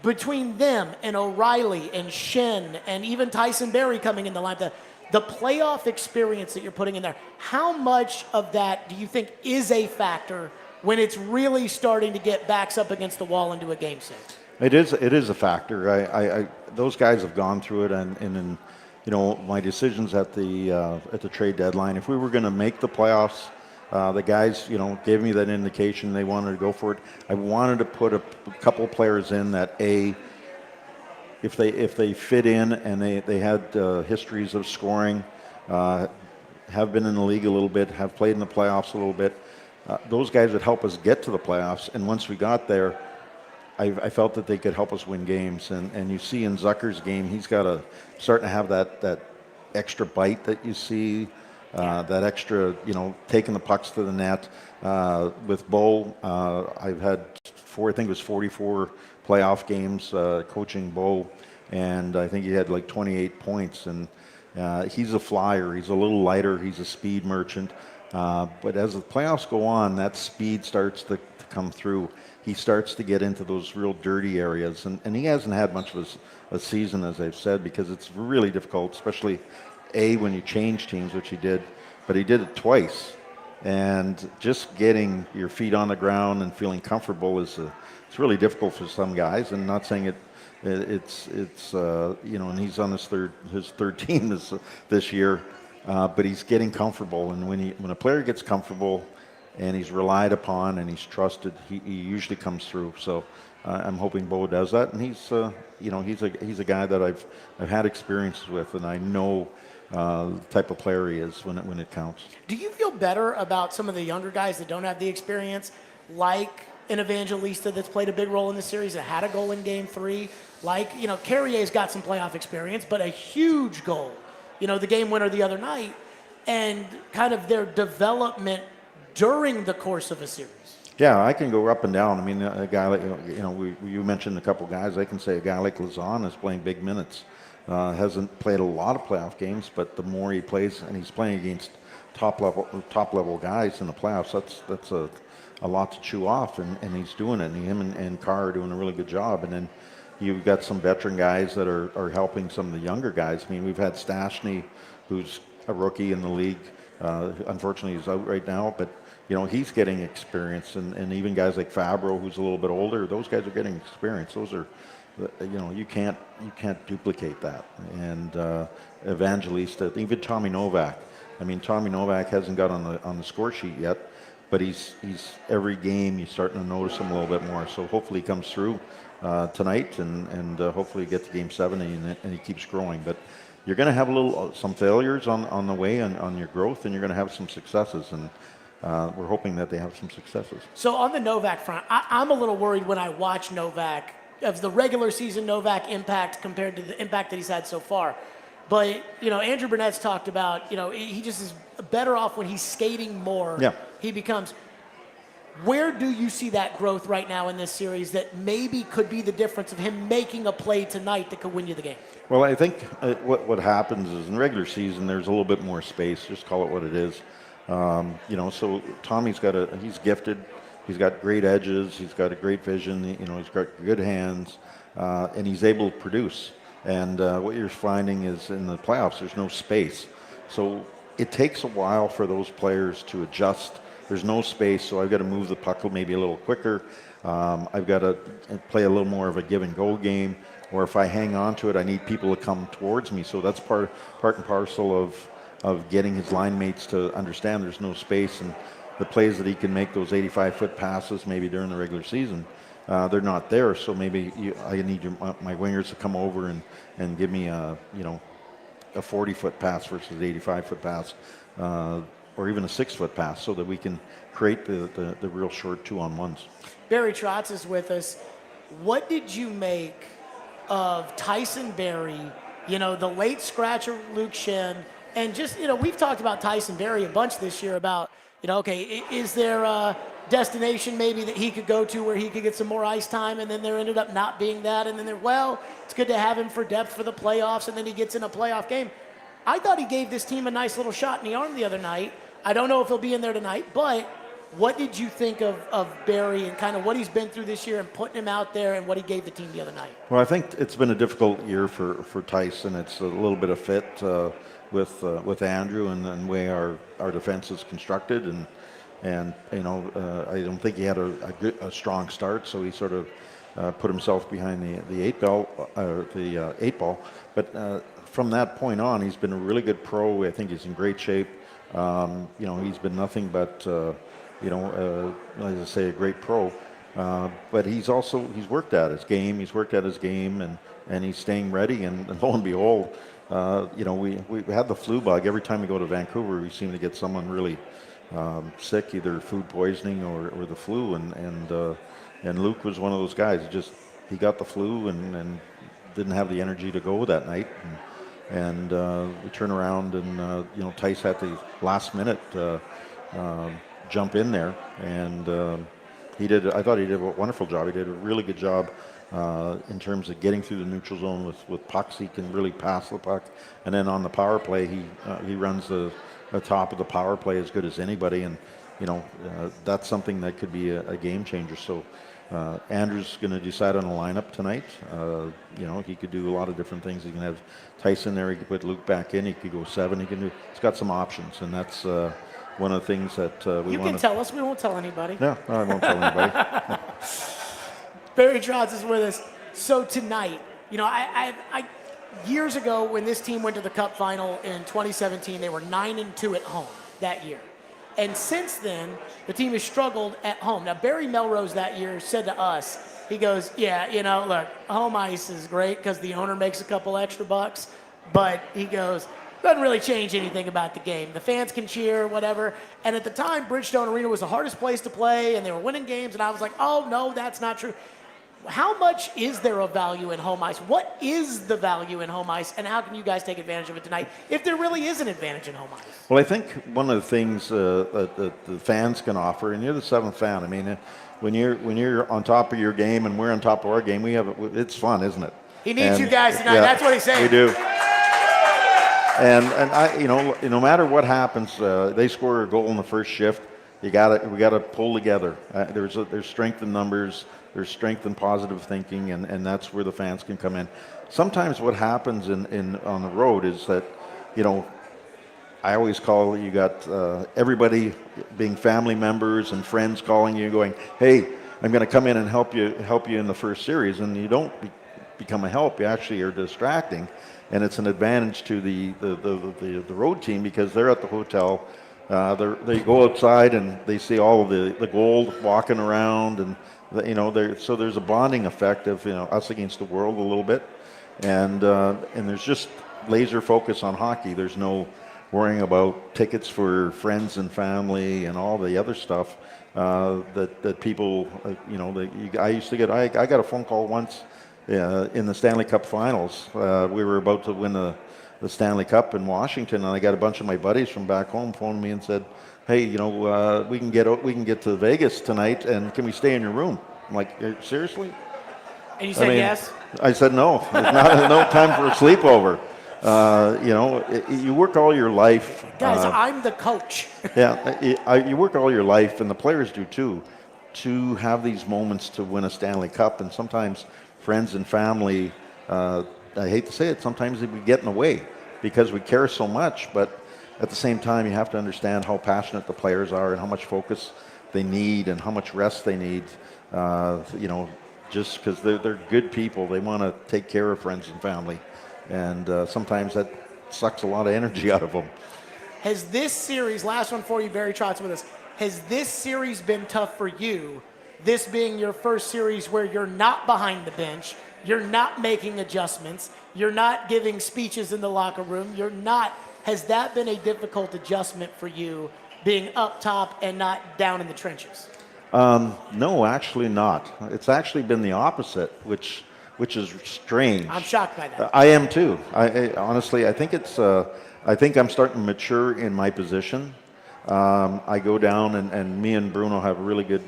Between them and O'Reilly and Shen and even Tyson Barrie coming in the line, the playoff experience that you're putting in there, how much of that do you think is a factor when it's really starting to get backs up against the wall into a Game 6? It is a factor. Those guys have gone through it, and my decisions at the trade deadline. If we were going to make the playoffs, the guys gave me that indication they wanted to go for it. I wanted to put a couple of players in that if they fit in and they had histories of scoring, have been in the league a little bit, have played in the playoffs a little bit. Those guys would help us get to the playoffs, and once we got there, I felt that they could help us win games. And you see in Zucker's game, he's got starting to have that extra bite that you see, that extra, taking the pucks to the net. With Bo, I've had 44 playoff games coaching Bo, and I think he had like 28 points. And he's a flyer. He's a little lighter. He's a speed merchant. But as the playoffs go on, that speed starts to come through. He starts to get into those real dirty areas. And he hasn't had much of a season, as I've said, because it's really difficult, especially, when you change teams, which he did. But he did it twice. And just getting your feet on the ground and feeling comfortable it's really difficult for some guys. And not saying it's and he's on his third team this year. But he's getting comfortable, and when a player gets comfortable and he's relied upon and he's trusted, he usually comes through. So I'm hoping Bo does that, and he's a guy that I've had experiences with, and I know the type of player he is when it counts. Do you feel better about some of the younger guys that don't have the experience, like an Evangelista that's played a big role in the series, that had a goal in Game 3, like Carrier's got some playoff experience, but a huge goal. The game winner the other night, and kind of their development during the course of a series? Yeah, I can go up and down. I mean, a guy like, you mentioned a couple guys. I can say a guy like Lazan is playing big minutes. Hasn't played a lot of playoff games, but the more he plays, and he's playing against top level guys in the playoffs, that's a lot to chew off, and he's doing it. And him and Carr are doing a really good job. And then you've got some veteran guys that are helping some of the younger guys. I mean, we've had Stastny, who's a rookie in the league. Unfortunately, he's out right now, but he's getting experience, and even guys like Fabro, who's a little bit older, those guys are getting experience. Those are, you can't duplicate that. And Evangelista, even Tommy Novak. I mean, Tommy Novak hasn't got on the score sheet yet, but he's every game you're starting to notice him a little bit more. So hopefully he comes through tonight, and hopefully he gets to Game 7 and he keeps growing. But you're going to have some failures on the way on your growth, and you're going to have some successes, and we're hoping that they have some successes. So on the Novak front, I'm a little worried when I watch Novak of the regular season Novak impact compared to the impact that he's had so far. But, Andrew Burnett's talked about, he just is better off when he's skating more. Yeah. He becomes. Where do you see that growth right now in this series that maybe could be the difference of him making a play tonight that could win you the game? Well, I think what happens is in regular season, there's a little bit more space. Just call it what it is. So Tommy's he's gifted. He's got great edges. He's got a great vision. He's got good hands, and he's able to produce. And what you're finding is in the playoffs, there's no space. So it takes a while for those players to adjust. There's no space, so I've got to move the puck maybe a little quicker. I've got to play a little more of a give-and-go game. Or if I hang on to it, I need people to come towards me. So that's part and parcel of getting his line mates to understand there's no space. And the plays that he can make, those 85-foot passes maybe during the regular season, they're not there. So maybe I need my wingers to come over and give me a 40-foot pass versus an 85-foot pass, or even a 6-foot pass, so that we can create the real short 2-on-1s. Barry Trotz is with us. What did you make of Tyson Barrie, the late scratcher Luke Schenn, and just, we've talked about Tyson Barrie a bunch this year about, okay, is there a destination maybe that he could go to where he could get some more ice time, and then there ended up not being that, and then it's good to have him for depth for the playoffs, and then he gets in a playoff game. I thought he gave this team a nice little shot in the arm the other night. I don't know if he'll be in there tonight, but what did you think of Barrie and kind of what he's been through this year and putting him out there and what he gave the team the other night? Well, I think it's been a difficult year for Tyson. It's a little bit of fit with Andrew and the way our defense is constructed, and I don't think he had a strong start, so he sort of put himself behind the eight ball. But from that point on, he's been a really good pro. I think he's in great shape. He's been nothing but as I say, a great pro. But he's worked at his game. He's worked at his game, and he's staying ready. And lo and behold, we had the flu bug. Every time we go to Vancouver, we seem to get someone really sick, either food poisoning or the flu. And Luke was one of those guys. He got the flu and didn't have the energy to go that night. And we turn around and Tice had the last minute jump in there, and I thought he did a wonderful job. He did a really good job in terms of getting through the neutral zone with pucks. He can really pass the puck, and then on the power play, he runs the top of the power play as good as anybody, and that's something that could be a game changer. So Andrew's going to decide on a lineup tonight. He could do a lot of different things. He can have Tyson there. He could put Luke back in. He could go 7. He's got some options, and that's one of the things that we want. You can tell us. We won't tell anybody. No, I won't tell anybody. Barry Trotz is with us. So tonight, I years ago when this team went to the Cup final in 2017, they were 9-2 at home that year. And since then, the team has struggled at home. Now, Barry Melrose that year said to us, he goes, look, home ice is great because the owner makes a couple extra bucks, but he goes, doesn't really change anything about the game. The fans can cheer, whatever. And at the time, Bridgestone Arena was the hardest place to play, and they were winning games, and I was like, oh, no, that's not true. How much is there of value in home ice? What is the value in home ice, and how can you guys take advantage of it tonight if there really is an advantage in home ice? Well, I think one of the things that the fans can offer, and you're the seventh fan, I mean, when you're on top of your game and we're on top of our game, it's fun, isn't it? He needs you guys tonight. Yeah, that's what he's saying. We do. And no matter what happens, they score a goal in the first shift. We got to pull together. There's strength in numbers. There's strength in positive thinking, and that's where the fans can come in. Sometimes what happens on the road is that, I always call, you got everybody being family members and friends calling you going, hey, I'm going to come in and help you in the first series, and you don't become a help, you actually are distracting, and it's an advantage to the road team because they're at the hotel, they go outside and they see all of the gold walking around, and so there's a bonding effect of us against the world a little bit, and there's just laser focus on hockey. There's no worrying about tickets for friends and family and all the other stuff that people, I used to get. I got a phone call once in the Stanley Cup Finals. We were about to win the Stanley Cup in Washington, and I got a bunch of my buddies from back home phoned me and said, "Hey, we can get to Vegas tonight, and can we stay in your room?" I'm like, "Seriously?" And you said yes? I said no. There's no time for a sleepover. You work all your life. Guys, I'm the coach. You work all your life, and the players do too, to have these moments to win a Stanley Cup. And sometimes friends and family, I hate to say it, sometimes we get in the way because we care so much. But at the same time, you have to understand how passionate the players are and how much focus they need and how much rest they need. Just because they're good people, they want to take care of friends and family. And sometimes that sucks a lot of energy out of them. Has this series, last one for you, Barry Trotz with us, has this series been tough for you, this being your first series where you're not behind the bench, you're not making adjustments, you're not giving speeches in the locker room, has that been a difficult adjustment for you, being up top and not down in the trenches? No, actually not. It's actually been the opposite, which is strange. I'm shocked by that. I am too. I honestly, I think I think I'm starting to mature in my position. I go down and me and Bruno have really good,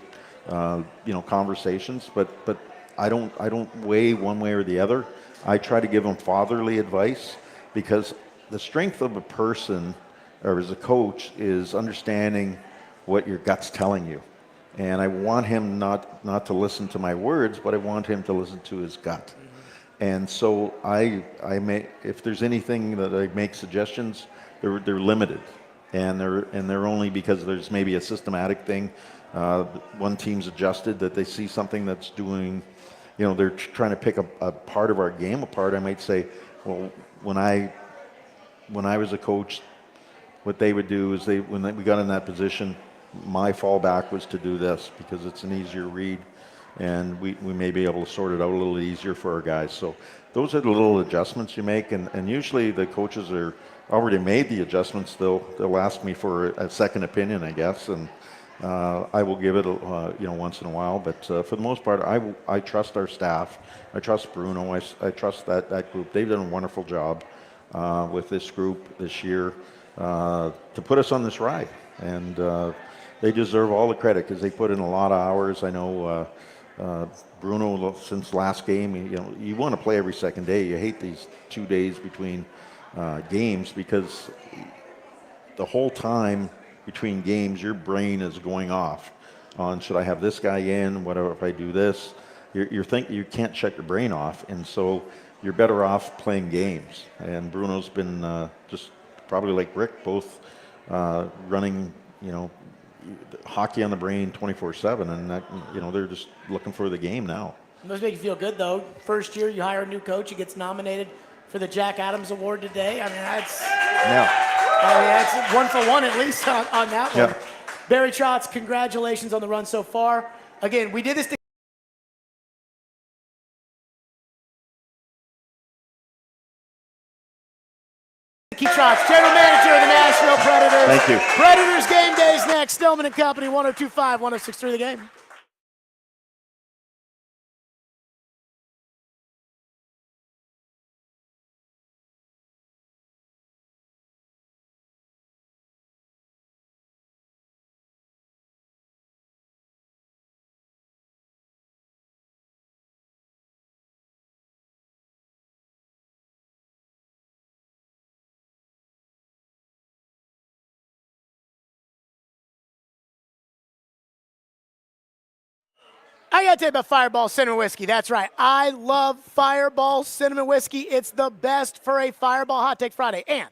conversations. But I don't weigh one way or the other. I try to give him fatherly advice because the strength of a person or as a coach is understanding what your gut's telling you. And I want him not to listen to my words, but I want him to listen to his gut. And so if there's anything that I make suggestions, they're limited, and they're only because there's maybe a systematic thing. One team's adjusted that they see something that's doing, they're trying to pick a part of our game apart. I might say, well, when I was a coach, what they would do is when we got in that position, my fallback was to do this because it's an easier read, and we may be able to sort it out a little easier for our guys. So those are the little adjustments you make, and usually the coaches are already made the adjustments. They'll ask me for a second opinion, I guess, and I will give it once in a while. But for the most part, I trust our staff. I trust Bruno. I trust that group. They've done a wonderful job with this group this year to put us on this ride, and they deserve all the credit because they put in a lot of hours. I know Bruno, since last game, you want to play every second day. You hate these 2 days between games because the whole time between games, your brain is going off on, should I have this guy in? What if I do this? You're thinking you can't shut your brain off, and so you're better off playing games. And Bruno's been just probably like Rick, both running, hockey on the brain 24/7, and that, they're just looking for the game now. It must make you feel good, though. First year, you hire a new coach, he gets nominated for the Jack Adams Award today. I mean, that's 1 for 1 at least on that one. Yeah. Barry Trotz, congratulations on the run so far. Again, we did this. Keith Trotz, General Manager of the Nashville Predators. Thank you. Predators game days next. Stillman and Company, 102.5, 106.3 The Game. I got to tell you about Fireball Cinnamon Whiskey. That's right. I love Fireball Cinnamon Whiskey. It's the best for a Fireball Hot Take Friday. And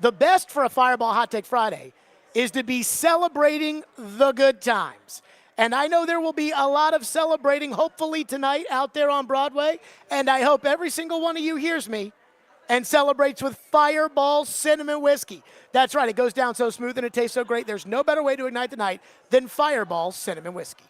The best for a Fireball Hot Take Friday is to be celebrating the good times. And I know there will be a lot of celebrating, hopefully tonight out there on Broadway, and I hope every single one of you hears me and celebrates with Fireball Cinnamon Whiskey. That's right, it goes down so smooth and it tastes so great. There's no better way to ignite the night than Fireball Cinnamon Whiskey.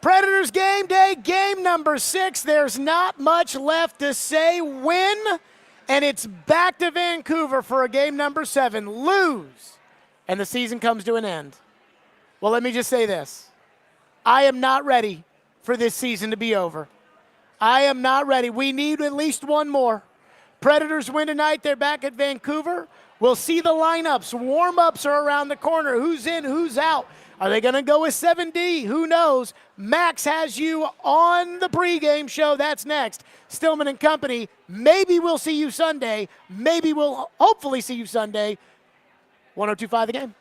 Predators game day, game number 6. There's not much left to say. Win, and it's back to Vancouver for a game number 7. Lose, and the season comes to an end. Well, let me just say this. I am not ready for this season to be over. I am not ready. We need at least one more. Predators win tonight. They're back at Vancouver. We'll see the lineups. Warm-ups are around the corner. Who's in, who's out? Are they going to go with 7D? Who knows? Max has you on the pregame show. That's next. Stillman and Company. Maybe we'll see you Sunday. Maybe we'll hopefully see you Sunday. 102.5 The Game.